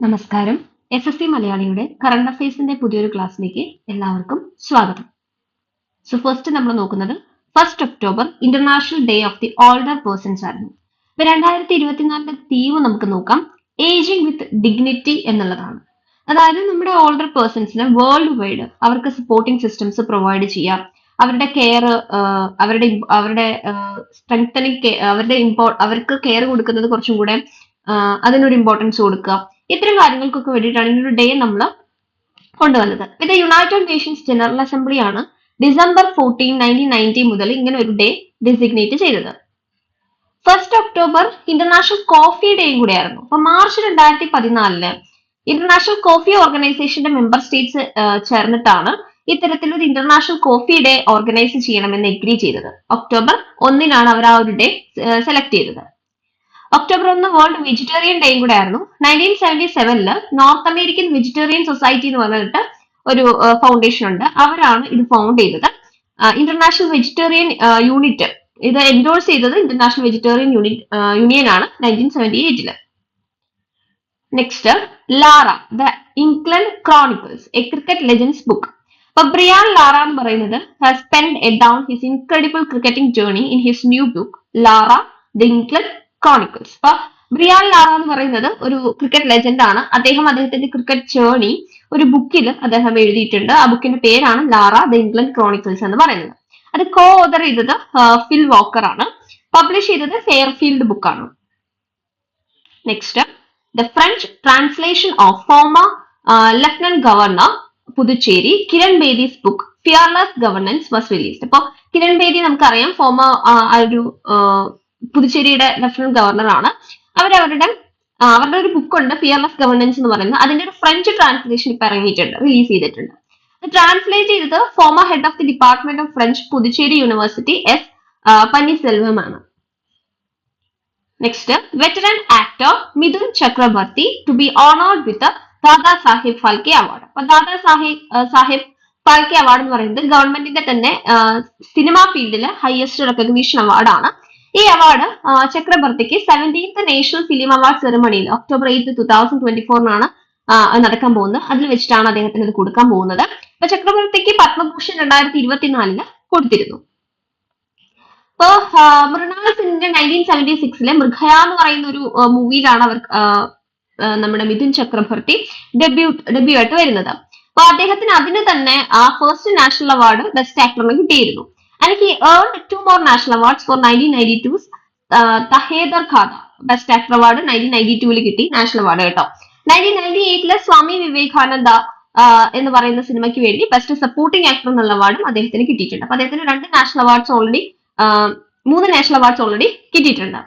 നമസ്കാരം. SSC മലയാളിയുടെ current അഫയേഴ്സിന്റെ പുതിയൊരു ക്ലാസ്സിലേക്ക് എല്ലാവർക്കും സ്വാഗതം. ഫസ്റ്റ് നമ്മൾ നോക്കുന്നത് 1 October International Day of the Older Persons ആയിരുന്നു. ഇപ്പൊ 2024 തീം നമുക്ക് നോക്കാം. ഏജിംഗ് വിത്ത് ഡിഗ്നിറ്റി എന്നുള്ളതാണ്. അതായത് നമ്മുടെ ഓൾഡർ പേഴ്സൺസിന് വേൾഡ് വൈഡ് അവർക്ക് സപ്പോർട്ടിംഗ് സിസ്റ്റംസ് പ്രൊവൈഡ് ചെയ്യാം. അവരുടെ കെയർ അവരുടെ അവരുടെ സ്ട്രെങ്തനിങ് അവർക്ക് കെയർ കൊടുക്കുന്നത് കുറച്ചും കൂടെ അതിനൊരു ഇമ്പോർട്ടൻസ് കൊടുക്കുക. ഇത്തരം കാര്യങ്ങൾക്കൊക്കെ വേണ്ടിയിട്ടാണ് ഈ ഒരു ഡേ നമ്മൾ കൊണ്ടുവന്നത്. ഇത് യുണൈറ്റഡ് നേഷൻസ് ജനറൽ അസംബ്ലി ആണ് ഡിസംബർ 14, 1990 മുതൽ ഇങ്ങനെ ഒരു ഡേ ഡെസിഗ്നേറ്റ് ചെയ്തത്. 1 ഒക്ടോബർ ഇന്റർനാഷണൽ കോഫി ഡേയും കൂടെയായിരുന്നു. അപ്പൊ മാർച്ച് 2014 ഇന്റർനാഷണൽ കോഫി ഓർഗനൈസേഷന്റെ മെമ്പർ സ്റ്റേറ്റ്സ് ചേർന്നിട്ടാണ് ഇത്തരത്തിലൊരു ഇന്റർനാഷണൽ കോഫി ഡേ ഓർഗനൈസ് ചെയ്യണമെന്ന് എഗ്രി ചെയ്തത്. ഒക്ടോബർ 1 അവർ ആ ഒരു ഡേ സെലക്ട് ചെയ്തത്. ഒക്ടോബർ 1 വേൾഡ് വെജിറ്റേറിയൻ ഡേയും കൂടെ ആയിരുന്നു. 1977 നോർത്ത് അമേരിക്കൻ വെജിറ്റേറിയൻ സൊസൈറ്റി എന്ന് പറഞ്ഞിട്ട് ഒരു ഫൗണ്ടേഷൻ ഉണ്ട്. അവരാണ് ഇത് ഫൗണ്ട് ചെയ്തത്. ഇന്റർനാഷണൽ വെജിറ്റേറിയൻ യൂണിറ്റ് ഇത് എൻഡോഴ്സ് ചെയ്തത് ഇന്റർനാഷണൽ വെജിറ്റേറിയൻ യൂണിയൻ ആണ് 1978. Next, Lara the England chronicles A cricket legends book. അപ്പൊ ബ്രിയാൻ ലാറ എന്ന് പറയുന്നത് has spend A down his incredible cricketing journey in his new book Lara the England chronicles. അപ്പൊ Brian Lara എന്ന് പറയുന്നത് ഒരു cricket legend ആണ്. അദ്ദേഹത്തിന്റെ cricket journey ഒരു ബുക്കിൽ അദ്ദേഹം എഴുതിയിട്ടുണ്ട്. ആ ബുക്കിന്റെ പേരാണ് ലാറ ദ ഇംഗ്ലണ്ട് ക്രോണിക്കിൾസ് എന്ന് പറയുന്നത്. അത് കോ ഓതർ ചെയ്തത് ഫിൽ വോക്കർ ആണ്. പബ്ലിഷ് ചെയ്തത് ഫെയർഫീൽഡ് ബുക്കാണ്. Next, the French translation of former lieutenant governor Puducherry Kiran Bedi's book fearless governance was released. അപ്പൊ കിരൺ ബേദി നമുക്കറിയാം ഫോമർ ഒരു പുതുച്ചേരിയുടെ ലഫ്റ്റനന്റ് ഗവർണർ ആണ്. അവരുടെ ഒരു ബുക്കുണ്ട് ഫിയർലെസ് ഗവർണൻസ് എന്ന് പറയുന്നത്. അതിന്റെ ഒരു ഫ്രഞ്ച് ട്രാൻസ്ലേഷൻ ഇപ്പൊ ഇറങ്ങിയിട്ടുണ്ട്, റിലീസ് ചെയ്തിട്ടുണ്ട്. ട്രാൻസ്ലേറ്റ് ചെയ്തത് former head of the department of French Puducherry university S Panneerselvam ആണ്. Next, veteran actor Mithun Chakraborty to be honoured with Dada Saheb Phalke award. അപ്പൊ ദാദാ സാഹിബ് ഫാൽക്കെ അവാർഡ് എന്ന് പറയുന്നത് ഗവൺമെന്റിന്റെ തന്നെ സിനിമാ ഫീൽഡിലെ ഹയസ്റ്റ് റെക്കഗ്നീഷൻ അവാർഡാണ്. ഈ അവാർഡ് ചക്രബർത്തിക്ക് 17th നാഷണൽ ഫിലിം അവാർഡ് സെറമണിയിൽ ഒക്ടോബർ 8, 2024 നടക്കാൻ പോകുന്നത്. അതിൽ വെച്ചിട്ടാണ് അദ്ദേഹത്തിന് ഇത് കൊടുക്കാൻ പോകുന്നത്. അപ്പൊ ചക്രബർത്തിക്ക് പത്മഭൂഷൺ 2024 കൊടുത്തിരുന്നു. ഇപ്പൊ മൃണാൾ സിംഗിന്റെ 1976 മൃഗയ എന്ന് പറയുന്ന ഒരു മൂവിയിലാണ് അവർ നമ്മുടെ മിഥുൻ ചക്രബർത്തി ഡെബ്യൂ ആയിട്ട് വരുന്നത്. അപ്പൊ അദ്ദേഹത്തിന് അതിന് തന്നെ ഫസ്റ്റ് നാഷണൽ അവാർഡ് ബെസ്റ്റ് ആക്ടറിന് കിട്ടിയിരുന്നു. And he earned 2 more national awards for 1992's Taheder Khada Best Actor Award 1992 കിട്ടി നാഷണൽ അവാർഡ് കേട്ടോ. 1998 സ്വാമി വിവേകാനന്ദ എന്ന് പറയുന്ന സിനിമയ്ക്ക് വേണ്ടി ബെസ്റ്റ് സപ്പോർട്ടിംഗ് ആക്ടർ എന്നുള്ള അവാർഡും അദ്ദേഹത്തിന് കിട്ടിയിട്ടുണ്ട്. അപ്പൊ അദ്ദേഹത്തിന് 3 നാഷണൽ അവാർഡ്സ് ഓൾറെഡി കിട്ടിയിട്ടുണ്ട്.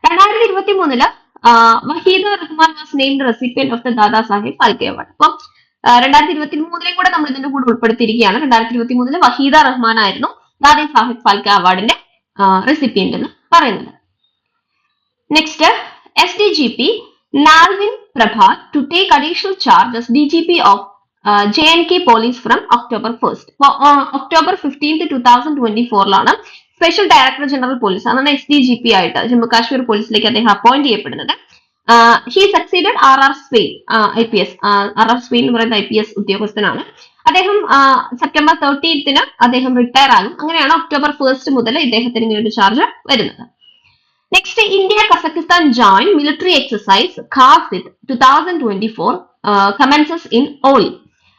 2023 Waheeda Rahman was named recipient of the Dada Saheb Phalke award. അപ്പൊ 2023 കൂടെ നമ്മൾ ഇതിന്റെ കൂടെ ഉൾപ്പെടുത്തിയിരിക്കുകയാണ്. 2023 വഹീദ റഹ്മാൻ ആയിരുന്നു ദാദാ സാഹിബ് ഫാൽക്കെ അവാർഡിന്റെ റെസിപ്പിയന്റ് എന്ന് പറയുന്നത്. Next, SDGP Nalin Prabhat to take additional charge as DGP of JNK police from October 1. October 15, 2024 special director general police അതാണ് SDGP ആയിട്ട് ജമ്മു കാശ്മീർ പോലീസിലേക്ക് അദ്ദേഹം അപ്പോയിന്റ് ചെയ്യപ്പെടുന്നത്. He succeeded RR Swain IPS. RR Swain എന്ന് പറയുന്ന IPS ഉദ്യോഗസ്ഥനാണ്. അദ്ദേഹം സെപ്റ്റംബർ 13 അദ്ദേഹം റിട്ടയർ ആകും. അങ്ങനെയാണ് ഒക്ടോബർ 1 മുതൽ ഇദ്ദേഹത്തിന് ഇങ്ങനെ ഒരു ചാർജ് വരുന്നത്. Next, India Kazakhstan joint military exercise Kazind 2024 commences in Auli.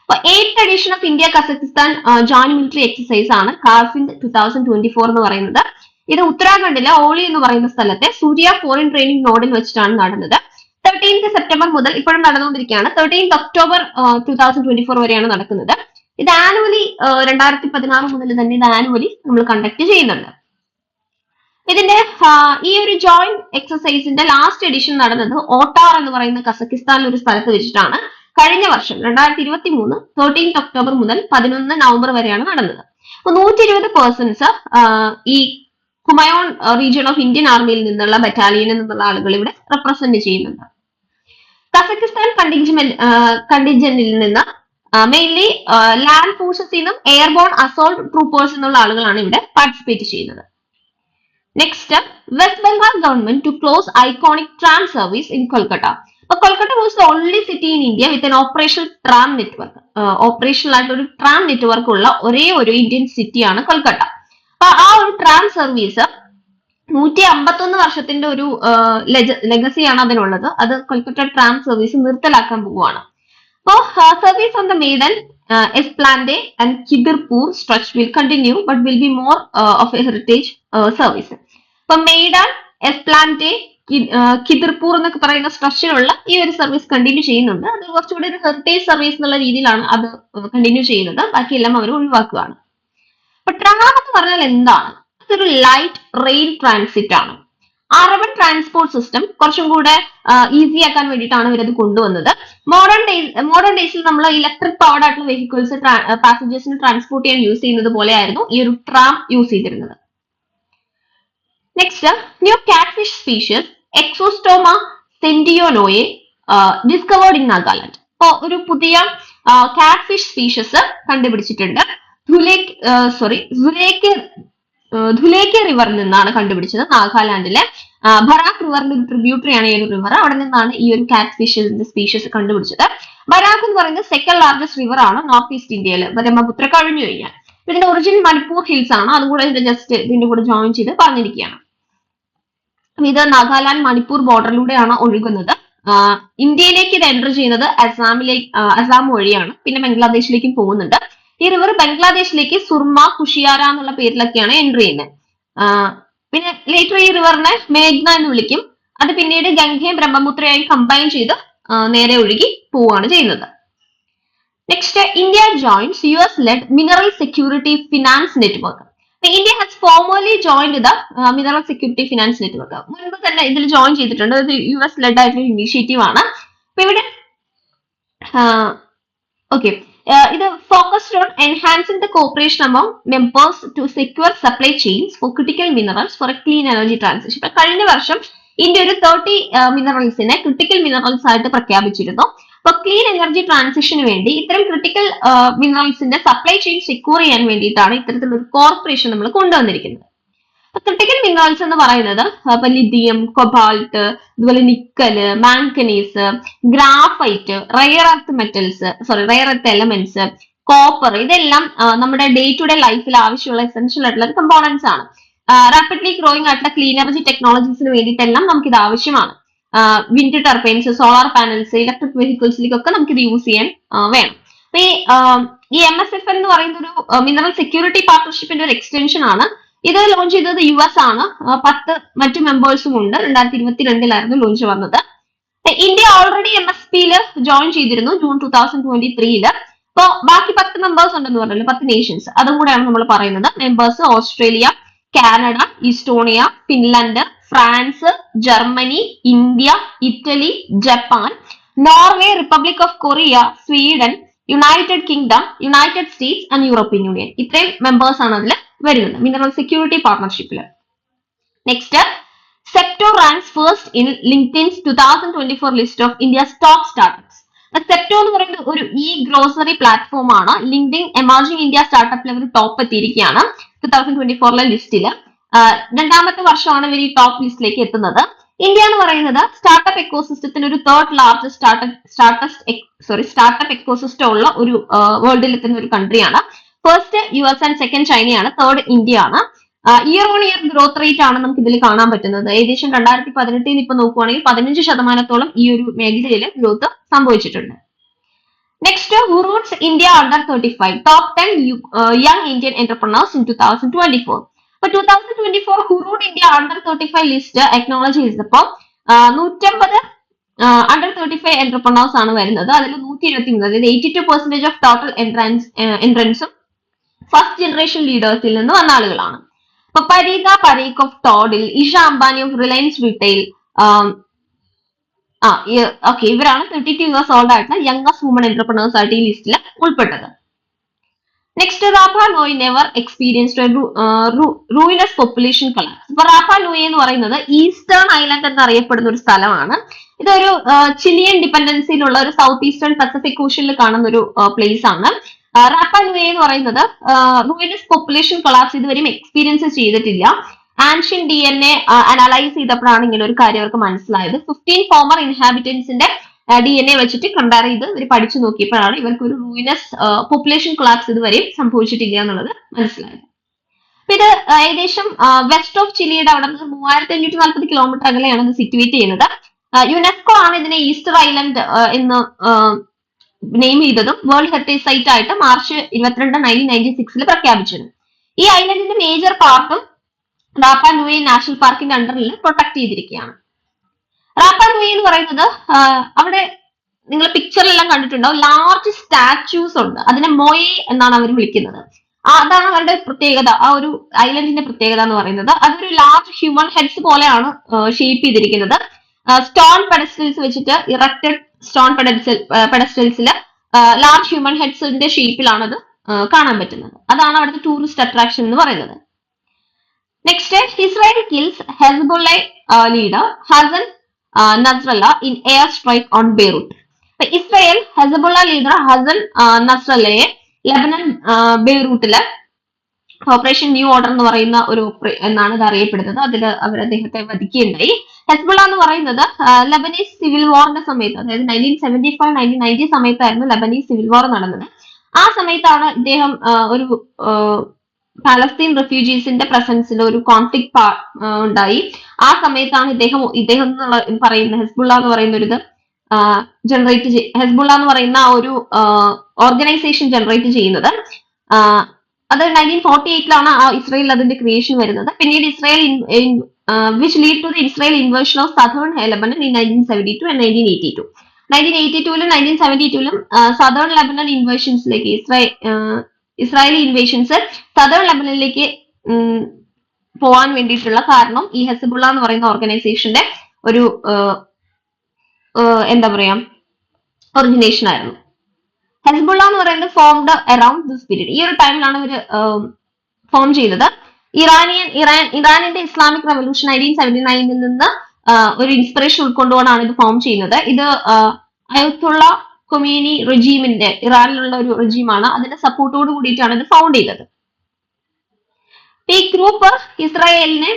അപ്പൊ 8th edition of India Kazakhstan joint military exercise ആണ് ഖാസിദ് 2024 എന്ന് പറയുന്നത്. ഇത് ഉത്തരാഖണ്ഡിലെ ഓളി എന്ന് പറയുന്ന സ്ഥലത്തെ സൂര്യ ഫോറിൻ ട്രെയിനിങ് നോഡിൽ വെച്ചിട്ടാണ് നടന്നത്. 13th സെപ്റ്റംബർ മുതൽ ഇപ്പോഴും നടന്നുകൊണ്ടിരിക്കുകയാണ്. 13th ഒക്ടോബർ 2024 വരെയാണ് നടക്കുന്നത്. ഇത് ആനുവലി 2016 മുതൽ തന്നെ ഇത് ആനുവലി നമ്മൾ കണ്ടക്ട് ചെയ്യുന്നുണ്ട്. ഇതിന്റെ ഈ ഒരു ജോയിന്റ് എക്സസൈസിന്റെ ലാസ്റ്റ് എഡിഷൻ നടന്നത് ഓട്ടാർ എന്ന് പറയുന്ന കസക്കിസ്ഥാനിൽ ഒരു സ്ഥലത്ത് വെച്ചിട്ടാണ്. കഴിഞ്ഞ വർഷം 2023 13th ഒക്ടോബർ മുതൽ 11 നവംബർ വരെയാണ് നടന്നത്. 120 പേഴ്സൺസ് ഈ കുമയോൺ റീജിയൺ ഓഫ് ഇന്ത്യൻ ആർമിയിൽ നിന്നുള്ള ബറ്റാലിയനിൽ നിന്നുള്ള ആളുകൾ ഇവിടെ റെപ്രസെന്റ് ചെയ്യുന്നുണ്ട്. കസക്കിസ്ഥാൻ കണ്ടിൻജന്റിൽ നിന്ന് മെയിൻലി ലാൻഡ് ഫോഴ്സസിൽ നിന്നും എയർബോൺ അസോൾട്ട് ട്രൂപ്പേഴ്സ് എന്നുള്ള ആളുകളാണ് ഇവിടെ പാർട്ടിസിപ്പേറ്റ് ചെയ്യുന്നത്. Next, West Bengal government to close iconic tram service in Kolkata. അപ്പൊ Kolkata was the only city in India with an operational tram network. Operational ആയിട്ട് ഒരു ട്രാം നെറ്റ്വർക്ക് ഉള്ള ഒരേ ഒരു ഇന്ത്യൻ സിറ്റിയാണ് കൊൽക്കത്ത. അപ്പൊ ആ ഒരു ട്രാം സർവീസ് 151 വർഷത്തിന്റെ ഒരു ലെഗസിയാണ് അതിനുള്ളത്. അത് കൊൽക്കത്ത ട്രാം സർവീസ് നിർത്തലാക്കാൻ പോവുകയാണ്. അപ്പോൾ service on the Maidan Esplanade and Kidderpore stretch will continue but will be more of a heritage service. അപ്പൊ മെയ്ഡാൻ, എസ്പ്ലാൻഡെ, കിദിർപൂർ എന്നൊക്കെ പറയുന്ന സ്ട്രെച്ചിലുള്ള ഈ ഒരു സർവീസ് കണ്ടിന്യൂ ചെയ്യുന്നുണ്ട്. അത് കുറച്ചുകൂടി ഒരു ഹെറിറ്റേജ് സർവീസ് എന്നുള്ള രീതിയിലാണ് അത് കണ്ടിന്യൂ ചെയ്യുന്നത്. ബാക്കിയെല്ലാം അവർ ഒഴിവാക്കുകയാണ്. അപ്പൊ ട്രാം എന്ന് പറഞ്ഞാൽ എന്താണ്? ഇതൊരു ലൈറ്റ് റെയിൽ ട്രാൻസിറ്റ് ആണ്. അർബൻ ട്രാൻസ്പോർട്ട് സിസ്റ്റം കുറച്ചും കൂടെ ഈസി ആക്കാൻ വേണ്ടിയിട്ടാണ് ഇവരത് കൊണ്ടുവന്നത്. മോഡേൺ ഡേയ്സിൽ നമ്മൾ ഇലക്ട്രിക് പവർഡ് ആയിട്ടുള്ള വെഹിക്കിൾസ് പാസഞ്ചേഴ്സിന് ട്രാൻസ്പോർട്ട് ചെയ്യാൻ യൂസ് ചെയ്യുന്നത് പോലെയായിരുന്നു ഈ ഒരു ട്രാം യൂസ് ചെയ്തിരുന്നത്. Next, new catfish species Exostoma sentiyonoe discovered in Nagaland. അപ്പോ ഒരു പുതിയ കാറ്റ്ഫിഷ് സ്പീഷീസ് കണ്ടുപിടിച്ചിട്ടുണ്ട്. ധുലേക്ക് റിവറിൽ നിന്നാണ് കണ്ടുപിടിച്ചത്. നാഗാലാൻഡിലെ ബരാക് റിവറിന്റെ ഒരു ട്രിബ്യൂട്ടറിയാണ് ഈ ഒരു റിവർ. അവിടെ നിന്നാണ് ഈ ഒരു കാറ്റ് ഫിഷിന്റെ സ്പീഷീസ് കണ്ടുപിടിച്ചത്. ബരാക് എന്ന് പറയുന്നത് സെക്കൻഡ് ലാർജസ്റ്റ് റിവർ ആണ് നോർത്ത് ഈസ്റ്റ് ഇന്ത്യയിൽ. ബ്രഹ്മപുത്ര കഴിഞ്ഞു കഴിഞ്ഞാൽ ഇതിന്റെ ഒറിജിനൽ മണിപ്പൂർ ഹിൽസ് ആണ്. അതും കൂടെ ഇതിന്റെ കൂടെ ജോയിൻ ചെയ്ത് പറഞ്ഞിരിക്കുകയാണ്. ഇത് നാഗാലാൻഡ് മണിപ്പൂർ ബോർഡറിലൂടെയാണ് ഒഴുകുന്നത്. ഇന്ത്യയിലേക്ക് ഇത് എൻ്റർ ചെയ്യുന്നത് അസാം വഴിയാണ്. പിന്നെ ബംഗ്ലാദേശിലേക്കും പോകുന്നുണ്ട്. ഈ റിവർ ബംഗ്ലാദേശിലേക്ക് സുർമ, കുഷിയാര എന്നുള്ള പേരിലൊക്കെയാണ് എൻട്രി ചെയ്യുന്നത്. പിന്നെ ലേറ്റർ ഈ റിവറിനെ മേഘ്ന എന്ന് വിളിക്കും. അത് പിന്നീട് ഗംഗയും ബ്രഹ്മപുത്രയായി കമ്പൈൻ ചെയ്ത് നേരെ ഒഴുകി പോവുകയാണ് ചെയ്യുന്നത്. Next, India joints US-led mineral security finance network. India has formally joined the mineral security finance network. മുൻപ് തന്നെ ഇതിൽ ജോയിൻ ചെയ്തിട്ടുണ്ട്. ഇത് US-led ആയിട്ടുള്ള ഇനീഷ്യേറ്റീവ് ആണ്. അപ്പൊ ഇവിടെ ഓക്കെ, ഇത് focused on enhancing the cooperation among members to secure supply chains for critical minerals for a clean energy transition. ഇപ്പൊ കഴിഞ്ഞ വർഷം ഇന്ത്യ ഒരു 30 മിനറൽസിനെ ക്രിട്ടിക്കൽ മിനറൽസ് ആയിട്ട് പ്രഖ്യാപിച്ചിരുന്നു. അപ്പൊ ക്ലീൻ എനർജി ട്രാൻസിഷന് വേണ്ടി ഇത്തരം ക്രിട്ടിക്കൽ മിനറൽസിന്റെ സപ്ലൈ ചെയിൻ സെക്യൂർ ചെയ്യാൻ വേണ്ടിയിട്ടാണ് ഇത്തരത്തിലുള്ള ഒരു കോർപ്പറേഷൻ നമ്മൾ കൊണ്ടുവന്നിരിക്കുന്നത്. ക്രിട്ടിക്കൽ മിനറൽസ് എന്ന് പറയുന്നത് ഇപ്പൊ ലിഥിയം, കൊബാൾട്ട്, അതുപോലെ നിക്കല്, manganese, graphite, rare earth elements, copper, ഇതെല്ലാം നമ്മുടെ ഡേ ടു ഡേ ലൈഫിൽ ആവശ്യമുള്ള എസെൻഷ്യൽ ആയിട്ടുള്ള കമ്പോണൻസ് ആണ്. റാപ്പിഡ്ലി ഗ്രോയിങ് ആയിട്ടുള്ള ക്ലീൻ എനർജി ടെക്നോളജീസിന് വേണ്ടിയിട്ടെല്ലാം നമുക്ക് ഇത് ആവശ്യമാണ്. Wind turbines, solar panels, electric വെഹിക്കിൾസിലേക്കൊക്കെ നമുക്ക് ഇത് യൂസ് ചെയ്യാൻ വേണം. അപ്പൊ ഈ MSF എന്ന് പറയുന്ന ഒരു മിനറൽ സെക്യൂരിറ്റി പാർട്ണർഷിപ്പിന്റെ ഒരു എക്സ്റ്റൻഷൻ ആണ്. ഇത് ലോഞ്ച് ചെയ്തത് US ആണ്. 10 മറ്റു മെമ്പേഴ്സും ഉണ്ട്. 2022 ലോഞ്ച് വന്നത്. ഇന്ത്യ ഓൾറെഡി MSP ജോയിൻ ചെയ്തിരുന്നു ജൂൺ 2023. അപ്പോ ബാക്കി 10 മെമ്പേഴ്സ് ഉണ്ടെന്ന് പറഞ്ഞല്ലോ, 10 നേഷൻസ്. അതും കൂടെയാണ് നമ്മൾ പറയുന്നത്. Members Australia, Canada, Estonia, Finland, France, Germany, India, Italy, Japan, Norway, Republic of Korea, Sweden, United Kingdom, United States and European Union. ഇത്രയും മെമ്പേഴ്സ് ആണ് അതിൽ വരുന്നത് മിനറൽ സെക്യൂരിറ്റി പാർട്ണർഷിപ്പിൽ. Next, Zepto ranks first in LinkedIn's 2024 list of India's top startups. Zepto എന്ന് പറയുന്നത് ഒരു grocery platform ആണ്. LinkedIn emerging India സ്റ്റാർട്ടപ്പിൽ അവർ ടോപ്പ് എത്തിയിരിക്കുകയാണ് 2024 ലിസ്റ്റില്. 2ാമത്തെ വർഷമാണ് ഇവർ ഈ ടോപ്പ് ലിസ്റ്റിലേക്ക് എത്തുന്നത്. ഇന്ത്യ എന്ന് പറയുന്നത് സ്റ്റാർട്ടപ്പ് എക്കോസിസ്റ്റത്തിന് ഒരു തേർഡ് ലാർജസ്റ്റ് സ്റ്റാർട്ടപ്പ് എക്കോസിസ്റ്റം ഉള്ള ഒരു വേൾഡിൽ എത്തുന്ന ഒരു കൺട്രിയാണ്. ഫസ്റ്റ് US ആൻഡ് സെക്കൻഡ് ചൈനയാണ്, തേർഡ് ഇന്ത്യ ആണ്. Year on year growth rate ആണ് നമുക്ക് ഇതിൽ കാണാൻ പറ്റുന്നത്. ഏകദേശം 2018 ഇപ്പൊ നോക്കുവാണെങ്കിൽ 15% ഈ ഒരു മേഖലയിൽ ഗ്രോത്ത് സംഭവിച്ചിട്ടുണ്ട്. നെക്സ്റ്റ്, ഹു റൂട്ട്സ് India under 35 top 10 young Indian entrepreneurs in 2024. അപ്പൊ 2024 Hurun India under 35 list acknowledge ചെയ്തപ്പോ 150 അണ്ടർ 35 എന്റർപ്രണേഴ്സ് ആണ് വരുന്നത്. അതിൽ 123, അതായത് 82% ഓഫ് ടോട്ടൽ എൻട്രൻസും ഫസ്റ്റ് ജനറേഷൻ ലീഡേഴ്സിൽ നിന്ന് വന്ന ആളുകളാണ്. അപ്പൊ Parita Parekh of Toddle, Isha Ambani of Reliance Retail, ഇവരാണ് 32 years old ആയിട്ടുള്ള യങ്ങസ്റ്റ് വുമൺ എന്റർപ്രണേഴ്സ് ആയിട്ട് ഈ ലിസ്റ്റിൽ ഉൾപ്പെട്ടത്. Next, Rapa Nui never experienced ruinous population collapse. അപ്പൊ റാപ്പ നോയ് എന്ന് പറയുന്നത് ഈസ്റ്റേൺ ഐലൻഡ് എന്നറിയപ്പെടുന്ന ഒരു സ്ഥലമാണ്. ഇതൊരു ചിലിയൻ ഡിപെൻഡൻസിയിലുള്ള ഒരു സൗത്ത് ഈസ്റ്റേൺ പസഫിക് ഓഷ്യനിൽ കാണുന്ന ഒരു പ്ലേസ് ആണ്. റാപ്പ നുയെ എന്ന് പറയുന്നത് റൂയിനസ് പോപ്പുലേഷൻ കൊളാപ്സ് ഇതുവരെയും എക്സ്പീരിയൻസ് ചെയ്തിട്ടില്ല. ആൻഷ്യൻ DNA അനലൈസ് ചെയ്തപ്പോഴാണ് ഇങ്ങനെ ഒരു കാര്യം അവർക്ക് മനസ്സിലായത്. 15 ഫോമർ ഇൻഹാബിറ്റൻസിന്റെ DNA വെച്ചിട്ട് കമ്പയർ ചെയ്ത് ഇവർ പഠിച്ചു നോക്കിയപ്പോഴാണ് ഇവർക്ക് ഒരു റൂയിനസ് പോപ്പുലേഷൻ കൊളാപ്സ് ഇതുവരെയും സംഭവിച്ചിട്ടില്ല എന്നുള്ളത് മനസ്സിലായത്. അപ്പൊ ഇത് ഏകദേശം വെസ്റ്റ് ഓഫ് ചിലിയുടെ അവിടെ നിന്ന് 3540 കിലോമീറ്റർ അകലെയാണ് ഇത് സിറ്റുവേറ്റ് ചെയ്യുന്നത്. യുനെസ്കോ ആണ് ഇതിനെ ഈസ്റ്റർ ഐലൻഡ് എന്ന് നെയിം ചെയ്തതും വേൾഡ് ഹെറിറ്റേജ് സൈറ്റ് ആയിട്ട് മാർച്ച് 22, 1996 പ്രഖ്യാപിച്ചിരുന്നു. ഈ ഐലൻഡിന്റെ മേജർ പാർട്ടും റാപ്പ നുയി നാഷണൽ പാർക്കിന്റെ അണ്ടറിൽ പ്രൊട്ടക്ട് ചെയ്തിരിക്കുകയാണ്. റാപ്പ നുയി എന്ന് പറയുന്നത് അവിടെ നിങ്ങൾ പിക്ചറിലെല്ലാം കണ്ടിട്ടുണ്ടാവും, ലാർജ് സ്റ്റാച്യൂസ് ഉണ്ട്. അതിനെ മൊയെ എന്നാണ് അവർ വിളിക്കുന്നത്. അതാണ് അവരുടെ പ്രത്യേകത, ആ ഒരു ഐലൻഡിന്റെ പ്രത്യേകത എന്ന് പറയുന്നത്. അതൊരു ലാർജ് ഹ്യൂമൻ ഹെഡ്സ് പോലെയാണ് ഷേപ്പ് ചെയ്തിരിക്കുന്നത്. സ്റ്റോൺ പെഡസ്റ്റൽസ് വെച്ചിട്ട് ഇറക്റ്റഡ് സ്റ്റോൺ പെഡസ്റ്റൽസിൽ ലാർജ് ഹ്യൂമൻ ഹെഡ്സിന്റെ ഷേപ്പിലാണ് അത് കാണാൻ പറ്റുന്നത്. അതാണ് അവിടുത്തെ ടൂറിസ്റ്റ് അട്രാക്ഷൻ എന്ന് പറയുന്നത്. Next, Israel kills Hezbollah leader Hassan Nasrallah in air strike on Beirut. Israel Hezbollah leader Hassan നസ്രല്ലയെ ലെബനൻ ബെയ്റൂട്ടില് ഓപ്പറേഷൻ ന്യൂ ഓർഡർ എന്ന് പറയുന്ന ഒരു എന്നാണ് ഇത് അറിയപ്പെടുന്നത്. അതിൽ അവർ അദ്ദേഹത്തെ വധിക്കുകയുണ്ടായി. ഹെസ്ബുള്ള എന്ന് പറയുന്നത് ലബനീസ് സിവിൽ വാറിന്റെ സമയത്ത്, അതായത് 1975, 1990 സമയത്തായിരുന്നു ലബനീസ് സിവിൽ വാർ നടന്നത്. ആ സമയത്താണ് ഇദ്ദേഹം ഒരു പാലസ്തീൻ റെഫ്യൂജീസിന്റെ പ്രസൻസിൽ ഒരു കോൺഫ്ലിക്ട് ഉണ്ടായി. ആ സമയത്താണ് ഇദ്ദേഹം എന്നുള്ള പറയുന്ന ഹെസ്ബുള്ള എന്ന് പറയുന്ന ഒരു ഇത് ഹെസ്ബുള്ള എന്ന് പറയുന്ന ഒരു ഓർഗനൈസേഷൻ ജനറേറ്റ് ചെയ്യുന്നത്. അത് 1948ലാണ് ഇസ്രായേലിൽ അതിന്റെ ക്രിയേഷൻ വരുന്നത്. പിന്നീട് Israel which lead to the Israel inversion of southern Lebanon in 1972 and 1982. 1982ലും 1972ലും സദേൺ ലെബനൻ ഇൻവേഷൻസിലേക്ക് ഇസ്രായേലി ഇൻവേഷൻസ് സദേൺ ലെബനനിലേക്ക് പോവാൻ വേണ്ടിയിട്ടുള്ള കാരണം ഈ ഹെസ്ബുള്ള എന്ന് പറയുന്ന ഓർഗനൈസേഷന്റെ ഒരു എന്താ പറയാ ഒറിജിനേഷൻ ആയിരുന്നു. ഹെസ്ബുള്ള എന്ന് പറയുന്നത് ഫോംഡ് അറൌണ്ട് ദിസ് പീരീഡ്. ഈ ഒരു ടൈമിലാണ് ഇവർ ഫോം ചെയ്തത്. ഇറാനിന്റെ ഇസ്ലാമിക് റവല്യൂഷൻ 1979 നിന്ന് ഒരു ഇൻസ്പിറേഷൻ ഉൾക്കൊണ്ടുകൊണ്ടാണ് ഇത് ഫോം ചെയ്യുന്നത്. ഇത് അയത്തുള്ള കൊമേനി റെജീമിന്റെ, ഇറാനിലുള്ള ഒരു റെജീമാണ്, അതിന്റെ സപ്പോർട്ടോട് കൂടിയിട്ടാണ് ഇത് ഫൗണ്ട് ചെയ്തത്. ഈ ഗ്രൂപ്പ് ഇസ്രായേലിനെ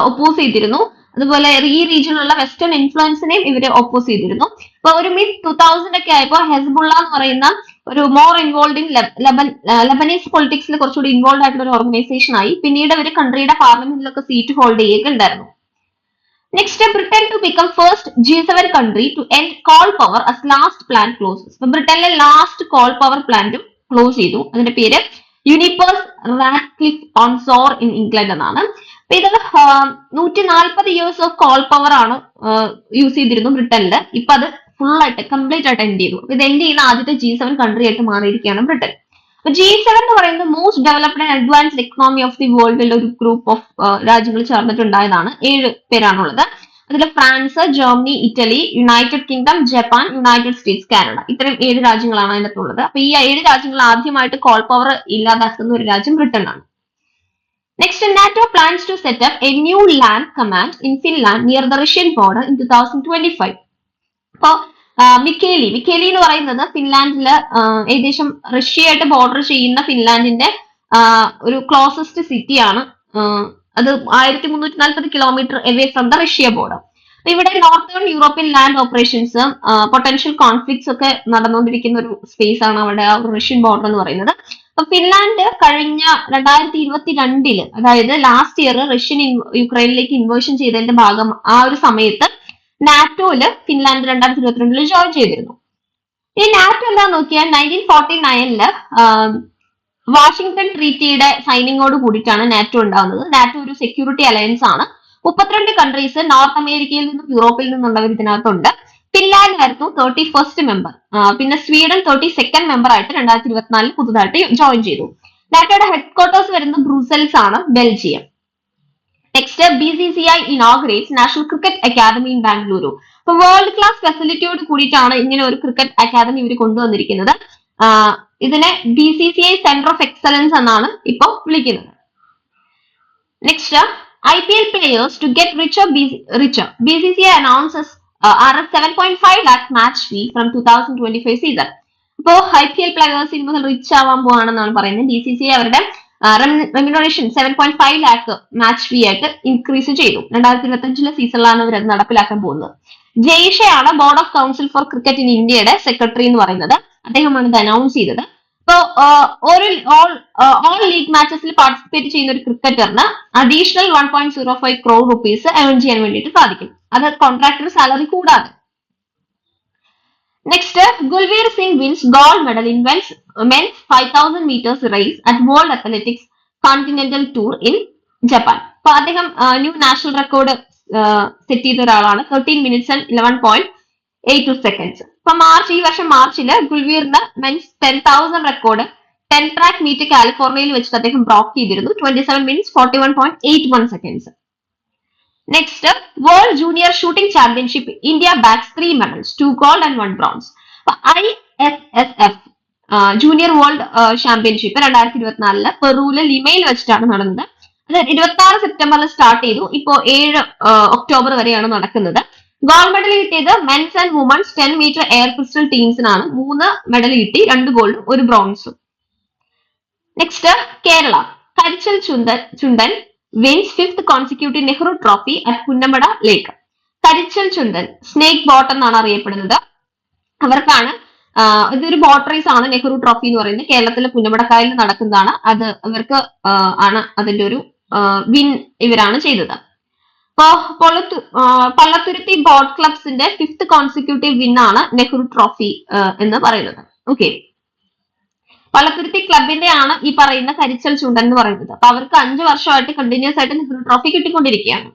ഒപ്പോസ് ചെയ്തിരുന്നു. അതുപോലെ ഈ റീജിയനിലുള്ള വെസ്റ്റേൺ ഇൻഫ്ലുവൻസിനെയും ഇവര് ഒപ്പോസ് ചെയ്തിരുന്നു. അപ്പൊ ഒരു മിഡ് 2000 ഒക്കെ ആയപ്പോൾ ഹെസ്ബുള്ള എന്ന് പറയുന്ന ഒരു മോർ ഇൻവോൾവ് ഇൻ ലബനീസ് പൊളിറ്റിക്സിൽ കുറച്ചുകൂടി ഇൻവോൾവ് ആയിട്ടുള്ള ഒരു ഓർഗനൈസേഷൻ ആയി. പിന്നീട് അവർ കൺട്രിയുടെ പാർലമെന്റിലൊക്കെ സീറ്റ് ഹോൾഡ് ചെയ്യുകയുണ്ടായിരുന്നു. Next, Britain to become first G7 country to end coal power as last plant closes. അപ്പൊ ബ്രിട്ടനിലെ ലാസ്റ്റ് കോൾ പവർ പ്ലാന്റും ക്ലോസ് ചെയ്തു. അതിന്റെ പേര് Uniper's Ratcliffe on Soar in England എന്നാണ്. അപ്പൊ ഇത് 140 ഇയേഴ്സ് ഓഫ് കോൾ പവർ ആണ് യൂസ് ചെയ്തിരുന്നു ബ്രിട്ടനിൽ. ഇപ്പൊ അത് ഫുൾ ആയിട്ട് കംപ്ലീറ്റ് ആയിട്ട് എൻഡ് ചെയ്തു. ഇത് എൻഡ് ചെയ്യുന്ന ആദ്യത്തെ G7 കൺട്രി ആയിട്ട് മാറിയിരിക്കുകയാണ് ബ്രിട്ടൻ. അപ്പൊ G7 എന്ന് പറയുന്നത് most developed and advanced economy of the വേൾഡിൽ ഒരു ഗ്രൂപ്പ് ഓഫ് രാജ്യങ്ങൾ ചേർന്നിട്ടുണ്ടായതാണ്. 7 പേരാണുള്ളത്. അതിൽ France, Germany, Italy, United kingdom, Japan, United States, Canada, ഇത്രയും 7 രാജ്യങ്ങളാണ് അതിനകത്തുള്ളത്. അപ്പൊ ഈ 7 രാജ്യങ്ങൾ ആദ്യമായിട്ട് കോൾ പവർ ഇല്ലാതാക്കുന്ന ഒരു രാജ്യം ബ്രിട്ടൻ ആണ്. Next, NATO plans to set up a new land command in Finland near the Russian border in 2025. അപ്പോ മിക്കേലി എന്ന് പറയുന്നത് ഫിൻലാൻഡില് ഏകദേശം റഷ്യയായിട്ട് ബോർഡർ ചെയ്യുന്ന ഫിൻലാൻഡിന്റെ ഒരു ക്ലോസസ്റ്റ് സിറ്റിയാണ്. അത് 1340 kilometre away from the Russia border. അപ്പൊ ഇവിടെ northern European land operations, potential conflicts ഒക്കെ നടന്നുകൊണ്ടിരിക്കുന്ന ഒരു സ്പേസ് ആണ് അവിടെ ആ റഷ്യൻ ബോർഡർ എന്ന് പറയുന്നത്. അപ്പൊ ഫിൻലാൻഡ് കഴിഞ്ഞ 2022 അതായത് ലാസ്റ്റ് ഇയർ റഷ്യൻ യുക്രൈനിലേക്ക് ഇൻവേഷൻ ചെയ്തതിന്റെ ഭാഗം ആ ഒരു സമയത്ത് നാറ്റോയില് ഫിൻലാൻഡ് 2022 ജോയിൻ ചെയ്തിരുന്നു. ഈ നാറ്റോ എന്താന്ന് നോക്കിയാൽ 1949 വാഷിംഗ്ടൺ ട്രീറ്റിയുടെ സൈനിങ്ങോട് കൂടിയിട്ടാണ് നാറ്റോ ഉണ്ടാകുന്നത്. നാറ്റോ ഒരു സെക്യൂരിറ്റി അലയൻസ് ആണ്. 32 കൺട്രീസ് നോർത്ത് അമേരിക്കയിൽ നിന്നും യൂറോപ്പിൽ നിന്നുള്ളവർ ഇതിനകത്തുണ്ട്. ഫിൻലാൻഡ് ആയിരുന്നു 31st മെമ്പർ. പിന്നെ സ്വീഡൻ 32nd മെമ്പർ ആയിട്ട് 2024 പുതുതായിട്ട് ജോയിൻ ചെയ്തു. നാറ്റോയുടെ ഹെഡ്ക്വാർട്ടേഴ്സ് വരുന്നത് ബ്രൂസൽസ് ആണ്, Belgium. Next, BCCI inaugurates National Cricket Academy in Bengaluru. അപ്പൊ വേൾഡ് ക്ലാസ് ഫെസിലിറ്റിയോട് കൂടിയിട്ടാണ് ഇങ്ങനെ ഒരു ക്രിക്കറ്റ് അക്കാദമി ഇവർ കൊണ്ടുവന്നിരിക്കുന്നത്. ഇതിനെ BCCI സെന്റർ ഓഫ് എക്സലൻസ് എന്നാണ് ഇപ്പൊ വിളിക്കുന്നത്. Next, IPL players to get richer. BCCI announces Rs 7.5 lakh match fee from 2025 season. അപ്പോ IPL പ്ലെയേഴ്സ് ഇനി മുതൽ റിച്ച് ആവാൻ പോവാണെന്നാണ് പറയുന്നത്. BCCI അവരുടെ റെമ്യൂണറേഷൻ 7.5 ലാക്ക് മാച്ച് ഫീ ആയിട്ട് ഇൻക്രീസ് ചെയ്തു. 2025 സീസണിലാണ് അവർ അത് നടപ്പിലാക്കാൻ പോകുന്നത്. ജയ്ഷയാണ് board of council for cricket in ഇന്ത്യയുടെ സെക്രട്ടറി എന്ന് പറയുന്നത്. അദ്ദേഹമാണ് ഇത് അനൗൺസ് ചെയ്തത്. ഇപ്പോ ഒരു ഓൾ ലീഗ് മാച്ചസിൽ പാർട്ടിസിപ്പേറ്റ് ചെയ്യുന്ന ഒരു ക്രിക്കറ്ററിന് അഡീഷണൽ 1.05 crore rupees ഏൺ ചെയ്യാൻ വേണ്ടിയിട്ട് സാധിക്കും. അത് കോൺട്രാക്ടർ സാലറി കൂടാതെ. Next, Gulveer Singh wins gold medal in men's 5000 meters race at World Athletics Continental Tour in Japan. അപ്പൊ അദ്ദേഹം ന്യൂ നാഷണൽ റെക്കോർഡ് സെറ്റ് ചെയ്ത ഒരാളാണ്. 13 minutes and 11.82 seconds. ഇപ്പൊ ഈ വർഷം മാർച്ചില് ഗുൽവീറിന് മെൻസ് 10,000 റെക്കോർഡ് 10 track മീറ്റ് കാലിഫോർണിയയിൽ വെച്ചിട്ട് അദ്ദേഹം ബ്രോക്ക് ചെയ്തിരുന്നു. 27 minutes 41.81 seconds. Next, world junior shooting championship India bags 3 medals, 2 gold and 1 bronze. ISSF junior world championship 2024 പെറുവിലെ ലിമയിൽ വെച്ചിട്ടാണ് നടന്നത്. അത് 26 സെപ്റ്റംബറിൽ സ്റ്റാർട്ട് ചെയ്തു. ഇപ്പോ 7 ഒക്ടോബർ വരെയാണ് നടക്കുന്നത്. ഗോൾഡ് മെഡൽ കിട്ടിയത് men's and women's 10 meter air pistol ടീംസിനാണ്. 3 മെഡൽ കിട്ടി, 2 ഗോൾഡും 1 ബ്രോൺസും. Next, Kerala Karichal Chundan wins 5th consecutive Nehru trophy at Punnamada lake. Karichal Chundan snake boat എന്നാണ് അറിയപ്പെടുന്നത്. അവർക്കാണ് ഇതൊരു ബോട്ട് റേസ് ആണ് നെഹ്റു ട്രോഫി എന്ന് പറയുന്നത്. കേരളത്തിലെ പുന്നമടക്കായലിൽ നടക്കുന്നതാണ്. അത് ഇവർക്ക് ആണ് അതിന്റെ ഒരു വിൻ ഇവരാണ് ചെയ്തത്. അപ്പോ Pallathuruthy boat ക്ലബ്സിന്റെ 5th consecutive win ആണ് നെഹ്റു ട്രോഫി എന്ന് പറയുന്നത്. ഓക്കെ, പള്ളത്തുരുത്തി ക്ലബിന്റെ ആണ് ഈ പറയുന്ന കരിച്ചൽ ചുണ്ടൻ എന്ന് പറയുന്നത്. അപ്പൊ അവർക്ക് 5 വർഷമായിട്ട് കണ്ടിന്യൂസ് ആയിട്ട് നെഹ്റു ട്രോഫി കിട്ടിക്കൊണ്ടിരിക്കുകയാണ്.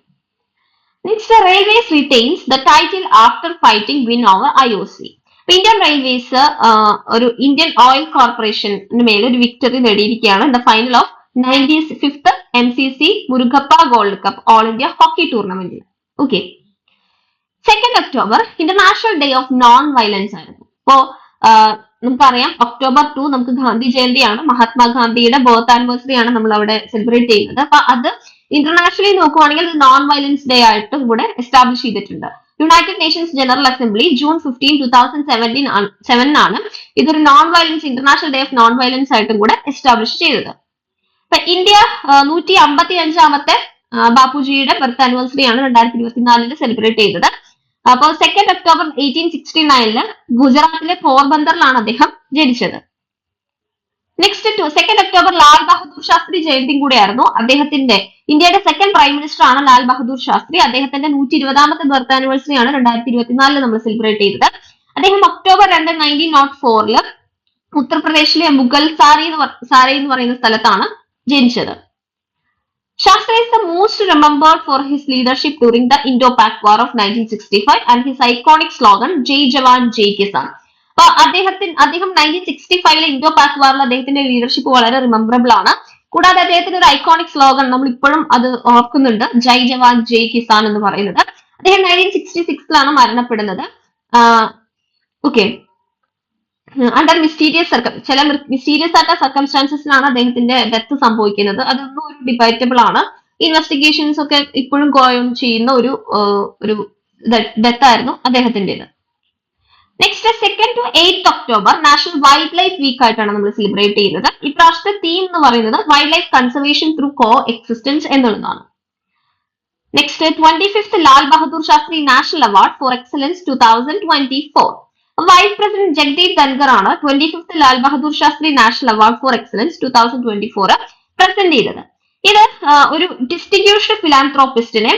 Next, Railways retains the title after fighting win over IOC. Indian Railways ഒരു ഇന്ത്യൻ ഓയിൽ കോർപ്പറേഷന് മേലെ ഒരു വിക്ടറി നേടിയിരിക്കുകയാണ്. The final of 95th MCC Murugappa Gold Cup all India hockey ടൂർണമെന്റിൽ. Okay, 2 October International Day of Non violence ആയിരുന്നു. അപ്പോ നമുക്കറിയാം October 2 നമുക്ക് ഗാന്ധി ജയന്തിയാണ്. മഹാത്മാഗാന്ധിയുടെ ബർത്ത് ആനിവേഴ്സറി ആണ് നമ്മൾ അവിടെ സെലിബ്രേറ്റ് ചെയ്യുന്നത്. അപ്പൊ അത് ഇന്റർനാഷണലി നോക്കുവാണെങ്കിൽ നോൺ വയലൻസ് ഡേ ആയിട്ടും കൂടെ എസ്റ്റാബ്ലിഷ് ചെയ്തിട്ടുണ്ട്. United Nations general assembly June 15, 2007 ആണ് ഇതൊരു non violence international Day of Non violence ആയിട്ടും കൂടെ എസ്റ്റാബ്ലിഷ് ചെയ്തത്. ഇപ്പൊ ഇന്ത്യ 155ാമത്തെ ബാപ്പുജിയുടെ ബർത്ത് ആനിവേഴ്സറി ആണ് 2024 സെലിബ്രേറ്റ് ചെയ്തത്. അപ്പോൾ 2 ഒക്ടോബർ 1869 ഗുജറാത്തിലെ പോർബന്തറിലാണ് അദ്ദേഹം ജനിച്ചത്. നെക്സ്റ്റ്, 2 ഒക്ടോബർ ലാൽ ബഹദൂർ ശാസ്ത്രി ജയന്തിയും കൂടെയായിരുന്നു. അദ്ദേഹത്തിന്റെ ഇന്ത്യയുടെ സെക്കൻഡ് പ്രൈം മിനിസ്റ്റർ ആണ് ലാൽ ബഹദൂർ ശാസ്ത്രി. അദ്ദേഹത്തിന്റെ 120ാമത്തെ ബർത്ത് ആനിവേഴ്സറി ആണ് 2024 നമ്മൾ സെലിബ്രേറ്റ് ചെയ്തത്. അദ്ദേഹം October 2, 1904 ഉത്തർപ്രദേശിലെ മുഗൾ സാരി എന്ന് പറയുന്ന സ്ഥലത്താണ് ജനിച്ചത്. Shastra is the most remembered for his leadership during the Indo-Pak War of 1965 and his iconic slogan Jai Jawan Jai Kisan. അപ്പൊ അദ്ദേഹം 1965 ഇൻഡോ പാക് വാറിൽ അദ്ദേഹത്തിന്റെ ലീഡർഷിപ്പ് വളരെ റിമെമ്പറബിൾ ആണ്. കൂടാതെ അദ്ദേഹത്തിന്റെ ഒരു ഐക്കോണിക് സ്ലോഗൻ നമ്മൾ ഇപ്പോഴും അത് ഓർക്കുന്നുണ്ട്, ജയ് ജവാൻ ജയ് കിസാൻ എന്ന് പറയുന്നത്. അദ്ദേഹം 1966 മരണപ്പെടുന്നത്. ഓക്കെ, അണ്ടർ ചില മിസ്റ്റീരിയസ് ആയിട്ട് സർക്കംസ്റ്റാൻസസിലാണ് അദ്ദേഹത്തിന്റെ ഡെത്ത് സംഭവിക്കുന്നത്. അതൊന്നും ഒരു ഡിബേറ്റബിൾ ആണ്. ഇൻവെസ്റ്റിഗേഷൻസ് ഒക്കെ ഇപ്പോഴും ഗോയം ചെയ്യുന്ന ഒരു ഡെത്ത് ആയിരുന്നു അദ്ദേഹത്തിൻ്റെത്. Next, 2 to 8 October national wildlife week ആയിട്ടാണ് നമ്മൾ സെലിബ്രേറ്റ് ചെയ്യുന്നത്. ഇപ്രാവശ്യത്തെ തീം എന്ന് പറയുന്നത് wildlife conservation through coexistence എന്നുള്ളതാണ്. Next, 25th Lal Bahadur Shastri national award for excellence 2024. Vice president Jagdeep Dhankhar ആണ് 25th Lal Bahadur Shastri national award for excellence 2024 present ചെയ്തത്. ഇത് ഒരു ഡിസ്റ്റിങ്ക്യൂഷ്ഡ് ഫിലാന്ത്രോപ്പിസ്റ്റിനെ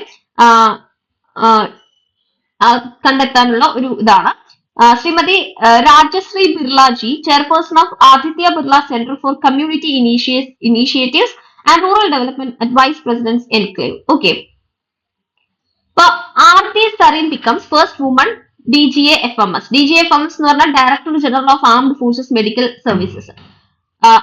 കണ്ടെത്താനുള്ള ഒരു ഇതാണ്. Shrimati Rajashree Birlaji, chairperson of Aditya Birla centre for community initiatives and rural development at vice president's enclave. Okay, അപ്പൊ Arti Sarin becomes first woman DGA FMS. DGA FMS എന്ന് പറഞ്ഞാൽ director general of armed forces medical services.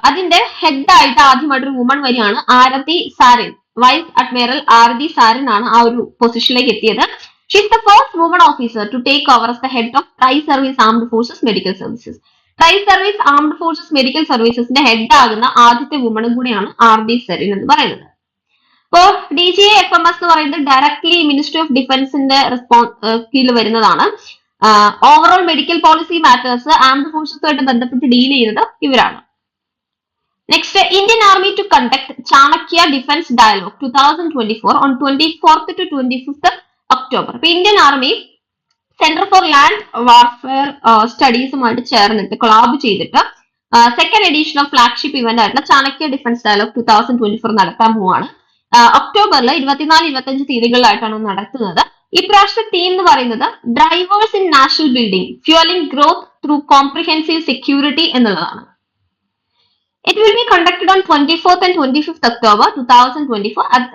അതിന്റെ ഹെഡ് ആയിട്ട് ആദ്യമായിട്ടൊരു വുമൺ വരികയാണ് ആരതി സാരൻ. വൈസ് അഡ്മിറൽ ആരതി സാരൻ ആണ് ആ ഒരു പൊസിഷനിലേക്ക് എത്തിയത്. She is the first woman officer to take over as the head of tri service armed forces medical services. Tri service armed forces medical സർവീസസിന്റെ ഹെഡ് ആകുന്ന ആദ്യത്തെ വുമണും കൂടിയാണ് ആരതി സരീൻ എന്ന് പറയുന്നത്. ഇപ്പോ DGA FMS എന്ന് പറയുന്നത് ഡയറക്ട്ലി മിനിസ്ട്രി ഓഫ് ഡിഫൻസിന്റെ കീഴിൽ വരുന്നതാണ്. Overall medical policy matters armed ഫോഴ്സസുമായിട്ട് ബന്ധപ്പെട്ട് ഡീൽ ചെയ്യുന്നത് ഇവരാണ്. Next, Indian Army to conduct Chanakya Defense Dialogue 2024 on 24th to 25th October. അപ്പൊ Indian army centre for land warfare സ്റ്റഡീസുമായിട്ട് ചേർന്നിട്ട് കൊളാബ് ചെയ്തിട്ട് second edition of flagship event ആയിട്ടുള്ള Chanakya defence dialogue 2024 നടത്താൻ പോവാണ്. ഒക്ടോബറിൽ 24-25 തീയതികളിലായിട്ടാണ് നടത്തുന്നത്. ഇപ്രാവശ്യത്തെ തീം എന്ന് പറയുന്നത് drivers in national building fuelling growth through comprehensive security എന്നുള്ളതാണ്. It will be conducted on 24th and 25th October 2024 at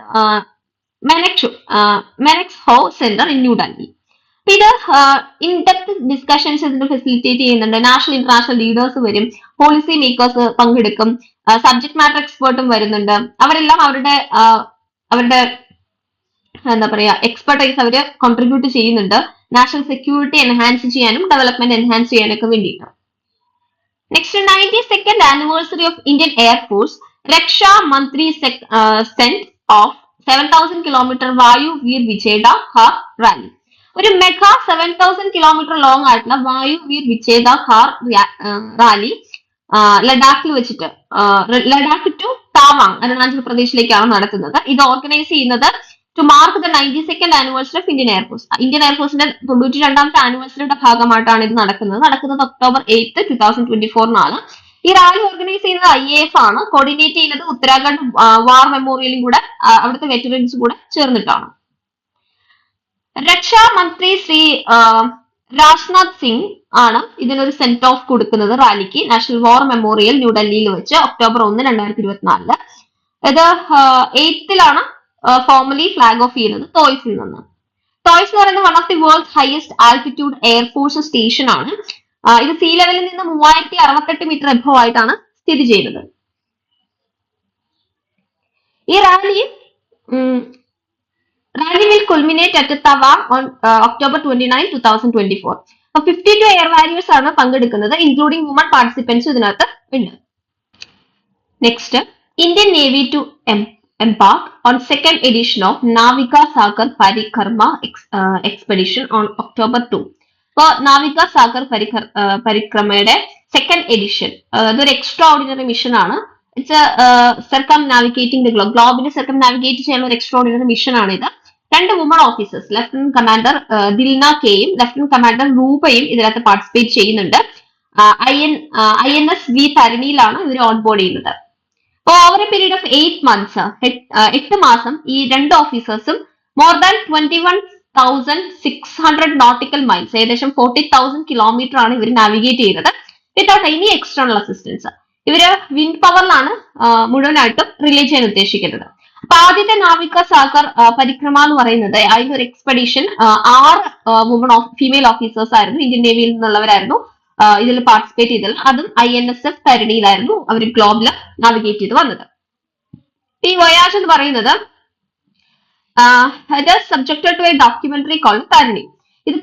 Manex Hall Center in New Delhi. ഇത് ഇൻ ഡെപ്ത് ഡിസ്കഷൻസ് ഇതിന് ഫെസിലിറ്റേറ്റ് ചെയ്യുന്നുണ്ട്. നാഷണൽ ഇന്റർനാഷണൽ ലീഡേഴ്സ് വരും, policy makers പങ്കെടുക്കും, subject matter എക്സ്പേർട്ടും വരുന്നുണ്ട്. അവരെല്ലാം അവരുടെ എന്താ പറയാ എക്സ്പെർട്ടൈസ് അവര് കോൺട്രിബ്യൂട്ട് ചെയ്യുന്നുണ്ട് നാഷണൽ സെക്യൂരിറ്റി എൻഹാൻസ് ചെയ്യാനും ഡെവലപ്മെന്റ് എൻഹാൻസ് ചെയ്യാനൊക്കെ വേണ്ടിയിട്ട്. Next, 92nd anniversary of Indian Air Force Raksha Mantri sent off 7,000 kilometer Vayu Veer Vicheda Har Rally. ഒരു മെഗാ 7,000 കിലോമീറ്റർ ലോങ് ആയിട്ടുള്ള വായു വീർ വിച്ഛേദ ഹാർ റാലി ലഡാക്കിൽ വെച്ചിട്ട് ലഡാക്ക് ടു താവാങ് അരുണാചൽ പ്രദേശിലേക്കാണ് നടത്തുന്നത്. ഇത് ഓർഗനൈസ് ചെയ്യുന്നത് to mark the 92nd anniversary of Indian Air Force. Indian എയർഫോഴ്സിന്റെ 92ാമത്തെ ആനിവേഴ്സറിയുടെ ഭാഗമായിട്ടാണ് ഇത് നടക്കുന്നത് ഒക്ടോബർ 8, 2024 ഈ റാലി ഓർഗനൈസ് ചെയ്യുന്നത് IAF ആണ്. കോർഡിനേറ്റ് ചെയ്യുന്നത് ഉത്തരാഖണ്ഡ് വാർ മെമ്മോറിയലും കൂടെ അവിടുത്തെ വെറ്ററൻസും കൂടെ ചേർന്നിട്ടാണ്. രക്ഷാ മന്ത്രി ശ്രീ രാജ്നാഥ് സിംഗ് ആണ് ഇതിനൊരു സെന്റ് ഓഫ് കൊടുക്കുന്നത് റാലിക്ക്. നാഷണൽ വാർ മെമ്മോറിയൽ ന്യൂഡൽഹിയിൽ വെച്ച് ഒക്ടോബർ 1, 2024. ഇത് 8ലാണ് ഫോർമലി ഫ്ലാഗ് ഓഫ് ചെയ്യുന്നത് തോയ്സിൽ നിന്ന്. തോയ്സ് എന്ന് പറയുന്നത് one of the worlds highest altitude air force station ആണ്. ഇത് സീ ലെവലിൽ നിന്ന് 3068 മീറ്റർ എബവ് ആയിട്ടാണ് സ്ഥിതി ചെയ്യുന്നത്. ഈ rally will culminate at Tawang on October 29, 2024. അപ്പൊ 52 എയർ വാരിയേഴ്സ് ആണ് പങ്കെടുക്കുന്നത്, ഇൻക്ലൂഡിംഗ് വുമൺ പാർട്ടിസിപ്പൻസ് ഇതിനകത്ത് ഉണ്ട്. Next, Indian Navy to embark on second edition of Navika Sagar Parikrama expedition on October 2. അപ്പൊ നാവിക സാഗർ പരിക്രമയുടെ സെക്കൻഡ് എഡിഷൻ അതൊരു എക്സ്ട്രാ ഓർഡിനറി മിഷൻ ആണ്. It's സർക്കം navigating the ഗ്ലോബിനെ സർക്കം navigate ചെയ്യാനുള്ള ഒരു എക്സ്ട്രാ ഓർഡിനറി മിഷൻ ആണ് ഇത്. 2 woman officers lieutenant commander Dilna കെയും lieutenant commander റൂപയും ഇതിനകത്ത് പാർട്ടിസിപ്പേറ്റ് ചെയ്യുന്നുണ്ട്. INS വി തരണിയിലാണ് ഇവർ ഓൺ ബോർഡ് ചെയ്യുന്നത്. Over A period of 8 months 8 മാസം ഈ 2 ഓഫീസേഴ്സും മോർ ദാൻ 21,600 നോട്ടിക്കൽ മൈൽസ് ഏകദേശം 40,000 കിലോമീറ്റർ ആണ് ഇവർ നാവിഗേറ്റ് ചെയ്തത് വിത്തൗട്ട് എനി എക്സ്റ്റേണൽ അസിസ്റ്റൻസ്. ഇവര് വിൻഡ് പവറിലാണ് മുഴുവനായിട്ടും റിലേ ചെയ്യാൻ ഉദ്ദേശിക്കുന്നത്. അപ്പൊ ആദ്യത്തെ നാവിക സാഗർ പരിക്രമ എന്ന് പറയുന്നത് അതിന്റെ ഒരു എക്സ്പെഡിഷൻ 6 വുമൺ ഫീമെയിൽ ഓഫീസേഴ്സ് ആയിരുന്നു, ഇന്ത്യൻ നേവിയിൽ നിന്നുള്ളവരായിരുന്നു ഇതിൽ പാർട്ടിസിപ്പേറ്റ് ചെയ്തത്. അതും INSF തരണിയിലായിരുന്നു അവർ ഗ്ലോബില് നാവിഗേറ്റ് ചെയ്ത് വന്നത്. ഈ വോയാജ് എന്ന് പറയുന്നത് subjected to a documentary called Tarini. ഇത്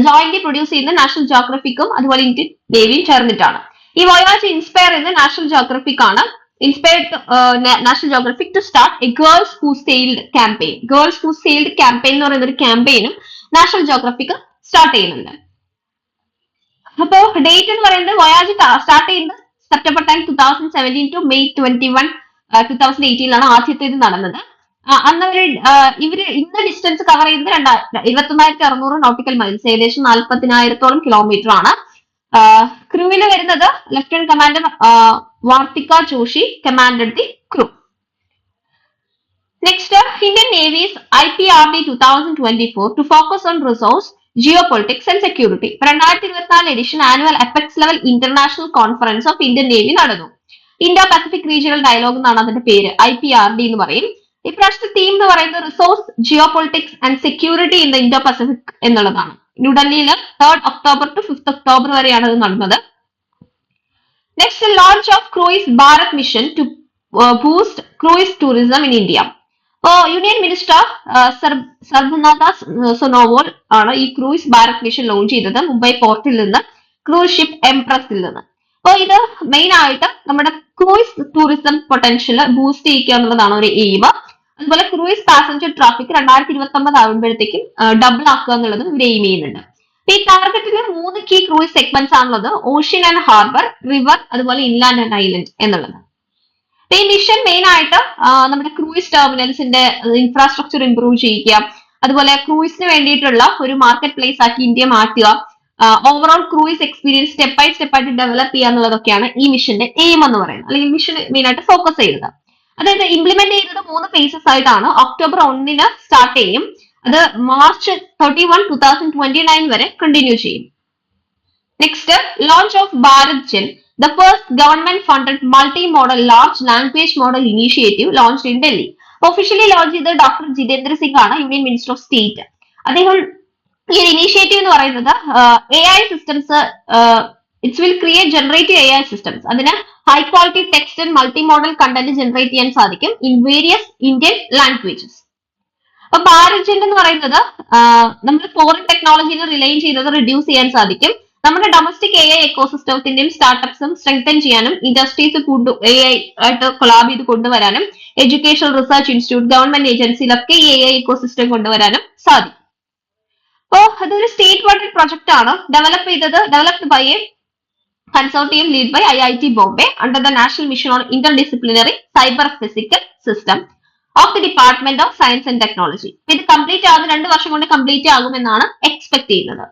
ജോയിന്റ്ലി പ്രൊഡ്യൂസ് ചെയ്യുന്ന നാഷണൽ ജോഗ്രഫിക്കും അതുപോലെ ഇന്ത്യൻ നേവിയും ചേർന്നിട്ടാണ്. ഈ വോയാജ് ഇൻസ്പയർ ചെയ്യുന്ന നാഷണൽ ജോഗ്രഫിക് ആണ്. Inspired National Geographic to start a girls who sailed campaign. Girls who sailed campaign എന്ന് പറയുന്ന ഒരു ക്യാമ്പയിനും നാഷണൽ ജോഗ്രഫിക് സ്റ്റാർട്ട് ചെയ്യുന്നുണ്ട്. അപ്പോ ഡേറ്റ് എന്ന് പറയുന്നത് വോയാജ് സ്റ്റാർട്ട് ചെയ്യുന്നത് സെപ്റ്റംബർ 10, 2017 ടു May 21, 2018 ആദ്യത്തെ ഇത് നടന്നത്. അന്ന് ഇവര് ഇന്ന് ഡിസ്റ്റൻസ് കവർ ചെയ്യുന്നത് 21,600 നോട്ടിക്കൽ മൈൽസ് ഏകദേശം 40,000 കിലോമീറ്റർ ആണ്. ക്രൂവില് വരുന്നത് lieutenant commander Vartika Joshi commanded the crew. Next, Indian navy's IPRD 2024 to focus on resource geopolitics and security. 2024 edition annual apex level international conference of Indian navy നടന്നു. ഇൻഡോ പസഫിക് റീജിയണൽ ഡയലോഗ് എന്നാണ് അതിന്റെ പേര്, IPRD എന്ന് പറയും. ഇപ്രാവശ്യത്തെ തീം എന്ന് പറയുന്നത് resource geopolitics and security in the Indo Pacific എന്നുള്ളതാണ്. ന്യൂഡൽഹിയിൽ 3rd October to 5th October വരെയാണ് ഇത് നടന്നത്. Next, launch of cruise Bharat mission to boost cruise tourism in India. Union minister Sarbananda Sonowal ആണ് ഈ ക്രൂയിസ് ഭാരത് മിഷൻ ലോഞ്ച് ചെയ്തത് മുംബൈ പോർട്ടിൽ നിന്ന്, ക്രൂസ് ഷിപ്പ് എംപ്രസിൽ നിന്ന്. അപ്പോൾ ഇത് മെയിൻ ആയിട്ട് നമ്മുടെ ക്രൂയിസ് ടൂറിസം പൊട്ടൻഷ്യൽ ബൂസ്റ്റ് ചെയ്യുക എന്നുള്ളതാണ് ഒരു എയിം. അതുപോലെ ക്രൂയിസ് പാസഞ്ചർ ട്രാഫിക് 2029 ആകുമ്പോഴത്തേക്കും ഡബിൾ ആക്കുക എന്നുള്ളതും ഇവർ എയിം ചെയ്യുന്നുണ്ട്. ഈ ടാർഗറ്റിൽ 3 കീ ക്രൂയിസ് സെഗ്മെന്റ്സ് ആണുള്ളത്: ഓഷ്യൻ ആൻഡ് ഹാർബർ, റിവർ, അതുപോലെ ഇൻലാൻഡ് ആൻഡ് ഐലൻഡ് എന്നുള്ളത്. ഈ മിഷൻ മെയിൻ ആയിട്ട് നമ്മുടെ ക്രൂയിസ് ടെർമിനൽസിന്റെ ഇൻഫ്രാസ്ട്രക്ചർ ഇംപ്രൂവ് ചെയ്യിക്കുക, അതുപോലെ ക്രൂയിസിന് വേണ്ടിയിട്ടുള്ള ഒരു മാർക്കറ്റ് പ്ലേസ് ആക്കി ഇന്ത്യ മാറ്റുക, overall cruise experience step by step ആയിട്ട് ഡെവലപ്പ് ചെയ്യുക എന്നുള്ളതൊക്കെയാണ് ഈ മിഷന്റെ എയിം എന്ന് പറയുന്നത്, അല്ലെങ്കിൽ മിഷൻ മെയിൻ ആയിട്ട് ഫോക്കസ് ചെയ്യുന്നത്. അതായത് ഇംപ്ലിമെന്റ് ചെയ്തത് 3 ഫേസസ് ആയിട്ടാണ്. ഒക്ടോബർ 1 സ്റ്റാർട്ട് ചെയ്യും, അത് മാർച്ച് 31, 2029 വരെ കണ്ടിന്യൂ ചെയ്യും. Next, launch of BharatGen, the first government-funded multi-modal large language model initiative launched in Delhi. Officially launch ചെയ്തത് ഡോക്ടർ ജിതേന്ദ്ര സിംഗ് ആണ്, യൂണിയൻ മിനിസ്റ്റർ ഓഫ് സ്റ്റേറ്റ്. അദ്ദേഹം ഈ ഒരു ഇനീഷ്യേറ്റീവ് എന്ന് പറയുന്നത് AI systems, it's will create generative AI systems. അതിന് high quality text and multimodal content generate ചെയ്യാൻ സാധിക്കും ഇൻ വേരിയസ് ഇന്ത്യൻ ലാംഗ്വേജസ്. അപ്പൊ ഭാരത് ജെൻ എന്ന് പറയുന്നത് നമ്മൾ ഫോറിൻ ടെക്നോളജിനെ റിലൈ ചെയ്യുന്നത് റിഡ്യൂസ് ചെയ്യാൻ സാധിക്കും. നമ്മുടെ ഡൊമസ്റ്റിക് AI എക്കോസിസ്റ്റത്തിന്റെയും സ്റ്റാർട്ടപ്സും സ്ട്രെങ്തൻ ചെയ്യാനും ഇൻഡസ്ട്രീസ് AI ആയിട്ട് കൊളാബ് ചെയ്ത് കൊണ്ടുവരാനും എഡ്യൂക്കേഷൻ റിസർച്ച് ഇൻസ്റ്റിറ്റ്യൂട്ട് ഗവൺമെന്റ് ഏജൻസിയിലൊക്കെ ഈ AI എക്കോസിസ്റ്റം കൊണ്ടുവരാനും സാധിക്കും. അപ്പോൾ അതൊരു സ്റ്റേറ്റ് ഫണ്ടഡ് പ്രൊജക്ട് ആണ്, developed by a consortium led by IIT Bombay under the National Mission on Interdisciplinary Cyber Physical System of the Department of Science and Technology. ഇത് complete ആകും, 2 വർഷം കൊണ്ട് കംപ്ലീറ്റ് ആകുമെന്നാണ് എക്സ്പെക്ട് ചെയ്യുന്നത്.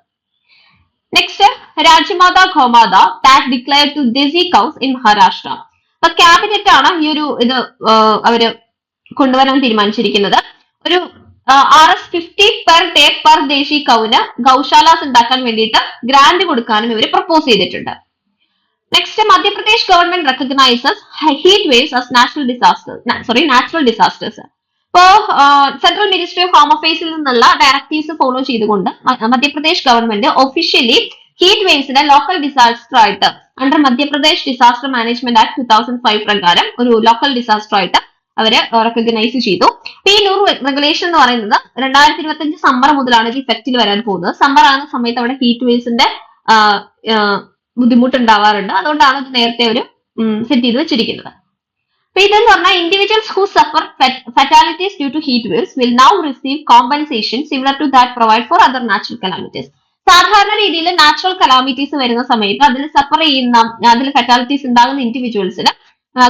Next, Rajyamata Gomata tag declare to desi cows in Maharashtra. അപ്പൊ cabinet ആണ് ഈ ഒരു ഇത് അവര് കൊണ്ടുവരാൻ തീരുമാനിച്ചിരിക്കുന്നത്. ഒരു Rs 50 പെർ ഡേ പെർ ദേശി കൗന് ഗൗശാലാസ് ഉണ്ടാക്കാൻ വേണ്ടിയിട്ട് ഗ്രാന്റ് കൊടുക്കാനും ഇവർ പ്രപ്പോസ് ചെയ്തിട്ടുണ്ട്. Next, Madhya Pradesh government recognises heat waves as natural disasters. ഇപ്പോ സെൻട്രൽ മിനിസ്ട്രി ഓഫ് ഹോം അഫയേഴ്സിൽ നിന്നുള്ള ഡയറക്റ്റീവ്സ് ഫോളോ ചെയ്തുകൊണ്ട് Madhya Pradesh government officially heat waves local disaster ആയിട്ട് under Madhya Pradesh disaster management act 2005 പ്രകാരം ഒരു ലോക്കൽ ഡിസാസ്റ്റർ ആയിട്ട് അവര് റെക്കഗ്നൈസ് ചെയ്തു. ഈ ന്യൂ റെഗുലേഷൻ എന്ന് പറയുന്നത് 2025 സമ്മർ മുതലാണ് ഇത് ഇഫക്റ്റിൽ വരാൻ പോകുന്നത്. സമ്മർ ആകുന്ന സമയത്ത് അവിടെ ഹീറ്റ് വേവ്സിന്റെ ബുദ്ധിമുട്ടുണ്ടാവാറുണ്ട്, അതുകൊണ്ടാണ് ഇത് നേരത്തെ ഒരു സെറ്റ് ചെയ്ത് വെച്ചിരിക്കുന്നത്. അപ്പൊ ഇതെന്ന് പറഞ്ഞാൽ individuals who suffer fatalities due to heat waves will now receive compensation similar to that provide for other natural calamities. സാധാരണ രീതിയിൽ നാച്ചുറൽ കലാമിറ്റീസ് വരുന്ന സമയത്ത് അതിൽ ഫെറ്റാലിറ്റീസ് ഉണ്ടാകുന്ന ഇൻഡിവിജ്വൽസിന്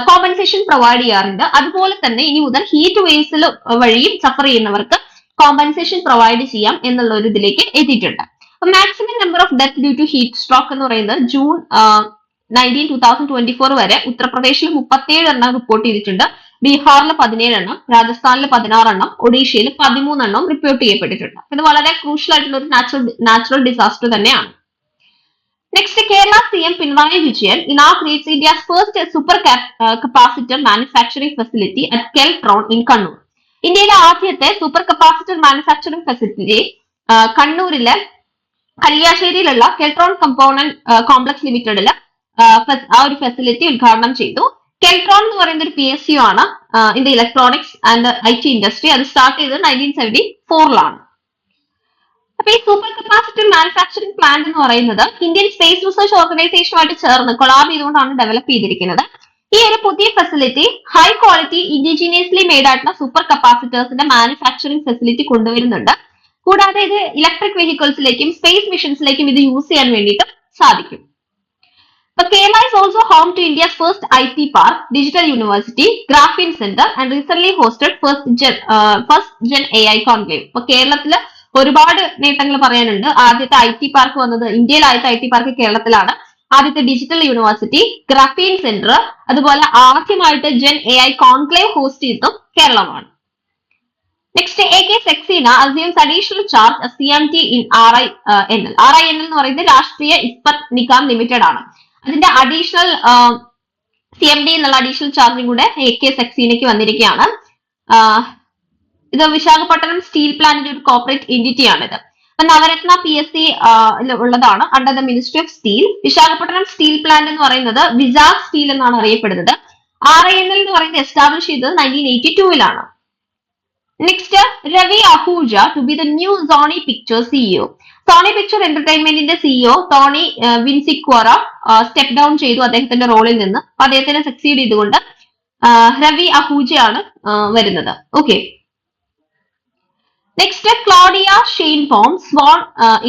കോമ്പൻസേഷൻ പ്രൊവൈഡ് ചെയ്യാറുണ്ട്. അതുപോലെ തന്നെ ഇനി മുതൽ ഹീറ്റ് വേവ്സിൽ വഴിയും സഫർ ചെയ്യുന്നവർക്ക് കോമ്പൻസേഷൻ പ്രൊവൈഡ് ചെയ്യാം എന്നുള്ള ഒരു ഇതിലേക്ക് എത്തിയിട്ടുണ്ട്. Maximum number of death due to heat stroke എന്ന് പറയുന്നത് ജൂൺ 19, 2024 വരെ ഉത്തർപ്രദേശിൽ 37 എണ്ണം റിപ്പോർട്ട് ചെയ്തിട്ടുണ്ട്, ബീഹാറിൽ 17 എണ്ണം, രാജസ്ഥാനിൽ 16 എണ്ണം, ഒഡീഷയിൽ 13 എണ്ണം റിപ്പോർട്ട് ചെയ്യപ്പെട്ടിട്ടുണ്ട്. ഇത് വളരെ ക്രൂഷ്യൽ ആയിട്ടുള്ള ഒരു നാച്ചുറൽ ഡിസാസ്റ്റർ തന്നെയാണ്. Next, Kerala CM Pinarayi Vijayan inaugurates India's first super capacitor manufacturing facility at Keltron in Kannur. ഇന്ത്യയിലെ ആദ്യത്തെ സൂപ്പർ കപ്പാസിറ്റർ മാനുഫാക്ചറിംഗ് ഫെസിലിറ്റി കണ്ണൂരിലെ കല്യാശ്ശേരിയിലുള്ള കെൽട്രോൺ കമ്പോണന്റ് കോംപ്ലക്സ് ലിമിറ്റഡില് ആ ഒരു ഫെസിലിറ്റി ഉദ്ഘാടനം ചെയ്തു. കെൽട്രോൺ എന്ന് പറയുന്ന ഒരു PSU ആണ് in the electronics and IT industry. അത് സ്റ്റാർട്ട് ചെയ്തത് 1974 അപ്പൊ ഈ സൂപ്പർ കപ്പാസിറ്റർ മാനുഫാക്ചറിംഗ് പ്ലാന്റ് എന്ന് പറയുന്നത് ഇന്ത്യൻ സ്പേസ് റിസർച്ച് ഓർഗനൈസേഷനുമായിട്ട് ചേർന്ന് കൊളാബ് ചെയ്തുകൊണ്ടാണ് ഡെവലപ്പ് ചെയ്തിരിക്കുന്നത്. ഈ ഒരു പുതിയ facility high quality indigenously made ആയിട്ടുള്ള സൂപ്പർ കപ്പാസിറ്റേഴ്സിന്റെ മാനുഫാക്ചറിംഗ് ഫെസിലിറ്റി കൊണ്ടുവരുന്നുണ്ട്. കൂടാതെ ഇത് ഇലക്ട്രിക് വെഹിക്കിൾസിലേക്കും സ്പേസ് മിഷൻസിലേക്കും ഇത് യൂസ് ചെയ്യാൻ വേണ്ടിയിട്ട് സാധിക്കും. But Kerala is also home to India's first IT park, Digital University, Graphene Center, and recently hosted first gen AI conclave. അപ്പൊ കേരളത്തില് ഒരുപാട് നേട്ടങ്ങൾ പറയാനുണ്ട്. ആദ്യത്തെ IT പാർക്ക് വന്നത്, ഇന്ത്യയിലെ ആദ്യത്തെ IT പാർക്ക് കേരളത്തിലാണ്. ആദ്യത്തെ ഡിജിറ്റൽ യൂണിവേഴ്സിറ്റി, ഗ്രാഫീൻ സെന്റർ, അതുപോലെ ആദ്യമായിട്ട് ജെൻ AI കോൺക്ലേവ് ഹോസ്റ്റ് ചെയ്തതും കേരളമാണ്. Next, AK Saxena assumes additional charge as CMT in RINL. RINL എന്ന് പറയുന്നത് രാഷ്ട്രീയ ഇസ്പത് നിഗം ലിമിറ്റഡ് ആണ്. അതിന്റെ അഡീഷണൽ CMD എന്നുള്ള അഡീഷണൽ ചാർജും കൂടെ AK Saxena'ക്ക് വന്നിരിക്കുകയാണ്. ഇത് വിശാഖപട്ടണം സ്റ്റീൽ പ്ലാന്റിന്റെ ഒരു കോർപ്പറേറ്റ് എന്റിറ്റി ആണിത്. അപ്പൊ നവരത്ന PSC ഉള്ളതാണ്, under the ministry of steel. Visakhapatnam steel plant എന്ന് പറയുന്നത് വിസാഖ് സ്റ്റീൽ എന്നാണ് അറിയപ്പെടുന്നത്. RINL എന്ന് പറയുന്നത് എസ്റ്റാബ്ലിഷ് ചെയ്തത് 1982 next, Ravi Ahuja to be the new Sony Picture CEO. Sony Picture എന്റർടൈൻമെന്റിന്റെ CEO Tony Vinciquerra step down ചെയ്തു അദ്ദേഹത്തിന്റെ റോളിൽ നിന്ന്. അപ്പൊ അദ്ദേഹത്തിനെ സക്സീഡ് ചെയ്തുകൊണ്ട് രവി അഹൂജയാണ് വരുന്നത്. Okay, next, Claudia Sheinbaum sworn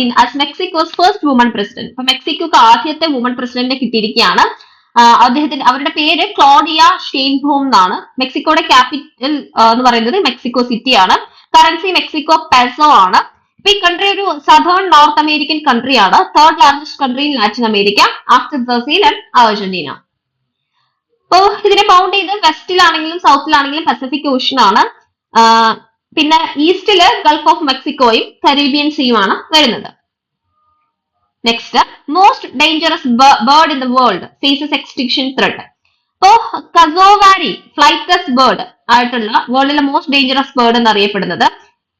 in as Mexico's first woman president. അപ്പൊ മെക്സിക്കോക്ക് ആദ്യത്തെ വുമൺ പ്രസിഡന്റിനെ കിട്ടിയിരിക്കുകയാണ്. അവരുടെ പേര് ക്ലോഡിയ ഷെയിൻബോം എന്നാണ്. മെക്സിക്കോയുടെ ക്യാപിറ്റൽ എന്ന് പറയുന്നത് മെക്സിക്കോ സിറ്റി ആണ്. കറൻസി മെക്സിക്കോ പെസോ ആണ്. ഇപ്പൊ ഈ കൺട്രി ഒരു സദേൺ നോർത്ത് അമേരിക്കൻ കൺട്രി ആണ്. Third largest country in Latin America after Brazil and Argentina. അപ്പോ ഇതിനെ ബൗണ്ട് ചെയ്ത് വെസ്റ്റിലാണെങ്കിലും സൗത്തിലാണെങ്കിലും പസഫിക് ഓഷ്യൻ ആണ്. പിന്നെ ഈസ്റ്റില് ഗൾഫ് ഓഫ് മെക്സിക്കോയും കരീബിയൻ സീയുമാണ് വരുന്നത്. Next, most dangerous bird in the world faces extinction threat. അപ്പോ കസോവാരി ഫ്ലൈറ്റ്ലെസ് ബേർഡ് ആയിട്ടുള്ള വേൾഡിലെ മോസ്റ്റ് ഡേഞ്ചറസ് ബേർഡ് എന്നറിയപ്പെടുന്നത്.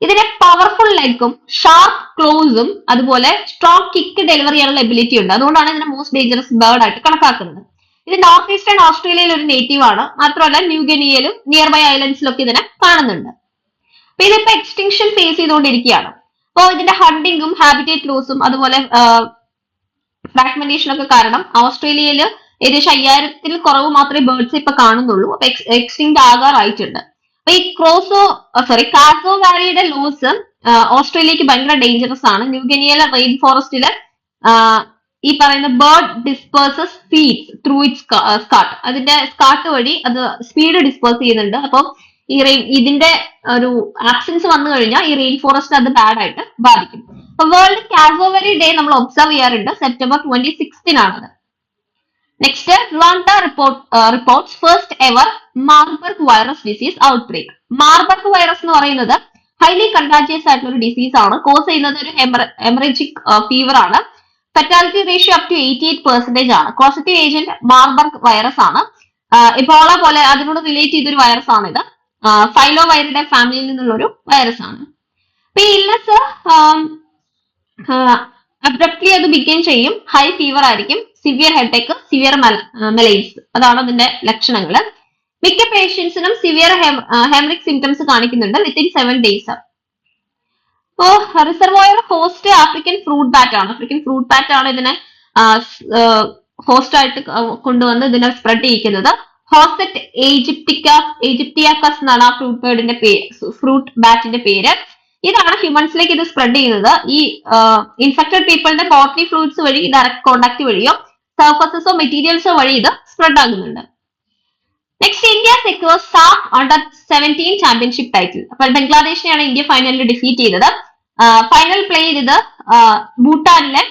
ഇതിന് പവർഫുൾ ലെഗും ഷാർപ്പ് ക്ലോസും അതുപോലെ സ്ട്രോങ് കിക്ക് ഡെലിവറി ചെയ്യാനുള്ള എബിലിറ്റി ഉണ്ട്. അതുകൊണ്ടാണ് ഇതിനെ മോസ്റ്റ് ഡേഞ്ചറസ് ബേർഡ് ആയിട്ട് കണക്കാക്കുന്നത്. ഇത് നോർത്ത് ഈസ്റ്റേൺ ഓസ്ട്രേലിയയിൽ ഒരു നേറ്റീവ് ആണ്. മാത്രമല്ല ന്യൂഗിനിയയിലും നിയർ ബൈ ഐലൻഡ്സിലൊക്കെ ഇതിനെ കാണുന്നുണ്ട്. അപ്പൊ ഇതിപ്പോ എക്സ്റ്റിങ്ഷൻ ഫേസ് ചെയ്തുകൊണ്ടിരിക്കുകയാണ്. അപ്പോൾ ഇതിന്റെ ഹണ്ടിങ്ങും ഹാബിറ്റേറ്റ് ലോസും അതുപോലെ ഫ്രാഗ്മെന്റേഷനൊക്കെ കാരണം ഓസ്ട്രേലിയയിൽ ഏകദേശം 5000 കുറവ് മാത്രമേ ബേർഡ്സ് ഇപ്പൊ കാണുന്നുള്ളൂ. അപ്പൊ എക്സ്റ്റിങ്ക്ട് ആകാറായിട്ടുണ്ട്. അപ്പൊ ഈ കാസോവാരിയുടെ ലോസ് ഓസ്ട്രേലിയക്ക് ഭയങ്കര ഡേഞ്ചറസ് ആണ്. ന്യൂഗിനിയയിലെ റെയിൻ ഫോറസ്റ്റില് ഈ പറയുന്ന ബേർഡ് ഡിസ്പേഴ്സസ് സീഡ്സ് ത്രൂ ഇറ്റ്സ് സ്കാർട്ട്. അതിന്റെ സ്കാർട്ട് വഴി അത് സ്പീഡ് ഡിസ്പേഴ്സ് ചെയ്യുന്നുണ്ട്. അപ്പം ഇതിന്റെ ഒരു ആബ്സെൻസ് വന്നു കഴിഞ്ഞാൽ ഈ റെയിൻ ഫോറസ്റ്റ് അത് ബാഡ് ആയിട്ട് ബാധിക്കും. അപ്പൊ വേൾഡ് കാസോവരി ഡേ നമ്മൾ ഒബ്സർവ് ചെയ്യാറുണ്ട് September 26 next, Rwanda reports first ever Marburg virus disease outbreak. Marburg virus എന്ന് പറയുന്നത് ഹൈലി കണ്ടാജിയസ് ആയിട്ടുള്ള ഒരു ഡിസീസ് ആണ്. കോസ് ചെയ്യുന്നത് ഒരു ഹെമറേജിക് ഫീവർ ആണ്. ഫെറ്റാലിറ്റി റേഷ്യോ അപ് ടു 88% ആണ്. കോസറ്റീവ് ഏജന്റ് മാർബർഗ് വൈറസ് ആണ്. ഇപ്പോള പോലെ അതിനോട് റിലേറ്റ് ചെയ്തൊരു വൈറസ് ആണ് ഇത്. ഫൈലോ വൈറയുടെ ഫാമിലിയിൽ നിന്നുള്ള ഒരു വൈറസ് ആണ്. അപ്പൊ ഈ ഇൽനെസ് അബ്രപ്റ്റ്ലി അത് ബിഗിൻ ചെയ്യും. ഹൈ ഫീവർ ആയിരിക്കും, സിവിയർ ഹെഡേക്ക്, സിവിയർ മെലൈൻസ്, അതാണ് അതിന്റെ ലക്ഷണങ്ങൾ. മിക്ക പേഷ്യൻസിനും സിവിയർ ഹെമറിക് സിംറ്റംസ് കാണിക്കുന്നുണ്ട് വിത്തിൻ 7 days. അപ്പോ reservoir host African fruit bat ആണ്. ആഫ്രിക്കൻ ഫ്രൂട്ട് ബാറ്റ് ആണ് ഇതിനെ ഹോസ്റ്റ് ആയിട്ട് കൊണ്ടുവന്ന് ഇതിനെ സ്പ്രെഡ് ചെയ്യിക്കുന്നത്. ഹോസറ്റ് ഈജിപ്തിയാക്കസ് എന്നാണ് ആ ഫ്രൂട്ട് ബാറ്റിന്റെ പേര്. ഇതാണ് ഹ്യൂമൻസിലേക്ക് ഇത് സ്പ്രെഡ് ചെയ്യുന്നത്. ഈ ഇൻഫെക്റ്റഡ് പീപ്പിളിന്റെ ബോട്ടണി ഫ്ലൂയിഡ്സ് വഴി ഡയറക്ട് കോണ്ടാക്ട് വഴിയോ സർഫസസോ മെറ്റീരിയൽസോ വഴി ഇത് സ്പ്രെഡ് ആകുന്നുണ്ട്. Next, India secures SAFF under 17 championship title. അപ്പോൾ ബംഗ്ലാദേശിനെയാണ് ഇന്ത്യ ഫൈനലിൽ ഡിഫീറ്റ് ചെയ്തത്. ഫൈനൽ പ്ലേ ചെയ്തത് ഭൂട്ടാനിലെ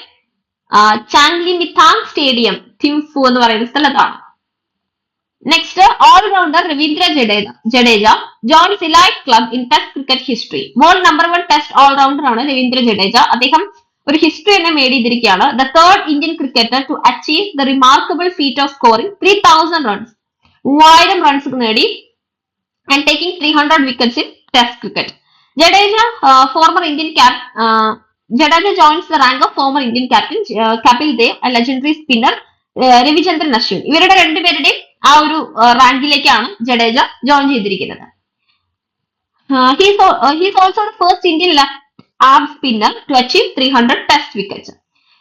ചാങ്ലിമിത്താങ് സ്റ്റേഡിയം തിംഫു എന്ന് പറയുന്ന സ്ഥലത്താണ്. Next, all rounder Ravindra Jadeja joins elite club in test cricket history. World number 1 test all rounder ആണ് രവീന്ദ്ര ജഡേജ. അദ്ദേഹം ഒരു ഹിസ്റ്ററി തന്നെ നേടിയിരിക്കുകയാണ്. The third Indian cricketer to achieve the remarkable feat of scoring 3000 runs. 3000 runs നേടി and taking 300 wickets in test cricket. Jadeja joins the rank of former Indian captain Kapil Dev and legendary spinner Ravichandran Ashwin. ഇവരുടെ രണ്ടുപേരുടെയും ആ ഒരു റാങ്കിലേക്കാണ് Jadeja join ചെയ്തിരിക്കുന്നത്. He's also the first Indian left arm spinner to achieve 300 test wickets.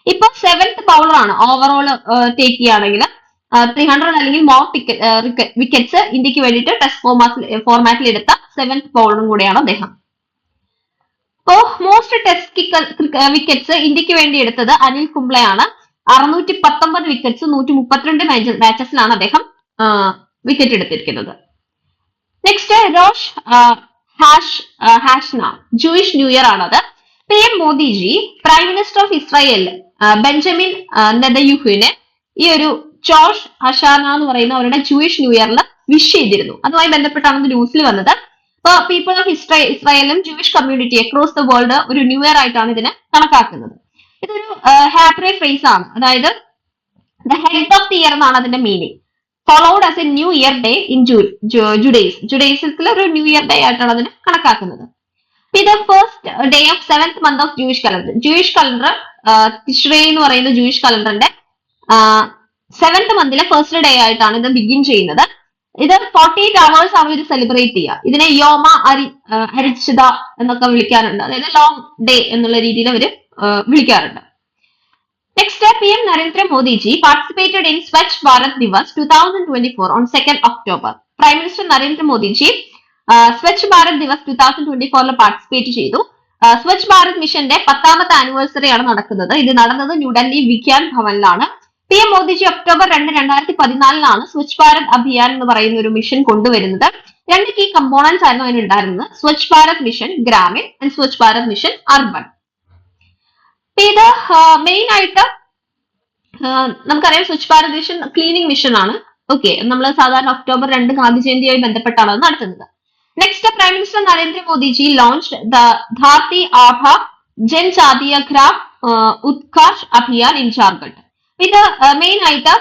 ഇപ്പൊ 7th bowler ആണ് overall take ചെയ്യുകയാണെങ്കിൽ 300 അല്ലെങ്കിൽ മോർ വിക്കറ്റ്സ് ഇന്ത്യക്ക് വേണ്ടിയിട്ട് ടെസ്റ്റ് ഫോർമാറ്റിൽ എടുത്ത 7th ബൗളറും കൂടെയാണ് അദ്ദേഹം. ഇപ്പോ മോസ്റ്റ് ടെസ്റ്റ് വിക്കറ്റ്സ് ഇന്ത്യക്ക് വേണ്ടി എടുത്തത് അനിൽ കുംബ്ലെയാണ്. 619 വിക്കറ്റ്സ് 132 മാച്ചസിലാണ് അദ്ദേഹം വിക്കറ്റ് എടുത്തിരിക്കുന്നത്. Next, Rosh Hashana Jewish new year ആണത്. PM Modiji prime minister of Israel Benjamin നെതന്യാഹുവിനെ ഈ ഒരു ജോഷ് ഹഷാന എന്ന് പറയുന്ന അവരുടെ ജൂയിഷ് ന്യൂ ഇയറിൽ വിഷ് ചെയ്തിരുന്നു. അതുമായി ബന്ധപ്പെട്ടാണ് ന്യൂസിൽ വന്നത്. അപ്പൊ പീപ്പിൾ ഓഫ് ഇസ്രായേലും Jewish community across the world ഒരു ന്യൂ ഇയർ ആയിട്ടാണ് ഇതിനെ കണക്കാക്കുന്നത്. ഇതൊരു ഹാപ്പി ഫ്രേസ് ആണ്. അതായത് the head of the year എന്നാണ് അതിന്റെ meaning. Followed as a new year day in ജുഡൈസത്തിൽ ഒരു ന്യൂ ഇയർ ഡേ ആയിട്ടാണ് അതിനെ കണക്കാക്കുന്നത്. ഇത് first day of 7th month of Jewish calendar. Jewish calendar Tishrei എന്ന് പറയുന്ന ജൂയിഷ് കലണ്ടറിന്റെ 7th monthലെ ഫസ്റ്റ് ഡേ ആയിട്ടാണ് ഇത് ബിഗിൻ ചെയ്യുന്നത്. ഇത് 48 hours ആണ് ഇത് സെലിബ്രേറ്റ് ചെയ്യുക. ഇതിനെ യോമ അരിച്ചിത എന്നൊക്കെ വിളിക്കാറുണ്ട്. അതായത് ലോങ് ഡേ എന്നുള്ള രീതിയിൽ അവര് വിളിക്കാറുണ്ട്. Next, PM Narendra Modi ji participated in Swachh Bharat Divas 2024 on 2nd October. Prime Minister Narendra Modi ji Swachh Bharat Divas 2024 participate ചെയ്തു. സ്വച്ഛ് ഭാരത് മിഷന്റെ 10th ആനിവേഴ്സറി ആണ് നടക്കുന്നത്. ഇത് നടന്നത് ന്യൂഡൽഹി വിഗ്യാൻ ഭവനിലാണ്. PM മോദിജി ഒക്ടോബർ 2, 2014 സ്വച്ഛ് ഭാരത് അഭിയാൻ എന്ന് പറയുന്ന ഒരു മിഷൻ കൊണ്ടുവരുന്നത്. രണ്ട് കീ കമ്പോണൻസ് ആയിരുന്നു അതിനുണ്ടായിരുന്നത്, Swachh Bharat mission Gramin and Swachh Bharat mission urban. ഇത് മെയിൻ ആയിട്ട് നമുക്കറിയാം Swachh Bharat mission cleaning mission ആണ്. ഓക്കെ, നമ്മൾ സാധാരണ ഒക്ടോബർ 2 ഗാന്ധി ജയന്തിയായി ബന്ധപ്പെട്ടാണ് അത് നടത്തുന്നത്. Next, prime minister Narendra Modi ji launched the ധാർത്തി Abha Janjatiya gram Utkarsh Abhiyan in Jharkhand. ഇത് മെയിൻ ആയിട്ട്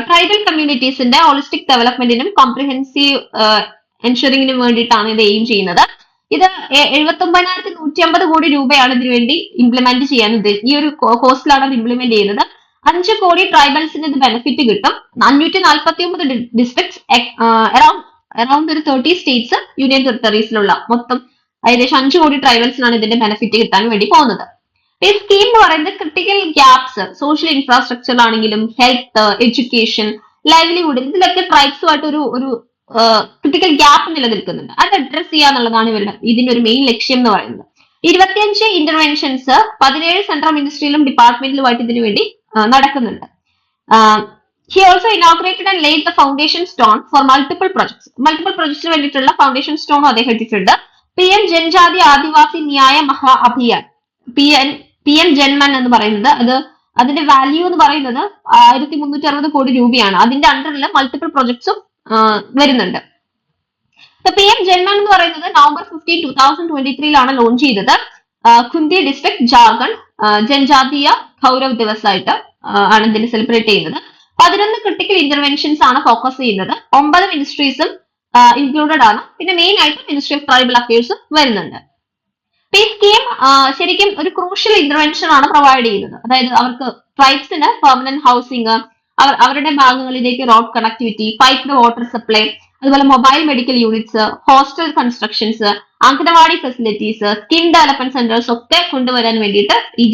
ട്രൈബൽ കമ്മ്യൂണിറ്റീസിന്റെ ഹോളിസ്റ്റിക് ഡെവലപ്മെന്റിനും കോംപ്രിഹെൻസീവ് എൻഷുറിംഗിനും വേണ്ടിയിട്ടാണ് ഇത് എയിം ചെയ്യുന്നത്. ഇത് 79,150 കോടി രൂപയാണ് ഇതിനു വേണ്ടി ഇംപ്ലിമെന്റ് ചെയ്യാൻ ഈ ഒരു കോസ്റ്റിലാണ് അത് ഇംപ്ലിമെന്റ് ചെയ്യുന്നത്. 5 കോടി ട്രൈബൽസിന് ഇത് ബെനിഫിറ്റ് കിട്ടും. 549 ഡിസ്ട്രിക്ട്സ് അറൌണ്ട് ഒരു 30 സ്റ്റേറ്റ്സ് യൂണിയൻ ടെറിട്ടറീസിലുള്ള മൊത്തം ഏകദേശം 5 കോടി ട്രൈബൽസിനാണ് ഇതിന്റെ ബെനിഫിറ്റ് കിട്ടാൻ വേണ്ടി പോകുന്നത്. ഈ സ്കീം എന്ന് പറയുന്നത് ക്രിട്ടിക്കൽ ഗ്യാപ്സ് സോഷ്യൽ ഇൻഫ്രാസ്ട്രക്ചറിലാണെങ്കിലും ഹെൽത്ത്, എഡ്യൂക്കേഷൻ, ലൈവ്ലിഹുഡ്, ഇതിലൊക്കെ ട്രൈബ്സുമായിട്ട് ഒരു ക്രിട്ടിക്കൽ ഗ്യാപ്പ് നിലനിൽക്കുന്നുണ്ട്. അത് അഡ്രസ് ചെയ്യുക എന്നുള്ളതാണ് ഇതിന്റെ ഒരു മെയിൻ ലക്ഷ്യം എന്ന് പറയുന്നത്. 25 ഇന്റർവെൻഷൻസ് 17 സെൻട്രൽ മിനിസ്ട്രിയിലും ഡിപ്പാർട്ട്മെന്റിലുമായിട്ട് ഇതിനു വേണ്ടി നടക്കുന്നുണ്ട്. He also inaugurated and laid the foundation stone for multiple പ്രൊജക്ട്സിന് വേണ്ടിയിട്ടുള്ള ഫൗണ്ടേഷൻ സ്റ്റോണും അദ്ദേഹം ഇട്ടിട്ടുണ്ട്. PM ജൻജാതി ആദിവാസി ന്യായ മഹാ അഭിയാൻ, PM ജൻമൻ എന്ന് പറയുന്നത് അതിന്റെ വാല്യൂ എന്ന് പറയുന്നത് 1360 കോടി രൂപയാണ്. അതിന്റെ അണ്ടറിൽ മൾട്ടിപ്പിൾ പ്രൊജക്ട്സും വരുന്നുണ്ട്. PM ജൻമൻ എന്ന് പറയുന്നത് നവംബർ 15, 2023 ലോഞ്ച് ചെയ്തത്. ഖുന്തി ഡിസ്ട്രിക്ട് ജാർഖണ്ഡ് ജൻജാതീയ ഗൗരവ് ദിവസ് ആയിട്ട് ആണ് ഇതിന് സെലിബ്രേറ്റ് ചെയ്യുന്നത്. 11 ക്രിട്ടിക്കൽ ഇന്റർവെൻഷൻസ് ആണ് ഫോക്കസ് ചെയ്യുന്നത്. 9 മിനിസ്ട്രീസും ഇൻക്ലൂഡഡ് ആണ്. പിന്നെ മെയിൻ ആയിട്ട് മിനിസ്ട്രി ഓഫ് ട്രൈബൽ അഫയേഴ്സും വരുന്നുണ്ട്. ഈ സ്കീം ശരിക്കും ഒരു ക്രൂഷ്യൽ ഇന്റർവെൻഷൻ ആണ് പ്രൊവൈഡ് ചെയ്യുന്നത്. അതായത് അവർക്ക് ട്രൈബ്സിന് പെർമനന്റ് ഹൗസിംഗ്, അവരുടെ ഭാഗങ്ങളിലേക്ക് road connectivity, piped water supply, അതുപോലെ mobile medical units, hostel constructions, anganwadi facilities, skill development centres ഒക്കെ കൊണ്ടുവരാൻ വേണ്ടിയിട്ട് ഈ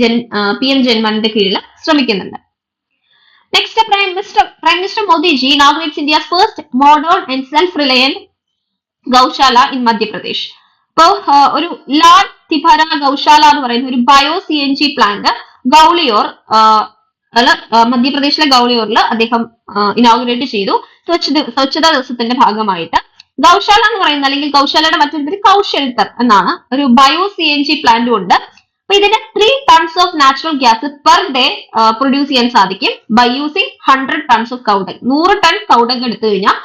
PM ജൻമന്റെ കീഴിൽ ശ്രമിക്കുന്നുണ്ട്. Next, prime minister Modiji ഇനോഗ്രേറ്റ്സ് India's first modern and self reliant ഗൗശാല in Madhya Pradesh. ഇപ്പോ ഒരു ലാൽ തിഭര ഗൗശാല എന്ന് പറയുന്ന ഒരു ബയോ CNG പ്ലാന്റ് ഗൗളിയോർ മധ്യപ്രദേശിലെ ഗൗളിയോറിൽ അദ്ദേഹം ഇനോഗ്രേറ്റ് ചെയ്തു സ്വച്ഛതാ ദിവസത്തിന്റെ ഭാഗമായിട്ട്. ഗൗശാല എന്ന് പറയുന്നത്, അല്ലെങ്കിൽ ഗൗശാലയുടെ മറ്റൊരു പേര് കൗ ഷെൽട്ടർ എന്നാണ്, ഒരു ബയോ CNG പ്ലാന്റും ഉണ്ട്. അപ്പൊ ഇതിന് 3 tons of natural gas per day produce ചെയ്യാൻ സാധിക്കും by using 100 tons of cow dung. 100 ton cow dung എടുത്തു കഴിഞ്ഞാൽ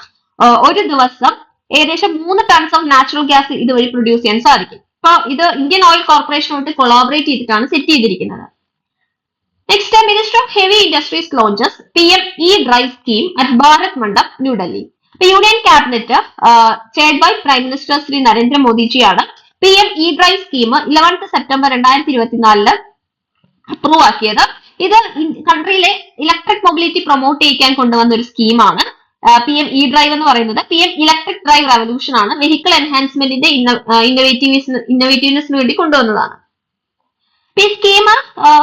ഒരു ദിവസം ഏകദേശം 3 tons ഓഫ് നാച്ചുറൽ ഗ്യാസ് ഇതുവഴി പ്രൊഡ്യൂസ് ചെയ്യാൻ സാധിക്കും. അപ്പൊ ഇത് ഇന്ത്യൻ ഓയിൽ കോർപ്പറേഷനുമായിട്ട് കൊളാബറേറ്റ് ചെയ്തിട്ടാണ് സെറ്റ് ചെയ്തിരിക്കുന്നത്. Next, minister of heavy industries launches PM E-Drive scheme at Bharat Mandap, New Delhi. Union cabinet chaired by prime minister Shri നരേന്ദ്രമോദിജിയാണ് PM E-Drive scheme 11 September 2024 approve ആക്കിയത്. ഇത് കൺട്രിയിലെ ഇലക്ട്രിക് മൊബിലിറ്റി പ്രൊമോട്ട് ചെയ്യിക്കാൻ കൊണ്ടുവന്ന ഒരു സ്കീമാണ്. PM E-Drive എന്ന് പറയുന്നത് PM ഇലക്ട്രിക് ഡ്രൈവ് റവല്യൂഷൻ ആണ്. വെഹിക്കിൾ എൻഹാൻസ്മെന്റിന്റെ ഇന്നോവേറ്റീവ്നെസിന് വേണ്ടി കൊണ്ടുവന്നതാണ്. ഈ സ്കീം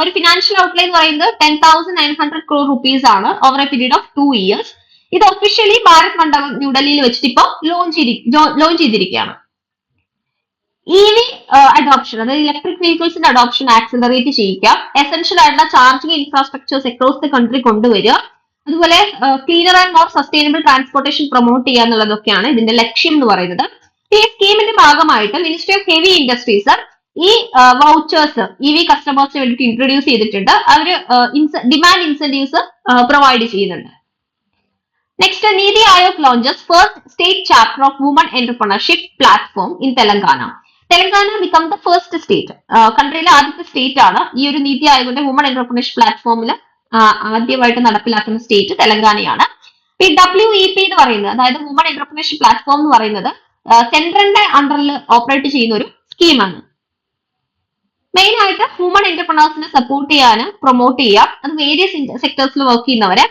ഒരു ഫിനാൻഷ്യൽ ഔട്ട്ലേ എന്ന് പറയുന്നത് 10,900 crore rupees ആണ് over A period of 2 years. ഇത് ഒഫീഷ്യലി ഭാരത് മണ്ഡപം ന്യൂഡൽഹിയിൽ വെച്ചിട്ട് ഇപ്പോൾ ലോഞ്ച് ചെയ്തിരിക്കുകയാണ്. EV അഡോപ്ഷൻ, അതായത് ഇലക്ട്രിക് വെഹിക്കിൾസിന്റെ അഡോപ്ഷൻ ആക്സിലറേറ്റ് ചെയ്യുക, എസെൻഷ്യൽ ആയിട്ടുള്ള charging infrastructures across the country കൊണ്ടുവരിക, അതുപോലെ cleaner and more sustainable transportation promote ചെയ്യുക എന്നുള്ളതൊക്കെയാണ് ഇതിന്റെ ലക്ഷ്യം എന്ന് പറയുന്നത്. ഈ സ്കീമിന്റെ ഭാഗമായിട്ട് മിനിസ്ട്രി ഓഫ് ഹെവി ഇൻഡസ്ട്രീസ് ഈ വൗച്ചേഴ്സ് EV കസ്റ്റമേഴ്സിന് വേണ്ടിയിട്ട് ഇൻട്രൊഡ്യൂസ് ചെയ്തിട്ടുണ്ട്. അവർ ഡിമാൻഡ് ഇൻസെന്റീവ്സ് പ്രൊവൈഡ് ചെയ്യുന്നുണ്ട്. Next, NITI Aayog launches first state chapter of woman entrepreneurship platform in Telangana. Telangana become the first state, കൺട്രിയിലെ ആദ്യത്തെ സ്റ്റേറ്റ് ആണ് ഈ ഒരു നീതി ആയോഗിന്റെ വുമൺ എന്റർപ്രണർഷിപ്പ് പ്ലാറ്റ്ഫോമിൽ ആദ്യമായിട്ട് നടപ്പിലാക്കുന്ന സ്റ്റേറ്റ് തെലങ്കാനയാണ്. ഈ WEP എന്ന് പറയുന്നത്, അതായത് വുമൺ എന്റർപ്രണർഷിപ്പ് പ്ലാറ്റ്ഫോം എന്ന് പറയുന്നത് സെൻട്രലിന്റെ അണ്ടറിൽ ഓപ്പറേറ്റ് ചെയ്യുന്ന ഒരു സ്കീമാണ്. മെയിൻ ആയിട്ട് വുമൺ എന്റർപ്രണേഴ്സിനെ സപ്പോർട്ട് ചെയ്യാനും പ്രൊമോട്ട് ചെയ്യാം, അത് വേരിയസ് സെക്ടേഴ്സിൽ വർക്ക് ചെയ്യുന്നവരെ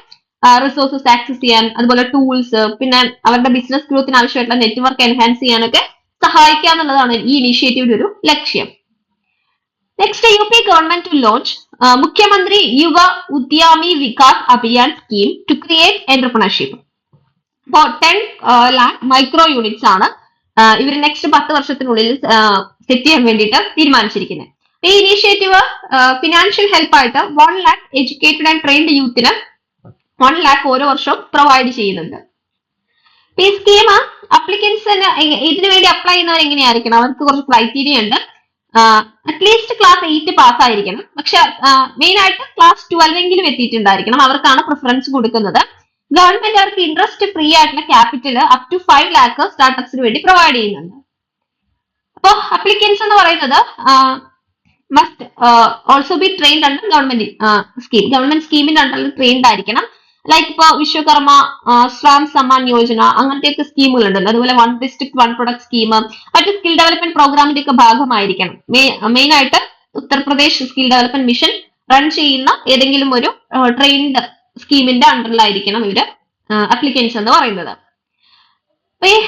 റിസോഴ്സസ് ആക്സസ് ചെയ്യാൻ, അതുപോലെ ടൂൾസ്, പിന്നെ അവരുടെ ബിസിനസ് ഗ്രോത്തിന് ആവശ്യമായിട്ടുള്ള നെറ്റ്വർക്ക് എൻഹാൻസ് ചെയ്യാനൊക്കെ സഹായിക്കുക എന്നുള്ളതാണ് ഈ ഇനീഷ്യേറ്റീവിന്റെ ഒരു ലക്ഷ്യം. Next, UP government to launch Mukhyamantri Yuva Udyami Vikas Abhiyan scheme to create entrepreneurship. അപ്പോൾ 10 lakh മൈക്രോ യൂണിറ്റ്സ് ആണ് ഇവർ നെക്സ്റ്റ് 10 വർഷത്തിനുള്ളിൽ സെറ്റ് ചെയ്യാൻ വേണ്ടിയിട്ട് തീരുമാനിച്ചിരിക്കുന്നത്. ഈ ഇനീഷ്യേറ്റീവ് ഫിനാൻഷ്യൽ ഹെൽപ്പ് ആയിട്ട് 1 lakh എഡ്യൂക്കേറ്റഡ് ആൻഡ് ട്രെയിൻഡ് യൂത്തിന് 1 lakh ഓരോ വർഷവും പ്രൊവൈഡ് ചെയ്യുന്നുണ്ട്. ഈ സ്കീം അപ്ലിക്കൻസിന് ഇതിനു വേണ്ടി അപ്ലൈ ചെയ്യുന്നവർ എങ്ങനെയായിരിക്കണം? അവർക്ക് കുറച്ച് ക്രൈറ്റീരിയ ഉണ്ട്. At least class 8 പാസ്സായിരിക്കണം. പക്ഷെ മെയിൻ ആയിട്ട് ക്ലാസ് 12 എങ്കിലും എത്തിയിട്ടുണ്ടായിരിക്കണം. അവർക്കാണ് പ്രിഫറൻസ് കൊടുക്കുന്നത്. ഗവൺമെന്റ് അവർക്ക് ഇൻട്രസ്റ്റ് ഫ്രീ ആയിട്ടുള്ള ക്യാപിറ്റൽ അപ് ടു 5 lakh സ്റ്റാർട്ടപ്സിന് വേണ്ടി പ്രൊവൈഡ് ചെയ്യുന്നുണ്ട്. അപ്പോ അപ്ലിക്കൻസ് എന്ന് പറയുന്നത് must also be trained under government scheme. Government സ്കീമിന്റെ അണ്ടറിൽ ട്രെയിൻഡ് ആയിരിക്കണം. ലൈക്ക് ഇപ്പൊ വിശ്വകർമ്മ, ശ്രാം സമ്മാൻ യോജന അങ്ങനത്തെയൊക്കെ സ്കീമുകൾ ഉണ്ടല്ലോ. അതുപോലെ 1 district 1 product സ്കീം, മറ്റു സ്കിൽ ഡെവലപ്മെന്റ് പ്രോഗ്രാമിന്റെ ഒക്കെ ഭാഗമായിരിക്കണം. മെയിൻ ആയിട്ട് Uttar Pradesh skill development mission run ചെയ്യുന്ന ഏതെങ്കിലും ഒരു ട്രെയിൻഡ് സ്കീമിന്റെ അണ്ടറിലായിരിക്കണം ഇവര് അപ്ലിക്കൻസ് എന്ന് പറയുന്നത്. അപ്പൊ ഈ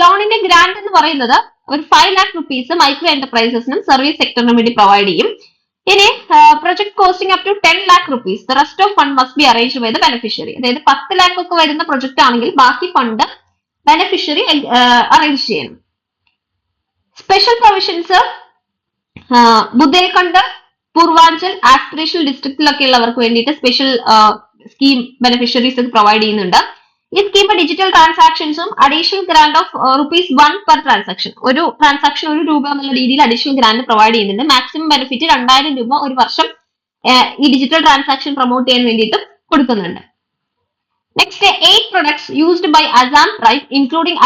ലോണിന്റെ ഗ്രാന്റ് എന്ന് പറയുന്നത് ഒരു 5 lakh rupees മൈക്രോ എന്റർപ്രൈസസിനും സർവീസ് സെക്ടറിനും വേണ്ടി പ്രൊവൈഡ് ചെയ്യും. ഇനി project costing up to 10 lakh rupees the rest of fund must be arrange by the beneficiary. അതായത് 10 lakh ഒക്കെ വരുന്ന പ്രൊജക്ട് ആണെങ്കിൽ ബാക്കി ഫണ്ട് ബെനിഫിഷ്യറി അറേഞ്ച് ചെയ്യണം. Special provisions Bundelkhand, Purvanchal, aspirational ഡിസ്ട്രിക്റ്റിലൊക്കെ ഉള്ളവർക്ക് വേണ്ടിയിട്ട് സ്പെഷ്യൽ സ്കീം ബെനിഫിഷ്യറീസ് പ്രൊവൈഡ് ചെയ്യുന്നുണ്ട്. ഈ സ്കീം ഡിജിറ്റൽ ട്രാൻസാക്ഷൻസും additional grant of ₹1 per transaction, ഒരു ട്രാൻസാക്ഷൻ ₹1 എന്നുള്ള രീതിയിൽ അഡീഷണൽ ഗ്രാന്റ് പ്രൊവൈഡ് ചെയ്യുന്നുണ്ട്. മാക്സിമം ബെനിഫിറ്റ് ₹2000 ഒരു വർഷം ഈ ഡിജിറ്റൽ ട്രാൻസാക്ഷൻ പ്രൊമോട്ട് ചെയ്യാൻ വേണ്ടിയിട്ടും കൊടുക്കുന്നുണ്ട്. Next 8 products used by Assam tribe including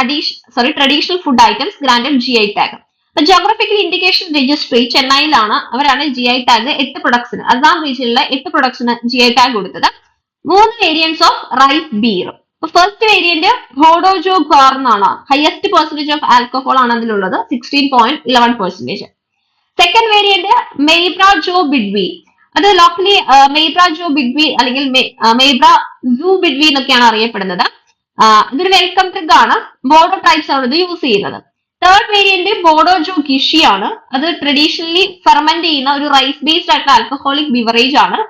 traditional food items granted GI tag. Geographical indication registry ചെന്നൈയിലാണ്. അവരാണ് GI ടാഗ് 8 പ്രൊഡക്ട്സിന്, അസാം റീജിയനിലെ 8 പ്രൊഡക്ട്സിന് GI ടാഗ് കൊടുത്തത്. 3 variants of rice beer. First variant ഹോഡോജോ ഗാർ എന്നാണ്. ഹയസ്റ്റ് പെർസെന്റേജ് ഓഫ് ആൽക്കഹോൾ ആണ് അതിലുള്ളത്, 16.11%. Second variant Maibra Jou Bidwi. അത് ലോക്കലി മെയ്ബ്ര ജോ ബിഡ്വി അല്ലെങ്കിൽ മെയ്ബ്ര സൂ ബിഡ്വി എന്നൊക്കെയാണ് അറിയപ്പെടുന്നത്. ഇതൊരു വെൽക്കം ഡ്രിങ്ക് ആണ്. ബോഡോ ട്രൈബ്സ് ആണ് ഇത് യൂസ് ചെയ്യുന്നത്. തേർഡ് വേരിയന്റ് ബോഡോ ജോ ഗിഷി ആണ്. അത് ട്രഡീഷണലി ഫെർമെന്റ് ചെയ്യുന്ന ഒരു റൈസ് ബേസ്ഡ് ആയിട്ടുള്ള ആൽക്കഹോളിക് ബിവറേജ് ആണ്.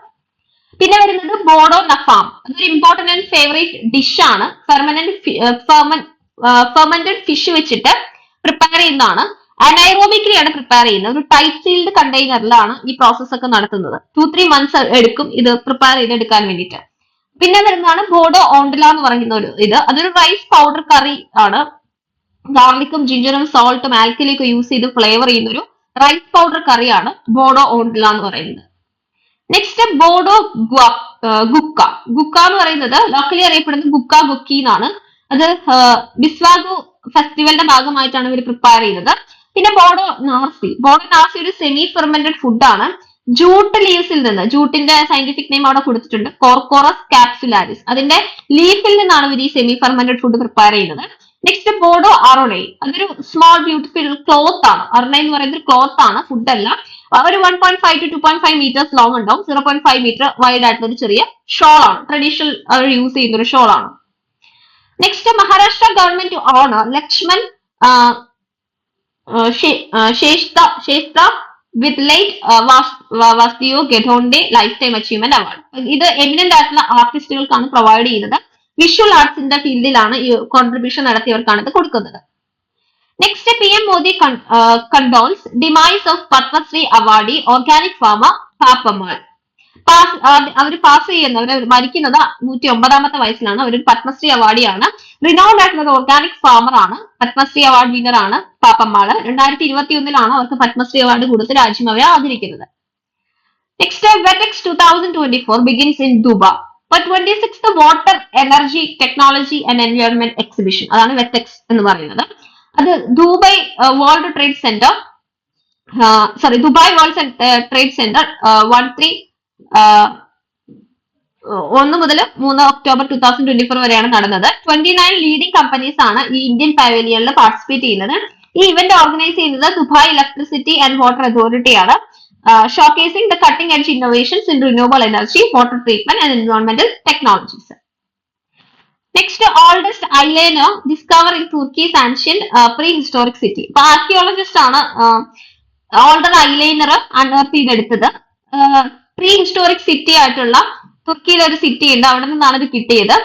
പിന്നെ വരുന്നത് ബോഡോ നഫാം. അതൊരു ഇമ്പോർട്ടന്റ് ആൻഡ് ഫേവറേറ്റ് ഡിഷ് ആണ്. ഫെർമെന്റഡ് ഫിഷ് വെച്ചിട്ട് പ്രിപ്പയർ ചെയ്യുന്നതാണ്. അനൈറോബിക്കലി ആണ് പ്രിപ്പയർ ചെയ്യുന്നത്. ഒരു ടൈറ്റ് സീൽഡ് കണ്ടെയ്നറിലാണ് ഈ പ്രോസസ് ഒക്കെ നടത്തുന്നത്. 2-3 months എടുക്കും ഇത് പ്രിപ്പയർ ചെയ്തെടുക്കാൻ വേണ്ടിയിട്ട്. പിന്നെ വരുന്നതാണ് ബോഡോ ഓണ്ടില എന്ന് പറയുന്ന ഒരു അതൊരു റൈസ് പൗഡർ കറി ആണ്. ഗാർലിക്കും ജിഞ്ചറും സോൾട്ടും ആൽക്കലിയൊക്കെ യൂസ് ചെയ്ത് ഫ്ലേവർ ചെയ്യുന്ന ഒരു റൈസ് പൗഡർ കറിയാണ് ബോഡോ ഓണ്ടില എന്ന് പറയുന്നത്. നെക്സ്റ്റ് ബോഡോ ഗുക്ക. ഗുക്ക എന്ന് പറയുന്നത് ലോക്കലി അറിയപ്പെടുന്നത് ഗുക്ക ഗുക്കി എന്നാണ്. അത് ബിസ്വാഗു ഫെസ്റ്റിവലിന്റെ ഭാഗമായിട്ടാണ് ഇവർ പ്രിപ്പയർ ചെയ്യുന്നത്. പിന്നെ ബോഡോ നാർസി. ബോഡോ നാർസി ഒരു സെമി ഫെർമെന്റഡ് ഫുഡാണ്. ജൂട്ട് ലീവ്സിൽ നിന്ന്, ജൂട്ടിന്റെ സയന്റിഫിക് നെയിം അവിടെ കൊടുത്തിട്ടുണ്ട്, കോർക്കോറസ് കാപ്സുലാരിസ്. അതിന്റെ ലീഫിൽ നിന്നാണ് ഇവർ ഈ സെമി ഫെർമെന്റഡ് ഫുഡ് പ്രിപ്പയർ ചെയ്യുന്നത്. നെക്സ്റ്റ് ബോഡോ അറോണൈ. അതൊരു സ്മോൾ ബ്യൂട്ടിഫുൾ ക്ലോത്ത് ആണ്. അറോണൈ എന്ന് പറയുന്നത് ഒരു ക്ലോത്ത് ആണ്, ഫുഡ് അല്ല. ഒരു 1.5 to 2.5 meters ലോങ് ഉണ്ടാവും. 0.5 meter വൈഡ് ആയിട്ടുള്ള ഒരു ചെറിയ ഷോൾ ആണ്. ട്രഡീഷണൽ അവർ യൂസ് ചെയ്യുന്ന ഒരു ഷോൾ ആണ്. Next Maharashtra government honour Lakshman Shreshtha with late Vasudeo Gaitonde life time achievement award. ഇത് എമിനന്റ് ആയിട്ടുള്ള ആർട്ടിസ്റ്റുകൾക്കാണ് പ്രൊവൈഡ് ചെയ്യുന്നത്. വിഷ്വൽ ആർട്സിന്റെ ഫീൽഡിലാണ് ഈ കോൺട്രിബ്യൂഷൻ നടത്തിയവർക്കാണ് ഇത് കൊടുക്കുന്നത്. Next PM Modi condoles demise of Padmashri awardee organic farmer Pappammal. അവർ പാസ് ചെയ്യുന്ന, അവർ മരിക്കുന്നത് 109ാമത്തെ വയസ്സിലാണ്. അവരൊരു പത്മശ്രീ അവാർഡിയാണ്. റിനൗണ്ട് ആയിട്ടുള്ള ഒരു ഓർഗാനിക് ഫാമർ ആണ്. പത്മശ്രീ അവാർഡ് വിന്നർ ആണ് പാപ്പമ്മാള്. 2021 അവർക്ക് പത്മശ്രീ അവാർഡ് കൊടുത്ത് രാജ്യം അവരെ ആദരിക്കുന്നത്. Next WETEX 2024 begins in Dubai. 26th water energy technology and environment exhibition, അതാണ് വെറ്റെക്സ് എന്ന് പറയുന്നത്. അത് Dubai world trade centre Dubai world trade centre 1 മുതൽ 3 October 2024 വരെയാണ് നടന്നത്. 29 ലീഡിംഗ് കമ്പനീസ് ആണ് ഈ ഇന്ത്യൻ പവലിയനിൽ പാർട്ടിസിപ്പേറ്റ് ചെയ്യുന്നത്. ഈ ഇവന്റ് ഓർഗനൈസ് ചെയ്യുന്നത് Dubai electricity and water authority ആണ്. Showcasing the cutting edge innovations in renewable energy, water treatment and എൻവയോൺമെന്റൽ technologies. Next oldest eyeliner discover in Turkey's ancient pre historic city. അപ്പൊ archaeologist ആണ് older eyeliner unearth ചെയ്തെടുത്തത്. Pre historic city ആയിട്ടുള്ള തുർക്കിയിലെ ഒരു city ഉണ്ട്, അവിടെ നിന്നാണ് ഇത് കിട്ടിയത്.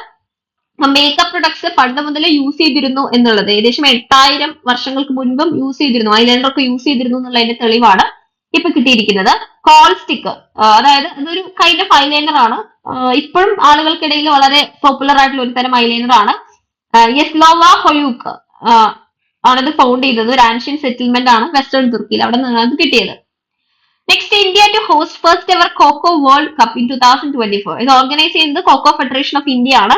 മേക്കപ്പ് പ്രൊഡക്ട്സ് പണ്ട് മുതൽ യൂസ് ചെയ്തിരുന്നു എന്നുള്ളത്, ഏകദേശം 8000 വർഷങ്ങൾക്ക് മുൻപും യൂസ് ചെയ്തിരുന്നു, ഐലൈനർ ഒക്കെ യൂസ് ചെയ്തിരുന്നു എന്നുള്ളതിന്റെ തെളിവാണ് ഇപ്പൊ കിട്ടിയിരിക്കുന്നത്. കോൾസ്റ്റിക്, അതായത് അതൊരു കൈൻഡ് ഓഫ് ഐലൈനർ ആണ്. ഇപ്പോഴും ആളുകൾക്കിടയിൽ വളരെ പോപ്പുലർ ആയിട്ടുള്ള ഒരു തരം ഐലൈനർ ആണ്. യെസ്ലോവ ഹൊയൂക്ക് ആണത് ഫൗണ്ട് ചെയ്തത്. ഒരു ആൻഷ്യൻ സെറ്റിൽമെന്റ് ആണ് വെസ്റ്റേൺ തുർക്കിയിൽ, അവിടെ നിന്നാണ് അത് കിട്ടിയത്. Next, India to host first ever Kho Kho World Cup in 2024. ഇത് ഓർഗനൈസ് ചെയ്യുന്നത് കോക്കോ ഫെഡറേഷൻ ഓഫ് ഇന്ത്യ ആണ്,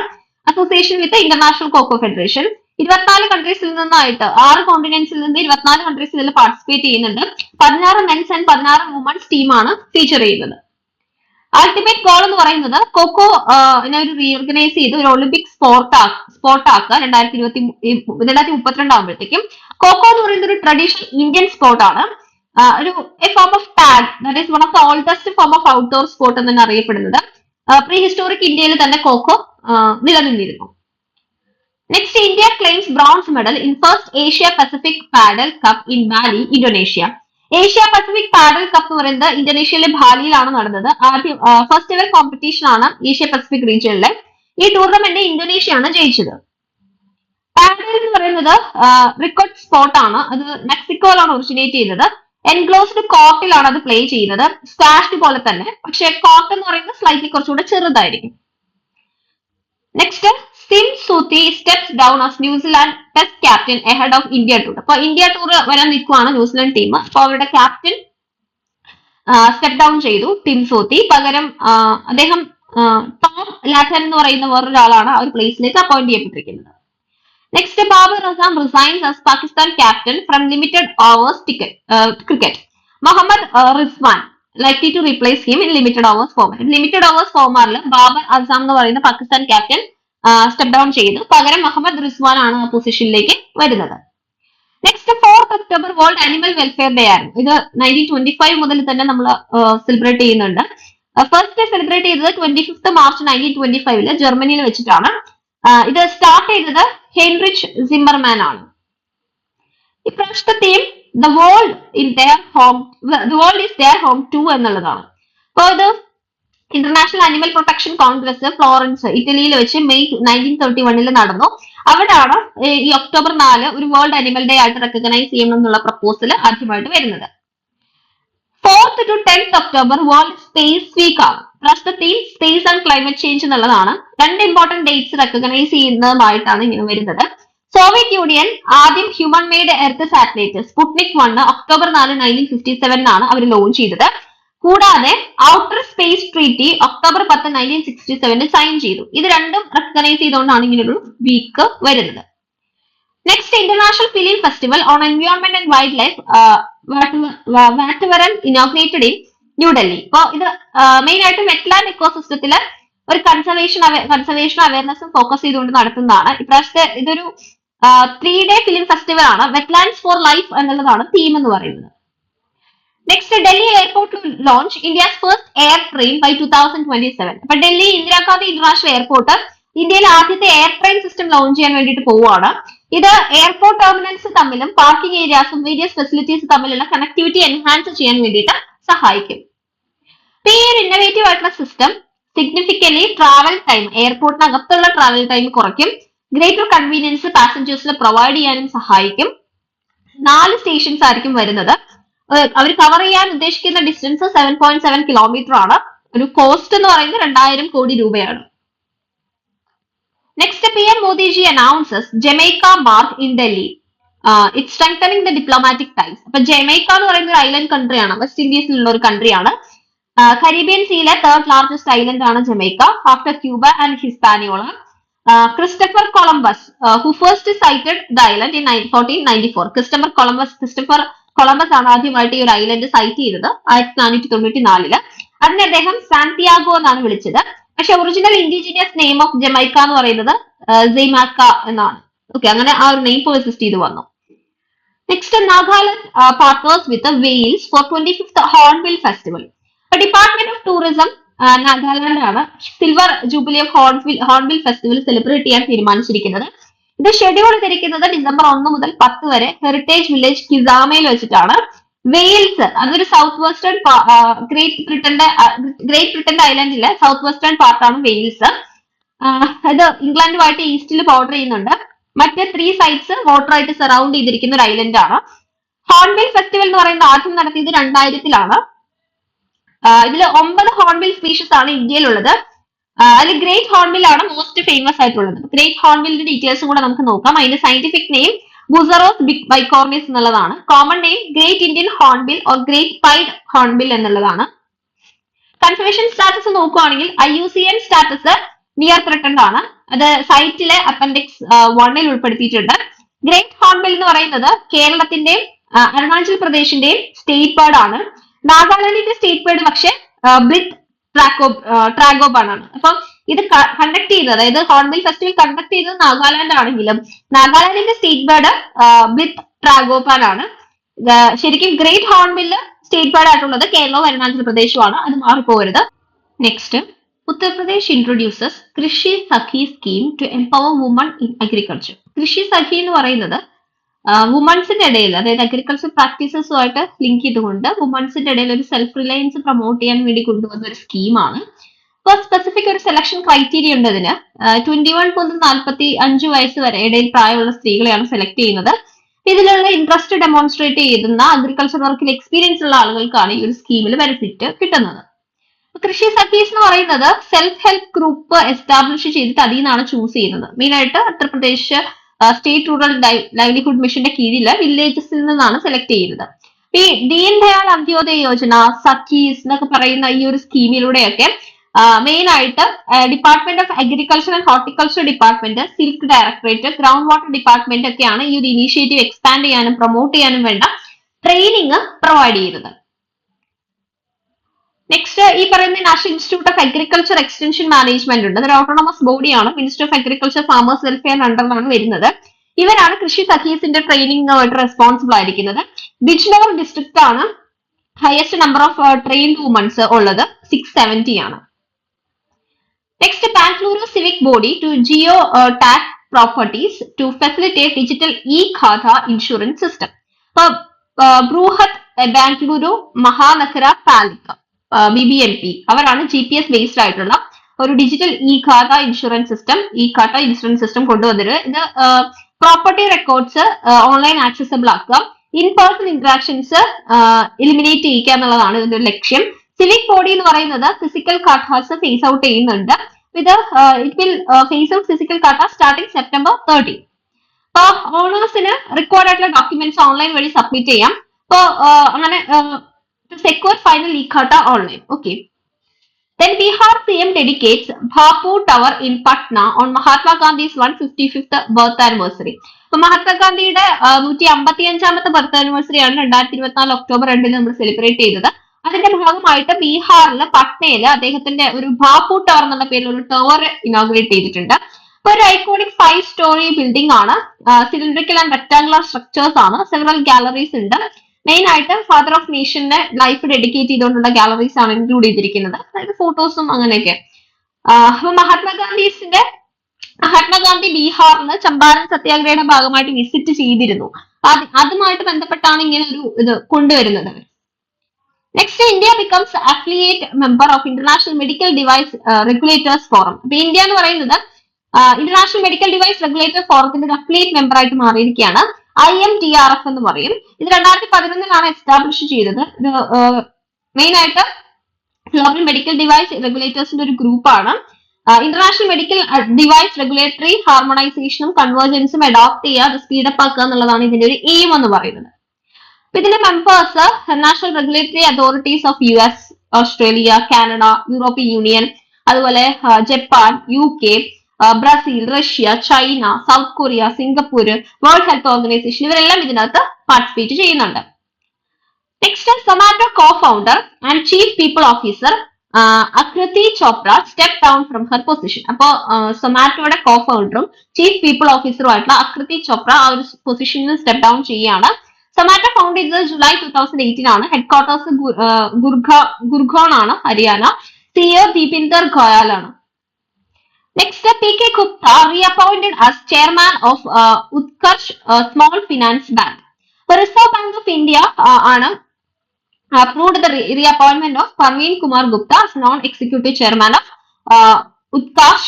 association with International Kho Kho Federation. 24 കൺട്രീസിൽ നിന്നായിട്ട് 6 കോണ്ടിനെന്റ്സിൽ നിന്ന് 24 കൺട്രീസ് ഇതിൽ പാർട്ടിസിപ്പേറ്റ് ചെയ്യുന്നുണ്ട്. 16 മെൻസ് ആൻഡ് 16 വുമൻസ് ടീമാണ് ഫീച്ചർ ചെയ്യുന്നത്. അൾട്ടിമേറ്റ് ഗോൾ എന്ന് പറയുന്നത് കോക്കോ ഒരു റീഓർഗനൈസ് ചെയ്ത് ഒരു ഒളിമ്പിക് സ്പോർട്ട് ആക്കുക 2032 ആകുമ്പോഴത്തേക്കും. കോക്കോ എന്ന് പറയുന്നത് ഒരു ട്രഡീഷണൽ ഇന്ത്യൻ സ്പോർട്ട് ആണ്. ഒരു form of tag, that is one of the oldest form of outdoor sport എന്നാണ് അറിയപ്പെടുന്നത്. പ്രീ ഹിസ്റ്റോറിക് ഇന്ത്യയിൽ തന്നെ കോക്കോ നിലനിന്നിരുന്നു. Next, India claims bronze medal in first Asia Pacific paddle cup in Bali, Indonesia. Asia Pacific paddle cup എന്ന് പറയുന്നത് ഇന്തോനേഷ്യയിലെ ബാലിയിലാണ് നടന്നത്. ആദ്യം first ever competition ആണ് ഏഷ്യ പസഫിക് റീജിയനിലെ. ഈ ടൂർണമെന്റ് ഇന്തോനേഷ്യയാണ് ജയിച്ചത്. പാഡൽ എന്ന് പറയുന്നത് റിക്കോർഡ് സ്പോർട്ട് ആണ്. അത് മെക്സിക്കോയിലാണ് ഒറിജിനേറ്റ് ചെയ്തത്. എൻക്ലോസ്ഡ് കോർട്ടിലാണ് അത് പ്ലേ ചെയ്യുന്നത്, സ്ക്വാഷ് പോലെ തന്നെ. പക്ഷെ കോർട്ട് എന്ന് പറയുന്നത് സ്ലൈറ്റ്ലി കുറച്ചുകൂടെ ചെറുതായിരിക്കും. Next, Tim Southee steps down as New Zealand test captain ahead of India tour. അപ്പൊ ഇന്ത്യ ടൂർ വരാൻ നിൽക്കുവാണ് ന്യൂസിലാൻഡ് ടീം. അപ്പൊ അവരുടെ ക്യാപ്റ്റൻ സ്റ്റെപ്പ് ഡൗൺ ചെയ്തു, ടിം സൂത്തി. പകരം അദ്ദേഹം ടോം ലാറ്റൻ എന്ന് പറയുന്ന വേറൊരാളാണ് ആ ഒരു പ്ലേസിലേക്ക് അപ്പോയിന്റ് ചെയ്യപ്പെട്ടിരിക്കുന്നത്. Next, Babar Azam resigns as Pakistan captain from limited overs cricket. Muhammad Rizwan likely to replace him in limited overs format. Limited overs ഫോമാറിൽ ബാബർ അസം എന്ന് പറയുന്ന പാകിസ്ഥാൻ ക്യാപ്റ്റൻ സ്റ്റെപ്പ് ഡൗൺ ചെയ്തു. പകരം മുഹമ്മദ് റിസ്വാൻ ആണ് ആ പൊസിഷനിലേക്ക് വരുന്നത്. Next, 4th October world animal welfare day ആയിരുന്നു. ഇത് 1925 മുതൽ തന്നെ നമ്മൾ സെലിബ്രേറ്റ് ചെയ്യുന്നുണ്ട്. ഫസ്റ്റ് സെലിബ്രേറ്റ് ചെയ്തത് 25 മാർച്ച് 1925 ജർമ്മനിയിൽ വെച്ചിട്ടാണ്. ഇത് സ്റ്റാർട്ട് ചെയ്തത് ഹെൻറിച്ച് സിമ്മർമാൻ ആണ്. ഇപ്രാവശ്യത്തെ theme the world is their home too എന്നുള്ളതാണ്. അപ്പോൾ ഇത് International Animal Protection Congress Florence, ഇറ്റലിയിൽ വെച്ച് മെയ് 1931 നടന്നു. അവിടെയാണ് ഈ ഒക്ടോബർ 4 ഒരു വേൾഡ് അനിമൽ ഡേ ആയിട്ട് റെക്കഗ്നൈസ് ചെയ്യണം എന്നുള്ള പ്രപ്പോസൽ ആദ്യമായിട്ട് വരുന്നത്. 4th to 10th October World Space Week ആണ്. പ്രസ്തുത theme space and climate change എന്നുള്ളതാണ്. 2 ഇമ്പോർട്ടന്റ് ഡേറ്റ്സ് റെക്കഗ്നൈസ് ചെയ്യുന്നതുമായിട്ടാണ് ഇങ്ങനെ വരുന്നത്. സോവിയറ്റ് യൂണിയൻ ആദ്യം human made earth satellite Sputnik 1 October 4 1957 അവർ ലോഞ്ച് ചെയ്തത്. കൂടാതെ outer space treaty October 10 1967 sign ചെയ്തു. ഇത് രണ്ടും റെക്കഗ്നൈസ് ചെയ്തുകൊണ്ടാണ് ഇങ്ങനൊരു വീക്ക് വരുന്നത്. Next, International film festival on environment and wild life Vatavaran inaugurated in New Delhi. അപ്പോൾ ഇത് മെയിൻ ആയിട്ട് വെറ്റ്ലാൻഡ് ഇക്കോസിസ്റ്റത്തില് ഒരു കൺസർവേഷൻ അവയർനെസ്സും ഫോക്കസ് ചെയ്തുകൊണ്ട് നടത്തുന്നതാണ്. ഇപ്രാവശ്യത്തെ ഇതൊരു 3-day ഫിലിം ഫെസ്റ്റിവൽ ആണ്. വെറ്റ്ലാൻഡ്സ് ഫോർ ലൈഫ് എന്നുള്ളതാണ് തീം എന്ന് പറയുന്നത്. Next, Delhi airport launch India's first air train by 2027. അപ്പൊ ഡൽഹി ഇന്ദിരാഗാന്ധി ഇന്റർനാഷണൽ എയർപോർട്ട് ഇന്ത്യയിലെ ആദ്യത്തെ എയർ ട്രെയിൻ സിസ്റ്റം ലോഞ്ച് ചെയ്യാൻ വേണ്ടിയിട്ട് പോവുകയാണ്. ഇത് എയർപോർട്ട് ടെർമിനൽസ് തമ്മിലും പാർക്കിംഗ് ഏരിയാസും വേരിയസ് ഫെസിലിറ്റീസ് തമ്മിലുള്ള കണക്ടിവിറ്റി എൻഹാൻസ് ചെയ്യാൻ വേണ്ടിയിട്ട് സഹായിക്കും. ഈ ഒരു ഇന്നോവേറ്റീവ് ആയിട്ടുള്ള സിസ്റ്റം സിഗ്നിഫിക്കൻലി ട്രാവൽ ടൈം, എയർപോർട്ടിനകത്തുള്ള ട്രാവൽ ടൈം കുറയ്ക്കും. ഗ്രേറ്റർ കൺവീനിയൻസ് പാസഞ്ചേഴ്സിന് പ്രൊവൈഡ് ചെയ്യാനും സഹായിക്കും. 4 സ്റ്റേഷൻസ് ആയിരിക്കും വരുന്നത്. അവർ കവർ ചെയ്യാൻ ഉദ്ദേശിക്കുന്ന ഡിസ്റ്റൻസ് 7.7 കിലോമീറ്റർ ആണ്. ഒരു കോസ്റ്റ് എന്ന് പറയുന്നത് 2000 കോടി രൂപയാണ്. Next, PM Modi ji announces Jamaica mark in Delhi. It strengthening the diplomatic ties. അപ്പൊ ജമൈക്ക എന്ന് പറയുന്ന ഒരു ഐലൻഡ് കൺട്രിയാണ്, വെസ്റ്റ് ഇൻഡീസിലുള്ള ഒരു കൺട്രിയാണ്. കരീബിയൻ സീയിലെ 3rd ലാർജസ്റ്റ് ഐലൻഡ് ആണ് Jamaica after Cuba and Hispaniola. Christopher Columbus who first sighted the island in 1494. Christopher Columbus ആണ് ആദ്യമായിട്ട് ഈ ഒരു ഐലൻഡ് സൈറ്റ് ചെയ്തത് 1494. അതിനെ അദ്ദേഹം സാന്റിയാഗോ എന്നാണ് വിളിച്ചത്. പക്ഷെ original indigenous name of Jamaica എന്ന് പറയുന്നത് ജെയ്മാക്ക എന്നാണ്. ഓക്കെ, അങ്ങനെ ആ ഒരു നെയിം പെർസിസ്റ്റ് ചെയ്ത് വന്നു. Next, Nagaland partners with Wales for 25th hornbill festival. Department of tourism Nagaland ആണ് silver jubilee of hornbill festival celebrate ചെയ്യാൻ തീരുമാനിച്ചിരിക്കുന്നത്. ഇത് ഷെഡ്യൂൾ ചെയ്തിരിക്കുന്നത് ഡിസംബർ 1 മുതൽ 10 വരെ ഹെറിറ്റേജ് വില്ലേജ് കിസാമയിൽ വെച്ചിട്ടാണ്. വെയിൽസ് അതൊരു സൗത്ത് വെസ്റ്റേൺ ഗ്രേറ്റ് ബ്രിട്ടന്റെ ഐലൻഡിലെ സൗത്ത് വെസ്റ്റേൺ പാർട്ടാണ് വെയിൽസ്. ഇത് ഇംഗ്ലണ്ടുമായിട്ട് ഈസ്റ്റിൽ ബോർഡർ ചെയ്യുന്നുണ്ട്. മറ്റ് 3 സൈറ്റ്സ് വാട്ടറായിട്ട് സറൗണ്ട് ചെയ്തിരിക്കുന്ന ഒരു ഐലൻഡ് ആണ്. ഹോൺബിൽ ഫെസ്റ്റിവൽ എന്ന് പറയുന്നത് ആദ്യം നടത്തിയത് 2000-ലാണ്. ഇതിൽ 9 ഹോൺബിൽ സ്പീഷീസ് ആണ് ഇന്ത്യയിലുള്ളത്. അതിൽ ഗ്രേറ്റ് ഹോൺബിൽ ആണ് മോസ്റ്റ് ഫേമസ് ആയിട്ടുള്ളത്. ഗ്രേറ്റ് ഹോൺബിലിന്റെ ഡീറ്റെയിൽസും കൂടെ നമുക്ക് നോക്കാം. അതിന്റെ സയന്റിഫിക് നെയിം ബുസറോസ് ബൈക്കോർണിസ് എന്നുള്ളതാണ്. Common name great Indian hornbill or great pied hornbill എന്നുള്ളതാണ്. കൺസർവേഷൻ സ്റ്റാറ്റസ് നോക്കുകയാണെങ്കിൽ IUCN സ്റ്റാറ്റസ് നിയർ ത്രെട്ടൻഡ് ആണ്. അത് സൈറ്റിലെ അപ്പൻഡിക്സ് 1-ൽ ഉൾപ്പെടുത്തിയിട്ടുണ്ട്. ഗ്രേറ്റ് ഹോൺബിൽ എന്ന് പറയുന്നത് കേരളത്തിന്റെയും അരുണാചൽ പ്രദേശിന്റെയും സ്റ്റേറ്റ് ബേർഡ് ആണ്. നാഗാലാൻഡിന്റെ സ്റ്റേറ്റ് ബേർഡ് പക്ഷെ ബ്ലിത്ത് ട്രാഗോപാൻ ആണ്. അപ്പം ഇത് കണ്ടക്ട് ചെയ്തത്, അതായത് ഹോൺബിൽ ഫെസ്റ്റിവൽ കണ്ടക്ട് ചെയ്തത് നാഗാലാൻഡ് ആണെങ്കിലും നാഗാലാൻഡിന്റെ സ്റ്റേറ്റ് ബേർഡ് ബ്ലിത്ത് ട്രാഗോപാൻ ആണ്. ശരിക്കും ഗ്രേറ്റ് ഹോൺബിൽ സ്റ്റേറ്റ് ബേർഡ് ആയിട്ടുള്ളത് കേരളവും അരുണാചൽ പ്രദേശുമാണ്. അത് മാറിപ്പോകരുത്. Next, Uttar Pradesh introduces Krishi Sakhi scheme to empower woman in agriculture. Krishi Sakhi എന്ന് പറയുന്നത് വുമൺസിന്റെ ഇടയിൽ, അതായത് അഗ്രികൾച്ചർ പ്രാക്ടീസസുമായിട്ട് ലിങ്ക് ചെയ്തുകൊണ്ട് വുമൺസിന്റെ ഇടയിൽ ഒരു സെൽഫ് റിലയൻസ് പ്രൊമോട്ട് ചെയ്യാൻ വേണ്ടി കൊണ്ടുവന്ന ഒരു സ്കീമാണ്. അപ്പോൾ സ്പെസിഫിക് ഒരു സെലക്ഷൻ ക്രൈറ്റീരിയ ഉണ്ട് അതിന്. 21 മുതൽ 45 വയസ്സ് വരെ ഇടയിൽ പ്രായമുള്ള സ്ത്രീകളെയാണ് സെലക്ട് ചെയ്യുന്നത്. ഇതിലുള്ള ഇൻട്രസ്റ്റ് ഡെമോൺസ്ട്രേറ്റ് ചെയ്യുന്ന അഗ്രികൾച്ചർ വർക്കിൽ എക്സ്പീരിയൻസ് ഉള്ള ആളുകൾക്കാണ് ഈ ഒരു സ്കീമിൽ ബെനിഫിറ്റ് കിട്ടുന്നത്. കൃഷി സഖീസ് എന്ന് പറയുന്നത് സെൽഫ് ഹെൽപ്പ് ഗ്രൂപ്പ് എസ്റ്റാബ്ലിഷ് ചെയ്തിട്ട് അതിൽ നിന്നാണ് ചൂസ് ചെയ്യുന്നത്. മെയിൻ ആയിട്ട് ഉത്തർപ്രദേശ് സ്റ്റേറ്റ് റൂറൽ ലൈവ്ലിഹുഡ് മിഷന്റെ കീഴില് വില്ലേജസിൽ നിന്നാണ് സെലക്ട് ചെയ്യുന്നത്. ഈ ദീൻ ദയാൽ അന്ത്യോദയ യോജന, സഖീസ് എന്നൊക്കെ പറയുന്ന ഈ ഒരു സ്കീമിലൂടെയൊക്കെ മെയിൻ ആയിട്ട് department of agriculture and horticulture department, silk directorate, ground water department ഒക്കെയാണ് ഈ ഒരു ഇനീഷ്യേറ്റീവ് എക്സ്പാൻഡ് ചെയ്യാനും പ്രൊമോട്ട് ചെയ്യാനും വേണ്ട ട്രെയിനിങ് പ്രൊവൈഡ് ചെയ്യുന്നത്. നെക്സ്റ്റ്, ഈ പറയുന്ന national institute of agriculture extension management ഉണ്ട്. അതൊരു ഓട്ടോണമസ് ബോഡിയാണ്. Minister of agriculture farmers welfare അണ്ടറിലാണ് വരുന്നത്. ഇവരാണ് കൃഷി സഖീസിന്റെ ട്രെയിനിങ്ങുമായിട്ട് റെസ്പോൺസിബിൾ ആയിരിക്കുന്നത്. ബിജ്നോർ ഡിസ്ട്രിക്റ്റ് ആണ് highest number of trained womens ഉള്ളത്, 670 ആണ്. Next, Bengaluru civic body to geo tag properties to facilitate digital khata insurance system. അപ്പൊ ബൃഹത് ബാംഗ്ലൂരു മഹാനഗര പാലിക BBMP അവരാണ് GPS ബേസ്ഡ് ആയിട്ടുള്ള ഒരു ഡിജിറ്റൽ ഖാത ഇൻഷുറൻസ് സിസ്റ്റം കൊണ്ടുവന്നിട്ട് ഇത് പ്രോപ്പർട്ടി റെക്കോർഡ്സ് ഓൺലൈൻ ആക്സസബിൾ ആക്കുക, ഇൻ പേഴ്സൺ ഇന്ററാക്ഷൻസ് എലിമിനേറ്റ് ചെയ്യുക എന്നുള്ളതാണ് ഇതിന്റെ ലക്ഷ്യം. സിവിക് ബോഡി എന്ന് പറയുന്നത് ഫിസിക്കൽ കാട്ടാസ് ഫേസ് ഔട്ട് ചെയ്യുന്നുണ്ട്. ഇത് it will phase out physical khata starting September 30. അപ്പൊ ഓണേഴ്സിന് റിക്വയർഡ് ആയിട്ടുള്ള ഡോക്യുമെന്റ്സ് ഓൺലൈൻ വഴി സബ്മിറ്റ് ചെയ്യാം. അപ്പൊ അങ്ങനെ secure final e-Khata online. Okay. Then Bihar CM dedicates Bhapu Tower in Patna on Mahatma Gandhi's 155th birth anniversary. അപ്പൊ മഹാത്മാഗാന്ധിയുടെ 155ാമത്തെ ബർത്ത് ആനിവേഴ്സറി ആണ് 2024 ഒക്ടോബർ 2 നമ്മൾ സെലിബ്രേറ്റ് ചെയ്തത്. അതിന്റെ ഭാഗമായിട്ട് ബീഹാറിലെ പട്നയില് അദ്ദേഹത്തിന്റെ ഒരു ബാപ്പു ടവർ എന്നുള്ള പേരിൽ ഒരു ടവർ ഇനോഗ്രേറ്റ് ചെയ്തിട്ടുണ്ട്. അപ്പൊ ഒരു ഐക്കോണിക് 5 സ്റ്റോറി ബിൽഡിംഗ് ആണ്. സിലിണ്ടറിക്കൽ ആൻഡ് റെക്ടാങ്കുലർ സ്ട്രക്ചേഴ്സ് ആണ്. സെവറൽ ഗാലറീസ് ഉണ്ട്. മെയിൻ ആയിട്ട് ഫാദർ ഓഫ് നേഷന്റെ ലൈഫ് ഡെഡിക്കേറ്റ് ചെയ്തുകൊണ്ടുള്ള ഗാലറീസ് ആണ് ഇൻക്ലൂഡ് ചെയ്തിരിക്കുന്നത്, അതായത് ഫോട്ടോസും അങ്ങനെയൊക്കെ. അപ്പൊ മഹാത്മാഗാന്ധി ബീഹാറിന് ചമ്പാരൻ സത്യാഗ്രഹയുടെ ഭാഗമായിട്ട് വിസിറ്റ് ചെയ്തിരുന്നു. അതുമായിട്ട് ബന്ധപ്പെട്ടാണ് ഇങ്ങനെ ഒരു ഇത് കൊണ്ടുവരുന്നത്. Next, India becomes affiliate member of international medical device regulators forum. അപ്പൊ ഇന്ത്യ എന്ന് പറയുന്നത് ഇന്റർനാഷണൽ മെഡിക്കൽ ഡിവൈസ് റെഗുലേറ്റർ ഫോറത്തിന്റെ ഒരു അഫിലിയേറ്റ് മെമ്പർ ആയിട്ട് മാറിയിരിക്കുകയാണ്. IMDRF എന്ന് പറയും. ഇത് 2011 എസ്റ്റാബ്ലിഷ് ചെയ്തത്. മെയിൻ ആയിട്ട് ഗ്ലോബൽ മെഡിക്കൽ ഡിവൈസ് റെഗുലേറ്റേഴ്സിന്റെ ഒരു ഗ്രൂപ്പാണ്. ഇന്റർനാഷണൽ മെഡിക്കൽ ഡിവൈസ് റെഗുലേറ്ററി ഹാർമണൈസേഷനും കൺവേർജൻസും അഡോപ്റ്റ് ചെയ്യുക, അത് സ്പീഡപ്പ് ആക്കുക എന്നുള്ളതാണ് ഇതിന്റെ ഒരു എയിം എന്ന് പറയുന്നത്. ഇതിന്റെ members national regulatory authorities of US, Australia, Canada, European Union, അതുപോലെ Japan, UK, Brazil, Russia, China, South Korea, Singapore, world health organisation ഇവരെല്ലാം ഇതിനകത്ത് പാർട്ടിസിപ്പേറ്റ് ചെയ്യുന്നുണ്ട്. Next, Zomato co founder and chief people officer Akriti Chopra step down from her position. അപ്പോ സൊമാറ്റോയുടെ കോ ഫൗണ്ടറും chief people ഓഫീസറും ആയിട്ടുള്ള അകൃതി ചോപ്ര ആ ഒരു പൊസിഷനിൽ സ്റ്റെപ്പ് ഡൗൺ ചെയ്യുകയാണ്. സൊമാറ്റോ ഫൗണ്ട് ചെയ്തത് ജൂലൈ 2018 ആണ്. ഹെഡ് ക്വാർട്ടേഴ്സ് ഗുർഗോൺ ആണ്, ഹരിയാന. CEO ദീപിന്ദർ ഗോയൽ ആണ്. Next, PK Gupta reappointed as chairman of Utkarsh Small Finance Bank. The Reserve Bank of India approved the reappointment of Parveen Kumar Gupta as non-executive chairman of Utkarsh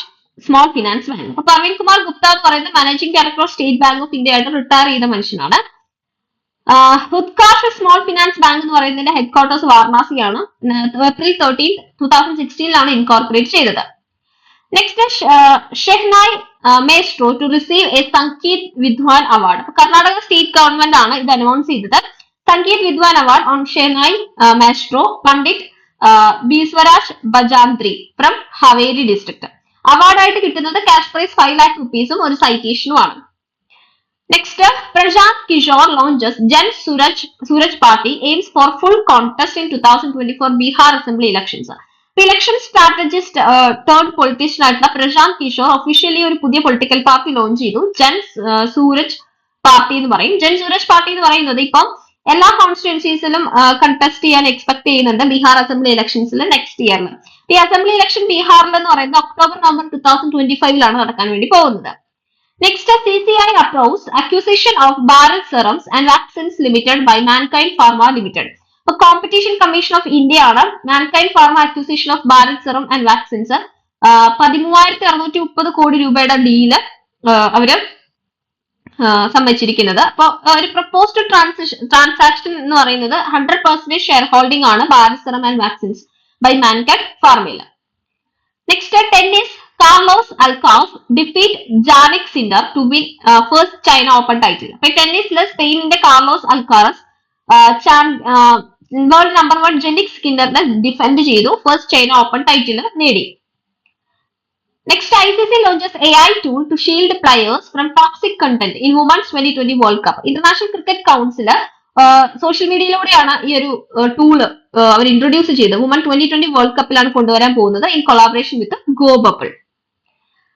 Small Finance Bank. Parveen Kumar Gupta എന്ന് പറയുന്നത് managing director of state bank of India ആയിട്ട് retire ചെയ്ത മനുഷ്യനാണ്. Utkarsh small finance bank എന്ന് പറയുന്നതിന്റെ head quarters വാരണാസിയാണ്. April 13, 2016 incorporate ചെയ്തത്. Next shehnai maestro to receive a Sangeet Vidwan award. Karnataka state government ആണ് ഇത് അനൗൺസ് ചെയ്തത്. Sangeet Vidwan award on shehnai maestro Pandit Basavaraj Bhajantri from Haveri district. അവാർഡായിട്ട് കിട്ടുന്നത് ക്യാഷ് പ്രൈസ് 5 lakh rupees ഒരു സൈറ്റേഷനും ആണ്. Next Prashant Kishor launches Jan Suraaj party aims for full contest in 2024 Bihar assembly elections. Election strategist turn politician ആയിട്ടുള്ള Prashant Kishore officially ഒരു പുതിയ പൊളിറ്റിക്കൽ പാർട്ടി ലോഞ്ച് ചെയ്തു. ജൻ സൂരജ് പാർട്ടി എന്ന് പറയും. ജൻ സൂരജ് പാർട്ടി എന്ന് പറയുന്നത് ഇപ്പം എല്ലാ കോൺസ്റ്റിറ്റ്യുവൻസീസിലും കണ്ടസ്റ്റ് ചെയ്യാൻ എക്സ്പെക്ട് ചെയ്യുന്നുണ്ട് ബീഹാർ അസംബ്ലി ഇലക്ഷൻസിൽ നെക്സ്റ്റ് ഇയറിൽ. ഈ അസംബ്ലി ഇലക്ഷൻ ബീഹാറിൽ എന്ന് പറയുന്നത് ഒക്ടോബർ നവംബർ 2025 നടക്കാൻ വേണ്ടി പോകുന്നത്. Next CCI approves acquisition of Bharat Serums and Vaccines Limited by Mankind Pharma Limited. അപ്പൊ കോമ്പറ്റീഷൻ കമ്മീഷൻ ഓഫ് ഇന്ത്യ ആണ് mankind pharma acquisition of Bharat serum and vaccines 13,630 കോടി രൂപയുടെ ഡീല് അവര് സമ്മതിച്ചിരിക്കുന്നത്. അപ്പൊ ഒരു പ്രപ്പോസ്ഡ് ട്രാൻസാക്ഷൻ എന്ന് പറയുന്നത് 100% ഷെയർ ഹോൾഡിംഗ് ആണ് Bharat serum and vaccines by Mankind ഫാർമയില്. Next tennis Carlos Alcaraz defeat Jannik Sinner to win first China open title. അപ്പൊ ടെന്നീസിൽ സ്പെയിനിന്റെ Carlos Alcaraz world number 1 Jannik സ്കിന്നറിനെ ഡിഫെൻഡ് ചെയ്തു. ഫസ്റ്റ് ചൈന ഓപ്പൺ ടൈറ്റിൽ നേടി. Next ICC launches AI tool to shield players from toxic content in womens 2020 world cup. International cricket council social മീഡിയയിലൂടെയാണ് ഈ ഒരു tool അവർ ഇൻട്രൊഡ്യൂസ് ചെയ്തത്. Woman 2020 world കപ്പിലാണ് കൊണ്ടുവരാൻ പോകുന്നത് in collaboration with GoBubble.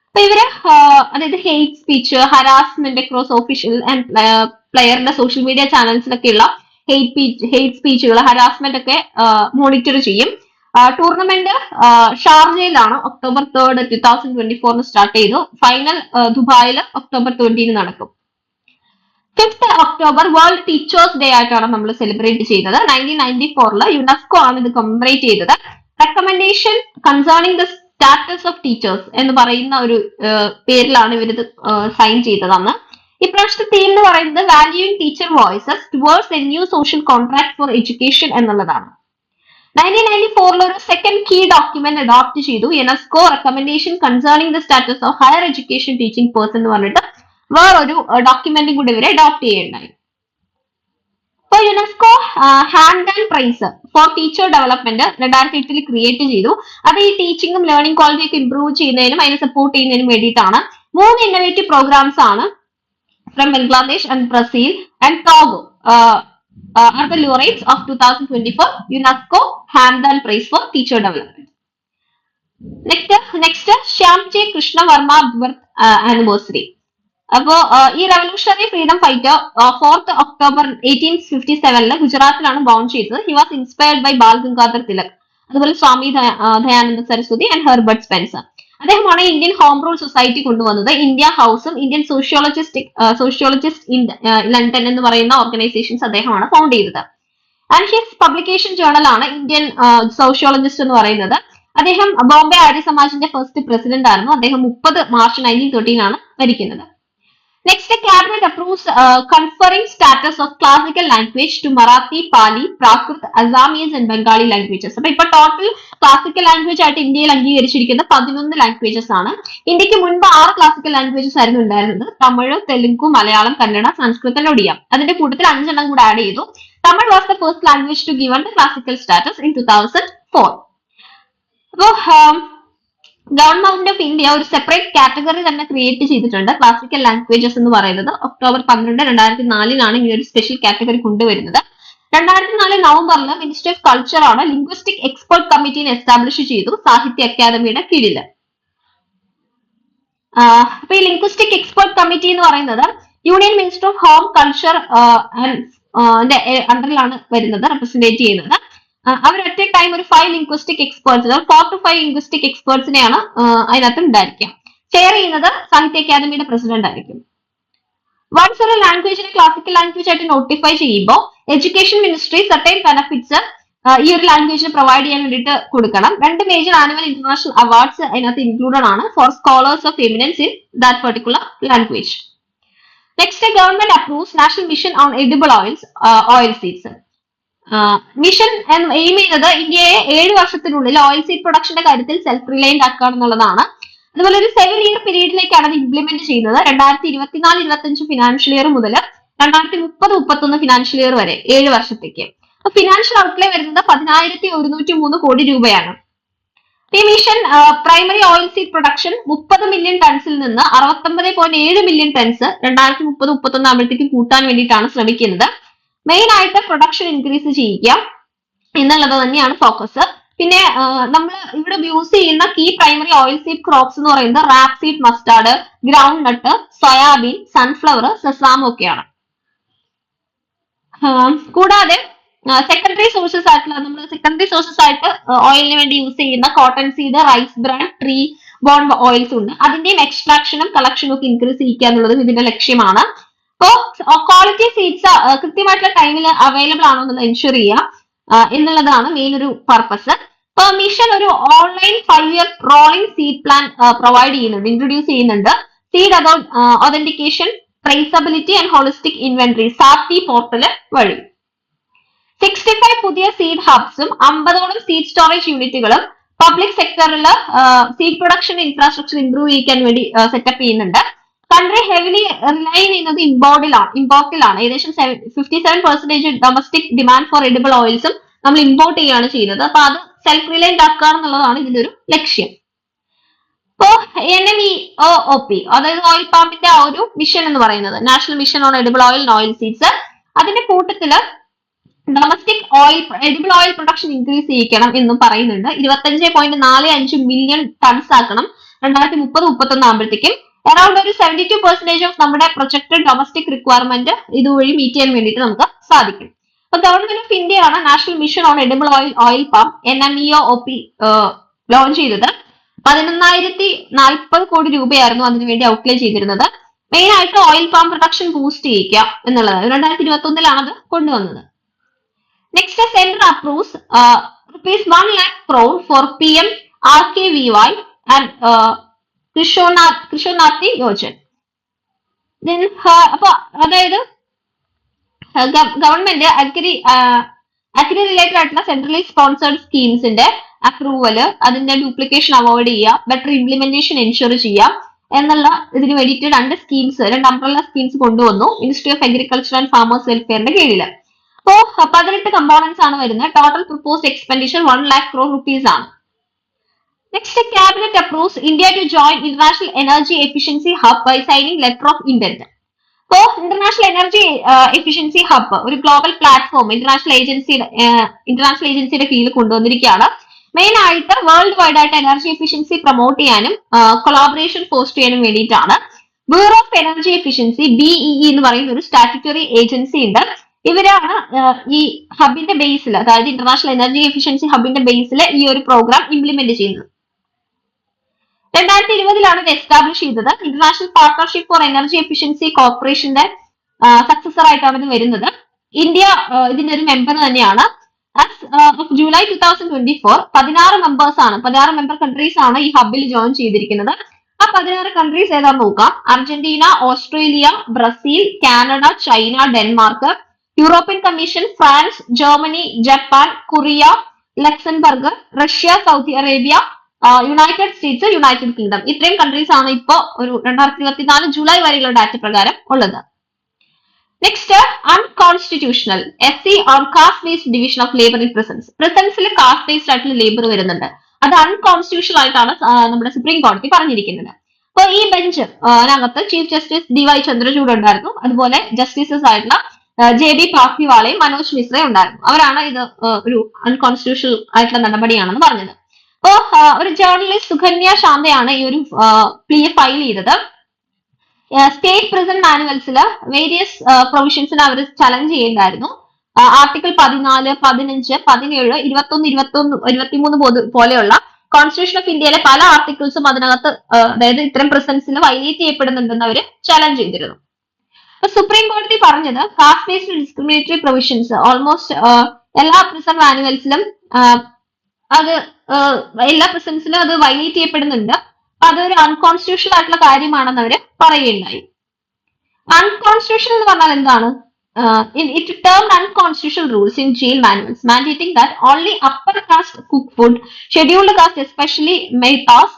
അപ്പൊ ഇവര് അതായത് hate speech, harassment across official and പ്ലെയറിന്റെ സോഷ്യൽ മീഡിയ ചാനൽസിലൊക്കെയുള്ള ഹെയ്റ്റ് സ്പീച്ചുകൾ, ഹരാസ്മെന്റ് ഒക്കെ മോണിറ്റർ ചെയ്യും. ടൂർണമെന്റ് ഷാർജയിലാണ് ഒക്ടോബർ 3, 2024 സ്റ്റാർട്ട് ചെയ്തു. ഫൈനൽ ദുബായിൽ ഒക്ടോബർ 20 നടക്കും. 5th October world teachers day ആയിട്ടാണ് നമ്മൾ സെലിബ്രേറ്റ് ചെയ്തത്. 1994 യുനെസ്കോ ആണ് ഇത് കംപ്ലീറ്റ് ചെയ്തത്. Recommendation concerning the status of teachers എന്ന് പറയുന്ന ഒരു പേരിലാണ് ഇവരിത് സൈൻ ചെയ്തതെന്ന്. ഇപ്രാവശ്യത്തെ തീം എന്ന് പറയുന്നത് valuing teacher voices towards a new social contract for education എന്നുള്ളതാണ്. 1994 ഒരു സെക്കൻഡ് കീ ഡോക്യുമെന്റ് അഡോപ്റ്റ് ചെയ്തു. UNESCO recommendation concerning the status of higher education teaching person എന്ന് പറഞ്ഞിട്ട് വേറൊരു ഡോക്യുമെന്റും കൂടി ഇവരെ അഡോപ്റ്റ് ചെയ്യുന്നുണ്ടായി. ഇപ്പൊ UNESCO Hamdan prize for teacher development 2008 create ചെയ്തു. അത് ഈ ടീച്ചിങ്ങും ലേണിംഗ് ക്വാളിറ്റി ഒക്കെ ഇംപ്രൂവ് ചെയ്യുന്നതിനും അതിനെ സപ്പോർട്ട് ചെയ്യുന്നതിനും വേണ്ടിയിട്ടാണ്. 3 ഇന്നോവേറ്റീവ് പ്രോഗ്രാംസ് ആണ് from Bangladesh and Brazil and Togo are the laureates of 2024 UNESCO Hand and Prize for Teacher Development. Next Shyamji Krishna Varma birth anniversary. അപ്പോ ഈ revolutionary freedom fighter 4th October 1857 ഗുജറാത്തിലാണ് ബോൺ ചെയ്തത്. He was inspired by Bal Gangadhar Tilak, അതുപോലെ Swami Dayananda Saraswati and Herbert Spencer. അദ്ദേഹമാണ് Indian home rule society കൊണ്ടുവന്നത്. India ഹൗസും Indian sociologist in London എന്ന് പറയുന്ന ഓർഗനൈസേഷൻസ് അദ്ദേഹമാണ് ഫൗണ്ട് ചെയ്തത്. ആൻഡ് ഹിസ് പബ്ലിക്കേഷൻ ജേർണൽ ആണ് ഇന്ത്യൻ സോഷ്യോളജിസ്റ്റ് എന്ന് പറയുന്നത്. അദ്ദേഹം ബോംബെ ആര്യ സമാജിന്റെ ഫസ്റ്റ് പ്രസിഡന്റ് ആയിരുന്നു. അദ്ദേഹം 30 മാർച്ച് 1913 ആണ് മരിക്കുന്നത്. Next cabinet approves conferring status of classical language to Marathi, Pali, Prakrit, Assamese and Bengali languages. അപ്പൊ ഇപ്പൊ ടോട്ടൽ ക്ലാസിക്കൽ ലാംഗ്വേജ് ആയിട്ട് ഇന്ത്യയിൽ അംഗീകരിച്ചിരിക്കുന്ന 11 ലാംഗ്വേജസ് ആണ്. ഇന്ത്യക്ക് മുൻപ് 6 ക്ലാസിക്കൽ ലാംഗ്വേജസ് ആയിരുന്നു ഉണ്ടായിരുന്നത്. തമിഴ്, തെലുങ്കു, മലയാളം, കന്നഡ, സംസ്കൃതം, ഒഡിയ. അതിന്റെ കൂട്ടത്തിൽ 5 എണ്ണം കൂടെ ആഡ് ചെയ്തു. Tamil was the first language to given the classical status in 2004. അപ്പോ ഗവൺമെന്റ് ഓഫ് ഇന്ത്യ ഒരു സെപ്പറേറ്റ് കാറ്റഗറി തന്നെ ക്രിയേറ്റ് ചെയ്തിട്ടുണ്ട്, ക്ലാസിക്കൽ ലാംഗ്വേജസ് എന്ന് പറയുന്നത്. ഒക്ടോബർ 12, 2004 ഈ ഒരു സ്പെഷ്യൽ കാറ്റഗറി കൊണ്ടുവരുന്നത്. 2004 നവംബറിൽ മിനിസ്ട്രി ഓഫ് കൾച്ചർ ആണ് ലിംഗ്വിസ്റ്റിക് എക്സ്പെർട്ട് കമ്മിറ്റിനെ എസ്റ്റാബ്ലിഷ് ചെയ്തു സാഹിത്യ അക്കാദമിയുടെ കീഴിൽ. അപ്പൊ ഈ ലിംഗ്വിസ്റ്റിക് എക്സ്പെർട്ട് കമ്മിറ്റി എന്ന് പറയുന്നത് union minister of home, culture അണ്ടറിലാണ് വരുന്നത്, റെപ്രസെന്റേറ്റ് ചെയ്യുന്നത്. അവർ അറ്റ് എ ടൈം ഒരു 5 ലിംഗ്വിസ്റ്റിക് എക്സ്പേർട്സ്, 4 to 5 ലിംഗ്വിസ്റ്റിക് എക്സ്പേർട്സിനെയാണ് അതിനകത്ത് ഉണ്ടായിരിക്കുക. ചെയർ ചെയ്യുന്നത് സാഹിത്യ അക്കാദമിയുടെ പ്രസിഡന്റ് ആയിരിക്കും. വൺസ് ഒരു ലാംഗ്വേജിനെ ക്ലാസിക്കൽ ലാംഗ്വേജ് ആയിട്ട് നോട്ടിഫൈ ചെയ്യുമ്പോൾ എഡ്യൂക്കേഷൻ മിനിസ്ട്രി സർട്ടൈൻ ബെനഫിറ്റ്സ് ഈ ഒരു ലാംഗ്വേജിന് പ്രൊവൈഡ് ചെയ്യാൻ വേണ്ടിയിട്ട് കൊടുക്കണം. 2 മേജർ ആനുവൽ ഇന്റർനാഷണൽ അവാർഡ്സ് അതിനകത്ത് ഇൻക്ലൂഡഡ് ആണ് for scholars of eminence in that particular language. Next government approves National mission on edible oil seeds. Mission aim ചെയ്യുന്നത് ഇന്ത്യയെ 7 വർഷത്തിനുള്ളിൽ ഓയിൽ സീഡ് പ്രൊഡക്ഷന്റെ കാര്യത്തിൽ സെൽഫ് റിലയന്റ് ആക്കുക എന്നുള്ളതാണ്. അതുപോലെ ഒരു 7-year പീരീഡിലേക്കാണ് അത് ഇംപ്ലിമെന്റ് ചെയ്യുന്നത്. 2024-25 ഫിനാൻഷ്യൽ ഇയർ മുതൽ 2030-31 ഫിനാൻഷ്യൽ ഇയർ വരെ 7 വർഷത്തേക്ക്. ഫിനാൻഷ്യൽ ഔട്ട്ലേ വരുന്നത് 10,103 കോടി രൂപയാണ്. ഈ mission primary oil seed production 30 million ടൺസിൽ നിന്ന് 69.7 മില്യൺ ടൺസ് 2030-31 ആകുമ്പോഴത്തേക്ക് കൂട്ടാൻ വേണ്ടിയിട്ടാണ് ശ്രമിക്കുന്നത്. മെയിൻ ആയിട്ട് പ്രൊഡക്ഷൻ ഇൻക്രീസ് ചെയ്യുക എന്നുള്ളത് തന്നെയാണ് ഫോക്കസ്. പിന്നെ നമ്മൾ ഇവിടെ യൂസ് ചെയ്യുന്ന key primary oil seed crops എന്ന് പറയുന്നത് rapeseed, mustard, groundnut, soybean, sunflower, sesame ഒക്കെയാണ്. കൂടാതെ സെക്കൻഡറി സോഴ്സസ് ആയിട്ട് ഓയിലിന് വേണ്ടി യൂസ് ചെയ്യുന്ന cotton seed, rice bran, tree borne oils ഉണ്ട്. അതിന്റെയും എക്സ്ട്രാക്ഷനും കളക്ഷനും ഒക്കെ ഇൻക്രീസ് ചെയ്യുക എന്നുള്ളതും ഇതിന്റെ ലക്ഷ്യമാണ്. അപ്പോ ക്വാളിറ്റി സീഡ്സ് കൃത്യമായിട്ടുള്ള ടൈമിൽ അവൈലബിൾ ആണോ എന്നുള്ളത് എൻഷുർ ചെയ്യുക എന്നുള്ളതാണ് മെയിൻ ഒരു പർപ്പസ്. ഇപ്പൊ മിഷൻ ഒരു online 5-year rolling seed plan provide ചെയ്യുന്നുണ്ട്, ഇൻട്രൊഡ്യൂസ് ചെയ്യുന്നുണ്ട്. Seed authentication, traceability and holistic inventory Sathi portal വഴി 65 പുതിയ സീഡ് ഹബ്സും 50ഓളം സീഡ് സ്റ്റോറേജ് യൂണിറ്റുകളും പബ്ലിക് സെക്ടറിൽ സീഡ് പ്രൊഡക്ഷൻ ഇൻഫ്രാസ്ട്രക്ചർ ഇംപ്രൂവ് ചെയ്യാൻ വേണ്ടി സെറ്റപ്പ് ചെയ്യുന്നുണ്ട്. കൺട്രി ഹെവിലി റിലൈ ചെയ്യുന്നത് ഇമ്പോർട്ടിലാണ്. ഏകദേശം 57% ഡൊമസ്റ്റിക് ഡിമാൻഡ് ഫോർ എഡിബിൾ ഓയിൽസും നമ്മൾ ഇമ്പോർട്ട് ചെയ്യുകയാണ് ചെയ്യുന്നത്. അപ്പൊ അത് സെൽഫ് റിലയന്റ് ആക്കുക എന്നുള്ളതാണ് ഇതിന്റെ ഒരു ലക്ഷ്യം. ഇപ്പോ NMEOP അതായത് ഓയിൽ പാമ്പിന്റെ ആ ഒരു മിഷൻ എന്ന് പറയുന്നത് national mission on edible oil and oil seeds, അതിന്റെ കൂട്ടത്തില് domestic edible oil production increase ചെയ്യിക്കണം എന്നും പറയുന്നുണ്ട്. 25.45 മില്യൺ ടൺസ് ആക്കണം 2030-31 ആകുമ്പോഴത്തേക്കും. അറൌണ്ട് ഒരു 72% ഓഫ് നമ്മുടെ പ്രൊജക്ടഡ് ഡൊമസ്റ്റിക് റിക്വയർമെന്റ് ഇതുവഴി മീറ്റ് ചെയ്യാൻ വേണ്ടിയിട്ട് നമുക്ക് സാധിക്കും. അപ്പൊ ഗവൺമെന്റ് ഓഫ് ഇന്ത്യ ആണ് national mission on edible oil palm NMEOP launch ചെയ്തത്. 11,040 കോടി രൂപയായിരുന്നു അതിനുവേണ്ടി ഔട്ട്ലേ ചെയ്തിരുന്നത്. മെയിൻ ആയിട്ട് ഓയിൽ പാം പ്രൊഡക്ഷൻ ബൂസ്റ്റ് ചെയ്യിക്കുക എന്നുള്ളത് 2021 അത് കൊണ്ടുവന്നത്. Next centre approves ₹1 lakh crore for PM RKVY and Krishonnati Yojana. അപ്പൊ അതായത് ഗവൺമെന്റ് അഗ്രി റിലേറ്റഡ് ആയിട്ടുള്ള സെൻട്രലി സ്പോൺസേർഡ് സ്കീംസിന്റെ അപ്രൂവല്, അതിന്റെ ഡ്യൂപ്ലിക്കേഷൻ അവോയ്ഡ് ചെയ്യുക, ബെറ്റർ ഇംപ്ലിമെന്റേഷൻ എൻഷുർ ചെയ്യാം എന്നുള്ള ഇതിന് വേണ്ടിയിട്ട് രണ്ട് അംബ്രല്ല സ്കീംസ് കൊണ്ടുവന്നു ministry of agriculture and farmers വെൽഫെയറിന്റെ കീഴിൽ. അപ്പോ 18 കമ്പോണൻസ് ആണ് വരുന്നത്. Total proposed expenditure ₹1 lakh crore ആണ്. Next cabinet approves India to join international energy efficiency hub bye signing letter of intent. അപ്പോ ഇന്റർനാഷണൽ എനർജി എഫിഷ്യൻസി ഹബ് ഒരു global platform international ഏജൻസിയുടെ കീഴിൽ കൊണ്ടുവന്നിരിക്കുകയാണ്. മെയിൻ ആയിട്ട് വേൾഡ് വൈഡ് ആയിട്ട് energy efficiency promote ചെയ്യാനും collaboration foster ചെയ്യാനും വേണ്ടിയിട്ടാണ്. Bureau of energy efficiency BEE എന്ന് പറയുന്ന ഒരു സ്റ്റാറ്റ്യൂട്ടറി ഏജൻസി ഉണ്ട്. ഇവരാണ് ഈ ഹബിന്റെ ബേസിൽ, അതായത് ഇന്റർനാഷണൽ എനർജി എഫിഷ്യൻസി ഹബിന്റെ ബേസിൽ ഈ ഒരു പ്രോഗ്രാം ഇംപ്ലിമെന്റ് ചെയ്യുന്നത്. 2020 ഇത് എസ്റ്റാബ്ലിഷ് ചെയ്തത്. International partnership for energy efficiency കോർപ്പറേഷന്റെ സക്സസർ ആയിട്ടാണ് ഇത് വരുന്നത്. ഇന്ത്യ ഇതിന്റെ ഒരു മെമ്പർ തന്നെയാണ്. ജൂലൈ 2024 16 മെമ്പർ കൺട്രീസ് ആണ് ഈ ഹബിൽ ജോയിൻ ചെയ്തിരിക്കുന്നത്. ആ 16 കൺട്രീസ് ഏതാണെന്ന് നോക്കാം. Argentina, Australia, Brazil, Canada, China, Denmark, European Commission, France, Germany, Japan, Korea, Luxembourg, Russia, Saudi Arabia, United States, United Kingdom. ഇത്രയും കൺട്രീസ് ആണ് ഇപ്പോ ഒരു 2024 ജൂലൈ വരെയുള്ള ഡാറ്റ പ്രകാരം ഉള്ളത്. Next unconstitutional SC on caste based division of labour in പ്രസൻസിൽ caste based ആയിട്ടുള്ള labour വരുന്നുണ്ട്. അത് അൺകോൺസ്റ്റിറ്റ്യൂഷണൽ ആയിട്ടാണ് നമ്മുടെ സുപ്രീം കോടതി പറഞ്ഞിരിക്കുന്നത്. അപ്പൊ ഈ ബെഞ്ച് അതിനകത്ത് ചീഫ് ജസ്റ്റിസ് DY ചന്ദ്രചൂഡ് ഉണ്ടായിരുന്നു. അതുപോലെ ജസ്റ്റിസസ് ആയിട്ടുള്ള JB പാർത്തിവാളയും മനോജ് മിശ്രയും ഉണ്ടായിരുന്നു. അവരാണ് ഇത് ഒരു അൺകോൺസ്റ്റിറ്റ്യൂഷണൽ ആയിട്ടുള്ള നടപടിയാണെന്ന് പറഞ്ഞത്. അപ്പോ ഒരു ജേർണലിസ്റ്റ് സുകന്യ ശാന്തയാണ് ഈ ഒരു പ്ലീ ഫയൽ ചെയ്തത്. സ്റ്റേറ്റ് പ്രിസൺ മാനുവൽസിൽ വേരിയസ് പ്രൊവിഷൻസിനെ അവർ ചലഞ്ച് ചെയ്യുന്നുണ്ടായിരുന്നു. ആർട്ടിക്കിൾ 14, 15, 17, 21, 23 പോലെയുള്ള കോൺസ്റ്റിറ്റ്യൂഷൻ ഓഫ് ഇന്ത്യയിലെ പല ആർട്ടിക്കിൾസും അതിനകത്ത് അതായത് ഇത്തരം പ്രിസൺസിൽ വയലേറ്റ് ചെയ്യപ്പെടുന്നുണ്ടെന്ന് അവർ ചലഞ്ച് ചെയ്തിരുന്നു. സുപ്രീം കോടതി പറഞ്ഞത് caste based discriminatory provisions almost എല്ലാ പ്രിസൺ മാനുവൽസിലും അത് വയലേറ്റ് ചെയ്യപ്പെടുന്നുണ്ട്. അതൊരു അൺകോൺസ്റ്റിറ്റ്യൂഷണൽ ആയിട്ടുള്ള കാര്യമാണെന്ന് അവര് പറയുകയുണ്ടായി. Unconstitutional എന്ന് പറഞ്ഞാൽ എന്താണ്? It termed unconstitutional rules in jail manuals mandating that only upper caste cook food, scheduled caste especially may pass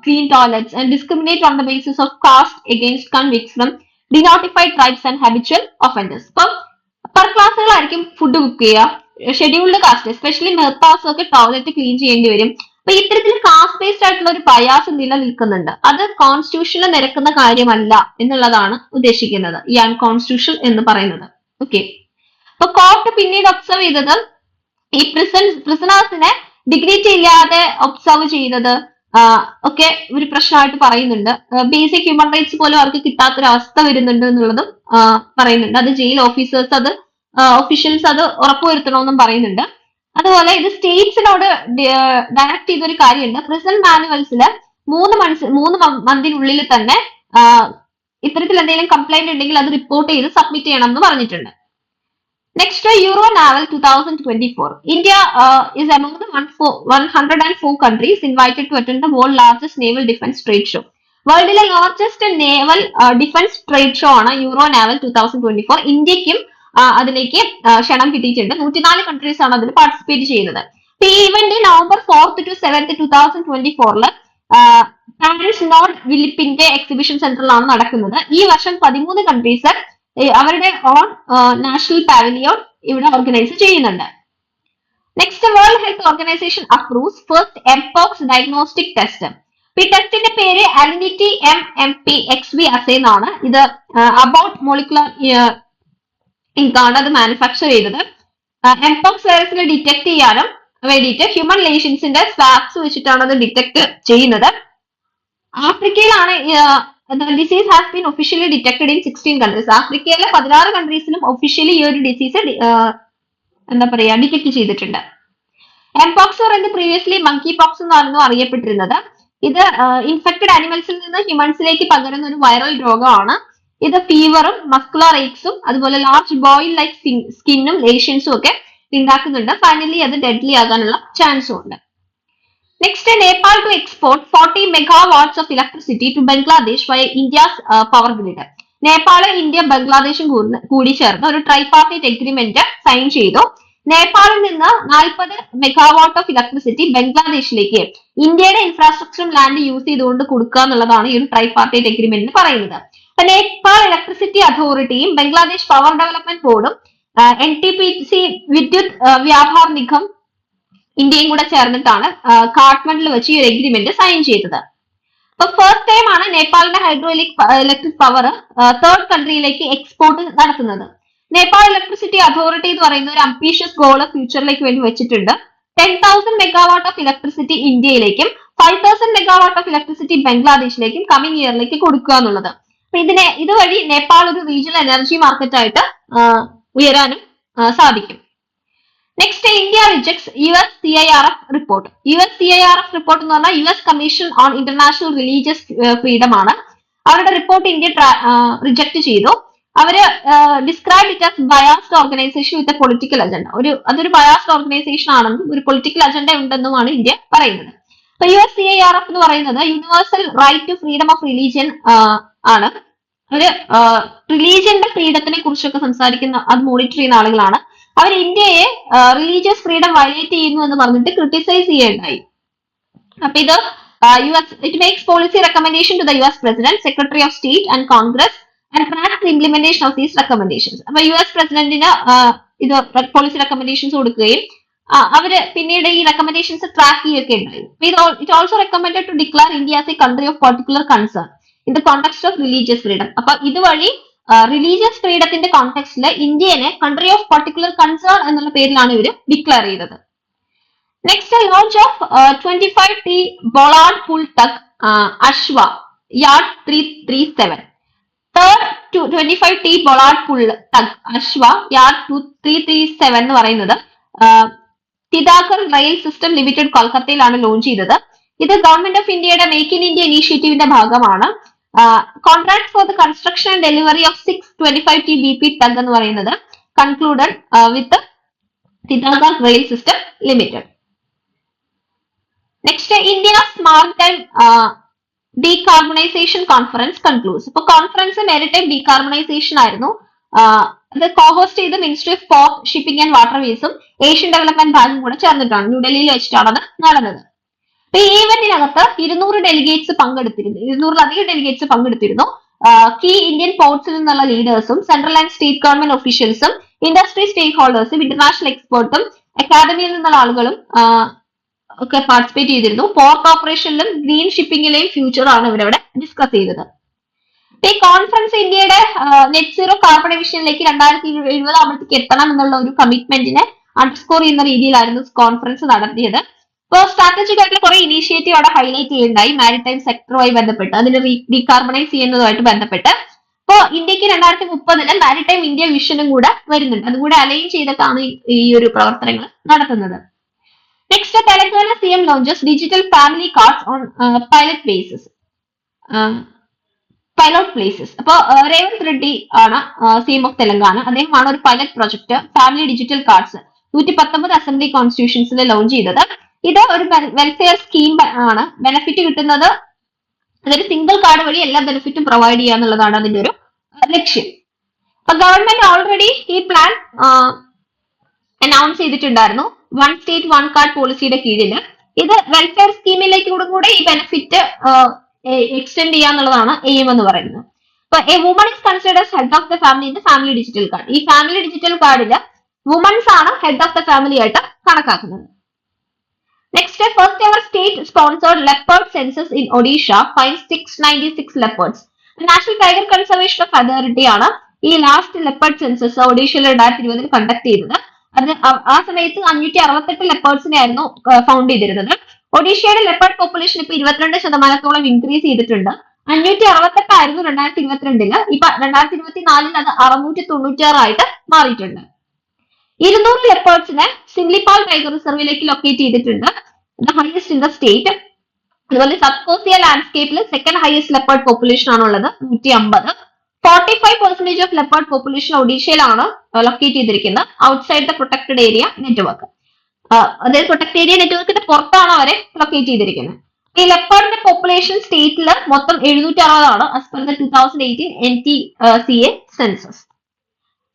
clean toilets, and discriminate on the basis of caste against convicts from denotified tribes and habitual offenders. ഇപ്പം upper ക്ലാസ്സുകളായിരിക്കും food cook ചെയ്യുക, scheduled caste especially മെഹ്താസ് ഒക്കെ toilet clean ചെയ്യേണ്ടി വരും. അപ്പൊ ഇത്തരത്തിൽ cast based ആയിട്ടുള്ള ഒരു bias നിലനിൽക്കുന്നുണ്ട്. അത് കോൺസ്റ്റിറ്റ്യൂഷനിൽ നിരക്കുന്ന കാര്യമല്ല എന്നുള്ളതാണ് ഉദ്ദേശിക്കുന്നത് ഈ അൺകോൺസ്റ്റിറ്റ്യൂഷൻ എന്ന് പറയുന്നത്. ഓക്കെ, അപ്പൊ കോർട്ട് പിന്നീട് ഒബ്സർവ് ചെയ്തത് ഈ പ്രിസണേഴ്സിനെ ഡിഗ്നിറ്റി ഇല്ലാതെ ഒബ്സർവ് ചെയ്യുന്നത് ഒക്കെ ഒരു പ്രശ്നമായിട്ട് പറയുന്നുണ്ട്. ബേസിക് ഹ്യൂമൻ റൈറ്റ്സ് പോലും അവർക്ക് കിട്ടാത്തൊരവസ്ഥ വരുന്നുണ്ട് എന്നുള്ളതും പറയുന്നുണ്ട്. അത് ജയിൽ ഓഫീസേഴ്സ് അത് ഒഫീഷ്യൽസ് അത് ഉറപ്പുവരുത്തണമെന്നും പറയുന്നുണ്ട്. അതുപോലെ ഇത് സ്റ്റേറ്റ്സിനോട് ഡയറക്ട് ചെയ്തൊരു കാര്യമുണ്ട്. പ്രിസൺ മാനുവൽസിൽ 3 മന്തിനുള്ളിൽ തന്നെ ഇത്തരത്തിൽ എന്തെങ്കിലും കംപ്ലൈന്റ് ഉണ്ടെങ്കിൽ അത് റിപ്പോർട്ട് ചെയ്ത് സബ്മിറ്റ് ചെയ്യണം എന്ന് പറഞ്ഞിട്ടുണ്ട്. Next, euro naval 2024. India is among the 104 countries invited to attend the world largest naval defense trade show. വേൾഡിലെ largest naval defence trade show ആണ് യൂറോ നാവൽ 2024. ഇന്ത്യക്കും അതിലേക്ക് ക്ഷണം കിട്ടിയിട്ടുണ്ട്. 104 കൺട്രീസ് ആണ് അതിൽ പാർട്ടിസിപ്പേറ്റ് ചെയ്യുന്നത്. ഈ event November 4th to 7th 2024 Paris Nord വിലിപ്പിന്റെ എക്സിബിഷൻ സെന്ററിലാണ് നടക്കുന്നത്. ഈ വർഷം 13 കൺട്രീസ് അവരുടെ ഓൺ നാഷണൽ പാവലിയോൺ ഇവിടെ ഓർഗനൈസ് ചെയ്യുന്നുണ്ട്. Next, world health organisation approves first mpox diagnostic test. ഈ ടെസ്റ്റിന്റെ പേര് അലിനിറ്റി MMP-XV അസേ എന്നാണ്. ഇത് അബൌട്ട് മോളിക്കുലർ ഇങ്കാണ് അത് മാനുഫാക്ചർ ചെയ്തത്. എംപോക്സ് വൈറസിനെ ഡിറ്റക്ട് ചെയ്യാനും വേണ്ടിയിട്ട് ഹ്യൂമൻ ലേഷൻസിന്റെ സ്വാബ്സ് വെച്ചിട്ടാണ് അത് ഡിറ്റക്ട് ചെയ്യുന്നത്. ആഫ്രിക്കയിലാണ് disease has been officially detected in 16 countries. ആഫ്രിക്കയിലെ 16 കൺട്രീസിലും ഒഫീഷ്യലി ഈ ഒരു ഡിസീസ് എന്താ പറയാ ഡിറ്റക്ട് ചെയ്തിട്ടുണ്ട്. എംപോക്സ് പറയുന്നത് പ്രീവിയസ്ലി മങ്കി പോക്സ് എന്നായിരുന്നു അറിയപ്പെട്ടിരുന്നത്. ഇത് ഇൻഫെക്റ്റഡ് ആനിമൽസിൽ നിന്ന് ഹ്യൂമൻസിലേക്ക് പകരുന്ന ഒരു വൈറൽ രോഗമാണ്. ഇത് ഫീവറും മസ്കുലർ എയ്ക്സും അതുപോലെ ലാർജ് ബോയിൽ ലൈക്ക് സ്കിന്നും ലേഷൻസും ഒക്കെ ഉണ്ടാക്കുന്നുണ്ട്. ഫൈനലി അത് ഡെഡ്ലി ആകാനുള്ള ചാൻസും ഉണ്ട്. Next, Nepal to export 40 megawatts of electricity to Bangladesh via India's power grid. Nepal, India, ബംഗ്ലാദേശും കൂടി ചേർന്ന് ഒരു ട്രൈപാർട്ടൈറ്റ് എഗ്രിമെന്റ് സൈൻ ചെയ്തു. നേപ്പാളിൽ നിന്ന് 40 മെഗാവാട്ട് ഓഫ് ഇലക്ട്രിസിറ്റി ബംഗ്ലാദേശിലേക്ക് ഇന്ത്യയുടെ ഇൻഫ്രാസ്ട്രക്ചറും ലാൻഡ് യൂസ് ചെയ്തുകൊണ്ട് കൊടുക്കുക എന്നുള്ളതാണ് ഈ ഒരു ട്രൈപാർട്ടൈറ്റ് എഗ്രിമെന്റിൽ പറയുന്നത്. അപ്പൊ നേപ്പാൾ ഇലക്ട്രിസിറ്റി അതോറിറ്റിയും ബംഗ്ലാദേശ് പവർ ഡെവലപ്മെന്റ് ബോർഡും NTPC വിദ്യുത് വ്യാപാർ നിഗം ഇന്ത്യയും കൂടെ ചേർന്നിട്ടാണ് കാഠ്മണ്ഡിൽ വെച്ച് ഈ ഒരു എഗ്രിമെന്റ് സൈൻ ചെയ്തത്. അപ്പൊ ഫസ്റ്റ് ടൈം ആണ് നേപ്പാളിന്റെ ഹൈഡ്രോ ഇലക്ട്രിക് പവർ തേർഡ് കൺട്രിയിലേക്ക് എക്സ്പോർട്ട് നടത്തുന്നത്. നേപ്പാൾ ഇലക്ട്രിസിറ്റി അതോറിറ്റി എന്ന് പറയുന്ന ഒരു അംബീഷ്യസ് ഗോൾ ഫ്യൂച്ചറിലേക്ക് വേണ്ടി വെച്ചിട്ടുണ്ട്. 10,000 മെഗാവാട്ട് ഓഫ് ഇലക്ട്രിസിറ്റി ഇന്ത്യയിലേക്കും 5,000 മെഗാവാട്ട് ഓഫ് ഇലക്ട്രിസിറ്റി ബംഗ്ലാദേശിലേക്കും കമ്മിങ് ഇയറിലേക്ക് കൊടുക്കുക എന്നുള്ളത്. അപ്പൊ ഇതുവഴി നേപ്പാൾ ഒരു റീജിയണൽ എനർജി മാർക്കറ്റ് ആയിട്ട് ഉയരാനും സാധിക്കും. Next, India rejects USCIRF report. USCIRF report എന്ന് പറഞ്ഞാൽ US commission on international religious freedom ആണ്. അവരുടെ റിപ്പോർട്ട് ഇന്ത്യ റിജക്ട് ചെയ്തു. അവര് describe it as biased organisation with a political agenda. അതൊരു ബയാസ്ഡ് ഓർഗനൈസേഷൻ ആണെന്നും ഒരു പൊളിറ്റിക്കൽ അജണ്ട ഉണ്ടെന്നുമാണ് ഇന്ത്യ പറയുന്നത്. അപ്പൊ USCIRF എന്ന് പറയുന്നത് universal right to freedom of religion ആണ്. ഒരു റിലീജിയന്റെ ഫ്രീഡത്തിനെ കുറിച്ചൊക്കെ സംസാരിക്കുന്ന, അത് മോണിറ്റർ ചെയ്യുന്ന ആളുകളാണ്. അവർ ഇന്ത്യയെ റിലീജിയസ് ഫ്രീഡം വയലേറ്റ് ചെയ്യുന്നു എന്ന് പറഞ്ഞിട്ട് ക്രിട്ടിസൈസ് ചെയ്യുകയുണ്ടായി. അപ്പൊ ഇത് it makes policy recommendation to the US president, secretary of state and Congress and tracks implementation of these recommendations. അപ്പൊ US പ്രസിഡന്റിന് ഇത് പോളിസി റെക്കമെൻഡേഷൻസ് കൊടുക്കുകയും അവര് പിന്നീട് ഈ റെക്കമെൻഡേഷൻസ് ട്രാക്ക് ചെയ്യുകയൊക്കെ ഉണ്ടായി. It also recommended to declare India as a country of particular concern in the context of religious freedom. അപ്പൊ ഇതുവഴി റിലീജിയസ് ഫ്രീഡത്തിന്റെ കോണ്ടെക്സ്റ്റിൽ ഇന്ത്യനെ കൺട്രി ഓഫ് പർട്ടിക്കുലർ കൺസേൺ എന്നുള്ള പേരിലാണ് ഇവർ ഡിക്ലെയർ ചെയ്തത്. Next, launch of 25T bollard pull tug Ashwa yard 337. Third 25T bollard pull tug Ashwa yard 337 എന്ന് പറയുന്നത് തിതാകർ റെയിൽ സിസ്റ്റം ലിമിറ്റഡ് കൊൽക്കത്തയിലാണ് ലോഞ്ച് ചെയ്തത്. ഇത് ഗവൺമെന്റ് ഓഫ് ഇന്ത്യയുടെ മേക്ക് ഇൻ ഇന്ത്യ ഇനീഷ്യേറ്റീവിന്റെ ഭാഗമാണ്. Contract for the construction and delivery of 6 25T BP tug എന്ന് പറയുന്നത് concluded with Titagarh rail system limited. Next, India's maritime decarbonisation conference concludes. ഇപ്പൊ കോൺഫറൻസ് മാരിടൈം ഡീകാർബണൈസേഷൻ ആയിരുന്നു. അത് കോഹോസ്റ്റ് ചെയ്ത് ministry of port, shipping and വാട്ടർവേസും Asian development ബാങ്കും കൂടെ ചേർന്നിട്ടാണ് ന്യൂഡൽഹിയിൽ വെച്ചിട്ടാണ് അത് നടന്നത്. അപ്പൊ ഈ ഈവന്റിനകത്ത് 200 ഡെലിഗേറ്റ്സ് പങ്കെടുത്തിരുന്നു. 200-ലധികം ഡെലിഗേറ്റ്സ് പങ്കെടുത്തിരുന്നു. കീ ഇന്ത്യൻ പോർട്സിൽ നിന്നുള്ള ലീഡേഴ്സും സെൻട്രൽ ആൻഡ് സ്റ്റേറ്റ് ഗവൺമെന്റ് ഒഫീഷ്യൽസും ഇൻഡസ്ട്രി സ്റ്റേക്ക് ഹോൾഡേഴ്സും ഇന്റർനാഷണൽ എക്സ്പേർട്ടും അക്കാദമിയിൽ നിന്നുള്ള ആളുകളും ഒക്കെ പാർട്ടിസിപ്പേറ്റ് ചെയ്തിരുന്നു. പോർട്ട് ഓപ്പറേഷനിലും ഗ്രീൻ ഷിപ്പിംഗിലെയും ഫ്യൂച്ചറാണ് ഇവരവിടെ ഡിസ്കസ് ചെയ്തത്. ഈ കോൺഫറൻസ് ഇന്ത്യയുടെ നെറ്റ് സീറോ കാർബൺ എമിഷനിലേക്ക് 2070 ആകുമ്പോഴത്തേക്ക് എത്തണം എന്നുള്ള ഒരു കമ്മിറ്റ്മെന്റിനെ അണ്ടർസ്കോർ ചെയ്യുന്ന രീതിയിലായിരുന്നു കോൺഫറൻസ് നടത്തിയത്. ഇപ്പോൾ സ്ട്രാറ്റജിക് ആയിട്ടുള്ള കുറെ ഇനീഷ്യേറ്റീവ് അവിടെ ഹൈലൈറ്റ് ചെയ്യുന്നുണ്ടായി മാരിടൈം സെക്ടറുമായി ബന്ധപ്പെട്ട്, അതിന് ഡീകാർബണൈസ് ചെയ്യുന്നതുമായിട്ട് ബന്ധപ്പെട്ട്. ഇപ്പോൾ ഇന്ത്യക്ക് 2030 മാരിടൈം ഇന്ത്യ വിഷനും കൂടെ വരുന്നുണ്ട്. അതും കൂടെ അലൈൻ ചെയ്തിട്ടാണ് ഈ ഒരു പ്രവർത്തനങ്ങൾ നടത്തുന്നത്. Next, Telangana CM launches digital family cards on pilot places. അപ്പോൾ രേവന്ത് റെഡ്ഡി ആണ് CM ഓഫ് തെലങ്കാന. അദ്ദേഹമാണ് ഒരു pilot project family digital cards 119 assembly കോൺസ്റ്റിറ്റ്യൂഷൻസിൽ ലോഞ്ച് ചെയ്തത്. ഇത് ഒരു വെൽഫെയർ സ്കീം ആണ്. ബെനിഫിറ്റ് കിട്ടുന്നത് അതൊരു സിംഗിൾ കാർഡ് വഴി എല്ലാ ബെനിഫിറ്റും പ്രൊവൈഡ് ചെയ്യുക എന്നുള്ളതാണ് അതിന്റെ ഒരു ലക്ഷ്യം. അപ്പൊ ഗവൺമെന്റ് ഓൾറെഡി ഈ പ്ലാൻ അനൗൺസ് ചെയ്തിട്ടുണ്ടായിരുന്നു. വൺ സ്റ്റേറ്റ് വൺ കാർഡ് പോളിസിയുടെ കീഴിൽ ഇത് വെൽഫെയർ സ്കീമിലേക്ക് കൂടെ ഈ ബെനിഫിറ്റ് എക്സ്റ്റെൻഡ് ചെയ്യാന്നുള്ളതാണ് എയിം എന്ന് പറയുന്നത്. അപ്പൊ A woman is considered head of the family in the family digital card. ഈ ഫാമിലി ഡിജിറ്റൽ കാർഡില് വുമൺസ് ആണ് ഹെഡ് ഓഫ് ദ ഫാമിലി ആയിട്ട് കണക്കാക്കുന്നത്. Next, first ever state sponsored leopard census in Odisha find 696 leopards. National tiger conservation of authority ആണ് ഈ last leopard census ഒഡീഷയിൽ 2020 conduct ചെയ്തത്. അത് ആ സമയത്ത് 568 ലെപ്പേർഡ്സിനെ ആയിരുന്നു ഫൗണ്ട് ചെയ്തിരുന്നത്. ഒഡീഷയുടെ ലെപ്പേർഡ് പോപ്പുലേഷൻ ഇപ്പൊ 22% ഇൻക്രീസ് ചെയ്തിട്ടുണ്ട്. 568 ആയിരുന്നു 2022. ഇപ്പൊ 2024 അത് 696 ആയിട്ട് മാറിയിട്ടുണ്ട്. 200 ലെപ്പേർഡ്സിനെ സിംലിപാൽ ടൈഗർ റിസർവിലേക്ക് ലൊക്കേറ്റ് ചെയ്തിട്ടുണ്ട്, ഹയസ്റ്റ് ഇൻ ദ സ്റ്റേറ്റ്. അതുപോലെ സബ്കോസിയ ലാൻഡ്സ്കേപ്പിൽ സെക്കൻഡ് ഹയസ്റ്റ് ലെപ്പേർഡ് പോപ്പുലേഷൻ ആണുള്ളത് 150. 45% ഓഫ് ലെപ്പേർഡ് പോപ്പുലേഷൻ ഒഡീഷയിലാണ് ലൊക്കേറ്റ് ചെയ്തിരിക്കുന്നത് outside the protected area network. അതായത് പ്രൊട്ടക്ട് ഏരിയ നെറ്റ്വർക്കിന്റെ പുറത്താണ് അവരെ ലൊക്കേറ്റ് ചെയ്തിരിക്കുന്നത്. ഈ ലെപ്പേർഡിന്റെ പോപ്പുലേഷൻ സ്റ്റേറ്റിൽ മൊത്തം 760 ആണ് as per the 2018 NTCA census.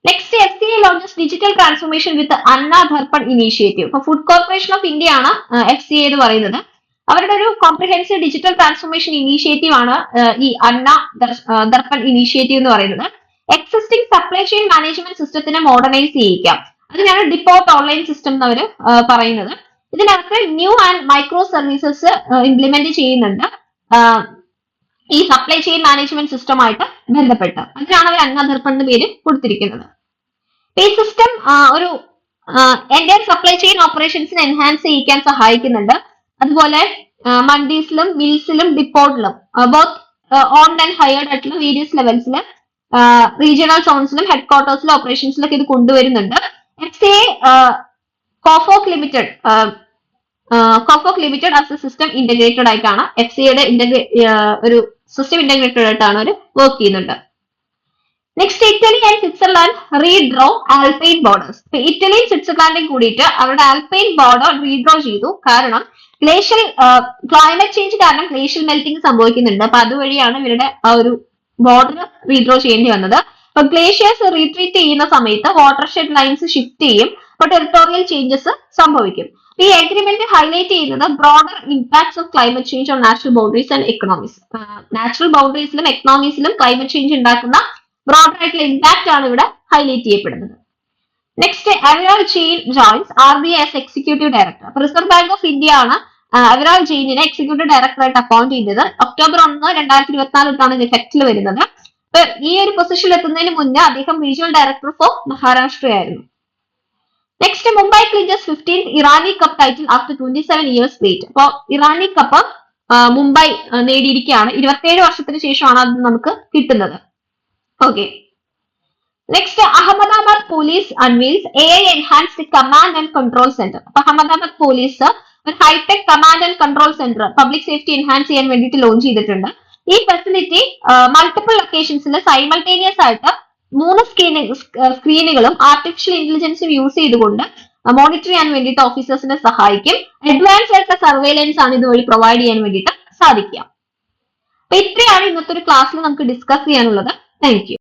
Next, FCA launches digital transformation with Anna Darpan initiative. ഇപ്പൊ ഫുഡ് കോർപ്പറേഷൻ ഓഫ് ഇന്ത്യ ആണ് FCA എന്ന് പറയുന്നത്. അവരുടെ ഒരു കോംപ്രിഹെൻസീവ് ഡിജിറ്റൽ ട്രാൻസ്ഫോർമേഷൻ ഇനീഷ്യേറ്റീവ് ആണ് ഈ അന്ന ദർപ്പൺ ഇനീഷ്യേറ്റീവ് എന്ന് പറയുന്നത്. എക്സിസ്റ്റിംഗ് സപ്ലൈ ചെയിൻ മാനേജ്മെന്റ് സിസ്റ്റത്തിനെ മോഡേണൈസ് ചെയ്യിക്കാം. അതിനാണ് ഡിപ്പോർട്ട് ഓൺലൈൻ സിസ്റ്റം എന്ന് അവർ പറയുന്നത്. ഇതിനകത്ത് new and micro services implement ചെയ്യുന്നുണ്ട് ഈ സപ്ലൈ ചെയിൻ മാനേജ്മെന്റ് സിസ്റ്റമായിട്ട് ബന്ധപ്പെട്ട്. അതിനാണ് അവർ അന്നദർപ്പൺ എന്ന പേര് കൊടുത്തിരിക്കുന്നത്. ഈ സിസ്റ്റം ഒരു എൻറ്റയർ സപ്ലൈ ചെയിൻ ഓപ്പറേഷൻസിനെ എൻഹാൻസ് ചെയ്യിക്കാൻ സഹായിക്കുന്നുണ്ട്. അതുപോലെ മണ്ടീസിലും മിൽസിലും ഡിപ്പോർട്ടിലും ബോത്ത് ഓൺഡ് ആൻഡ് ഹയർഡ് ആയിട്ടുള്ള വേരിയസ് ലെവൽസിൽ റീജിയണൽ സോൺസിലും ഹെഡ് ക്വാർട്ടേഴ്സിലും ഓപ്പറേഷൻസിലൊക്കെ ഇത് കൊണ്ടുവരുന്നുണ്ട്. FCA കോഫോക് limited as a system integrated ആയിട്ടാണ് FCAയുടെ ഒരു സിസ്റ്റം ഇന്റഗ്രേറ്റഡ് ആയിട്ടാണ് അവർ വർക്ക് ചെയ്യുന്നുണ്ട്. Next, Italy and Switzerland redraw Alpine borders. ഇറ്റലിയും സ്വിറ്റ്സർലാൻഡും കൂടിയിട്ട് അവരുടെ ആൽപൈൻ ബോർഡർ റീഡ്രോ ചെയ്തു. കാരണം ഗ്ലേഷ്യൽ ക്ലൈമറ്റ് ചേഞ്ച് കാരണം ഗ്ലേഷ്യൽ മെൽറ്റിംഗ് സംഭവിക്കുന്നുണ്ട്. അപ്പൊ അതുവഴിയാണ് ഇവരുടെ ആ ഒരു ബോർഡർ റീഡ്രോ ചെയ്യേണ്ടി വന്നത്. അപ്പൊ ഗ്ലേഷ്യേഴ്സ് റീട്രീറ്റ് ചെയ്യുന്ന സമയത്ത് വാട്ടർ ഷെഡ് ലൈൻസ് ഷിഫ്റ്റ് ചെയ്യും. അപ്പൊ ടെറിട്ടോറിയൽ ചേഞ്ചസ് സംഭവിക്കും. ഈ അഗ്രിമെന്റ് ഹൈലൈറ്റ് ചെയ്യുന്നത് broader impacts of climate change on national boundaries and economies. Natural ബൗണ്ടറീസിലും എക്കണോമീസിലും ക്ലൈമറ്റ് ചേഞ്ച് ഉണ്ടാക്കുന്ന ബ്രോഡർ ആയിട്ടുള്ള ഇമ്പാക്ട് ആണ് ഇവിടെ ഹൈലൈറ്റ് ചെയ്യപ്പെടുന്നത്. Next, Aviral Jain joins RBI as executive director. Reserve bank of India ആണ് അവിരാൾ ജെയിനിനെ എക്സിക്യൂട്ടീവ് ഡയറക്ടറായിട്ട് അപ്പോയിന്റ് ചെയ്തത്. ഒക്ടോബർ 1, 2024 ഇത് എഫക്റ്റിൽ വരുന്നത്. ഈ ഒരു പൊസിഷനിൽ എത്തുന്നതിന് മുന്നേ അദ്ദേഹം റീജിയണൽ ഡയറക്ടർ ഫോർ മഹാരാഷ്ട്ര ആയിരുന്നു. Next, Mumbai clinches 15th Irani cup title after 27 years wait. അപ്പൊ ഇറാനി കപ്പ് മുംബൈ നേടിയിരിക്കുകയാണ്. 27 വർഷത്തിന് ശേഷമാണ് അത് നമുക്ക് കിട്ടുന്നത്. Okay. Next, Ahmedabad police unveils AI enhanced command and control centre. അപ്പൊ അഹമ്മദാബാദ് പോലീസ് ഒരു high tech command and control centre public safety enhance ചെയ്യാൻ വേണ്ടിയിട്ട് ലോഞ്ച് ചെയ്തിട്ടുണ്ട്. ഈ ഫെസിലിറ്റി മൾട്ടിപ്പിൾ ലൊക്കേഷൻസിൽ സൈമൾട്ടേനിയസ് ആയിട്ട് 3 സ്ക്രീനുകളും ആർട്ടിഫിഷ്യൽ ഇന്റലിജൻസും യൂസ് ചെയ്തുകൊണ്ട് മോണിറ്റർ ചെയ്യാൻ വേണ്ടിയിട്ട് ഓഫീസേഴ്സിനെ സഹായിക്കും. അഡ്വാൻസ് ആയിട്ടുള്ള സർവൈലൻസ് ആണ് ഇതുവഴി പ്രൊവൈഡ് ചെയ്യാൻ വേണ്ടിയിട്ട് സാധിക്കുക. അപ്പൊ ഇത്രയാണ് ഇന്നത്തെ ഒരു ക്ലാസ്സിൽ നമുക്ക് ഡിസ്കസ് ചെയ്യാനുള്ളത്. Thank you.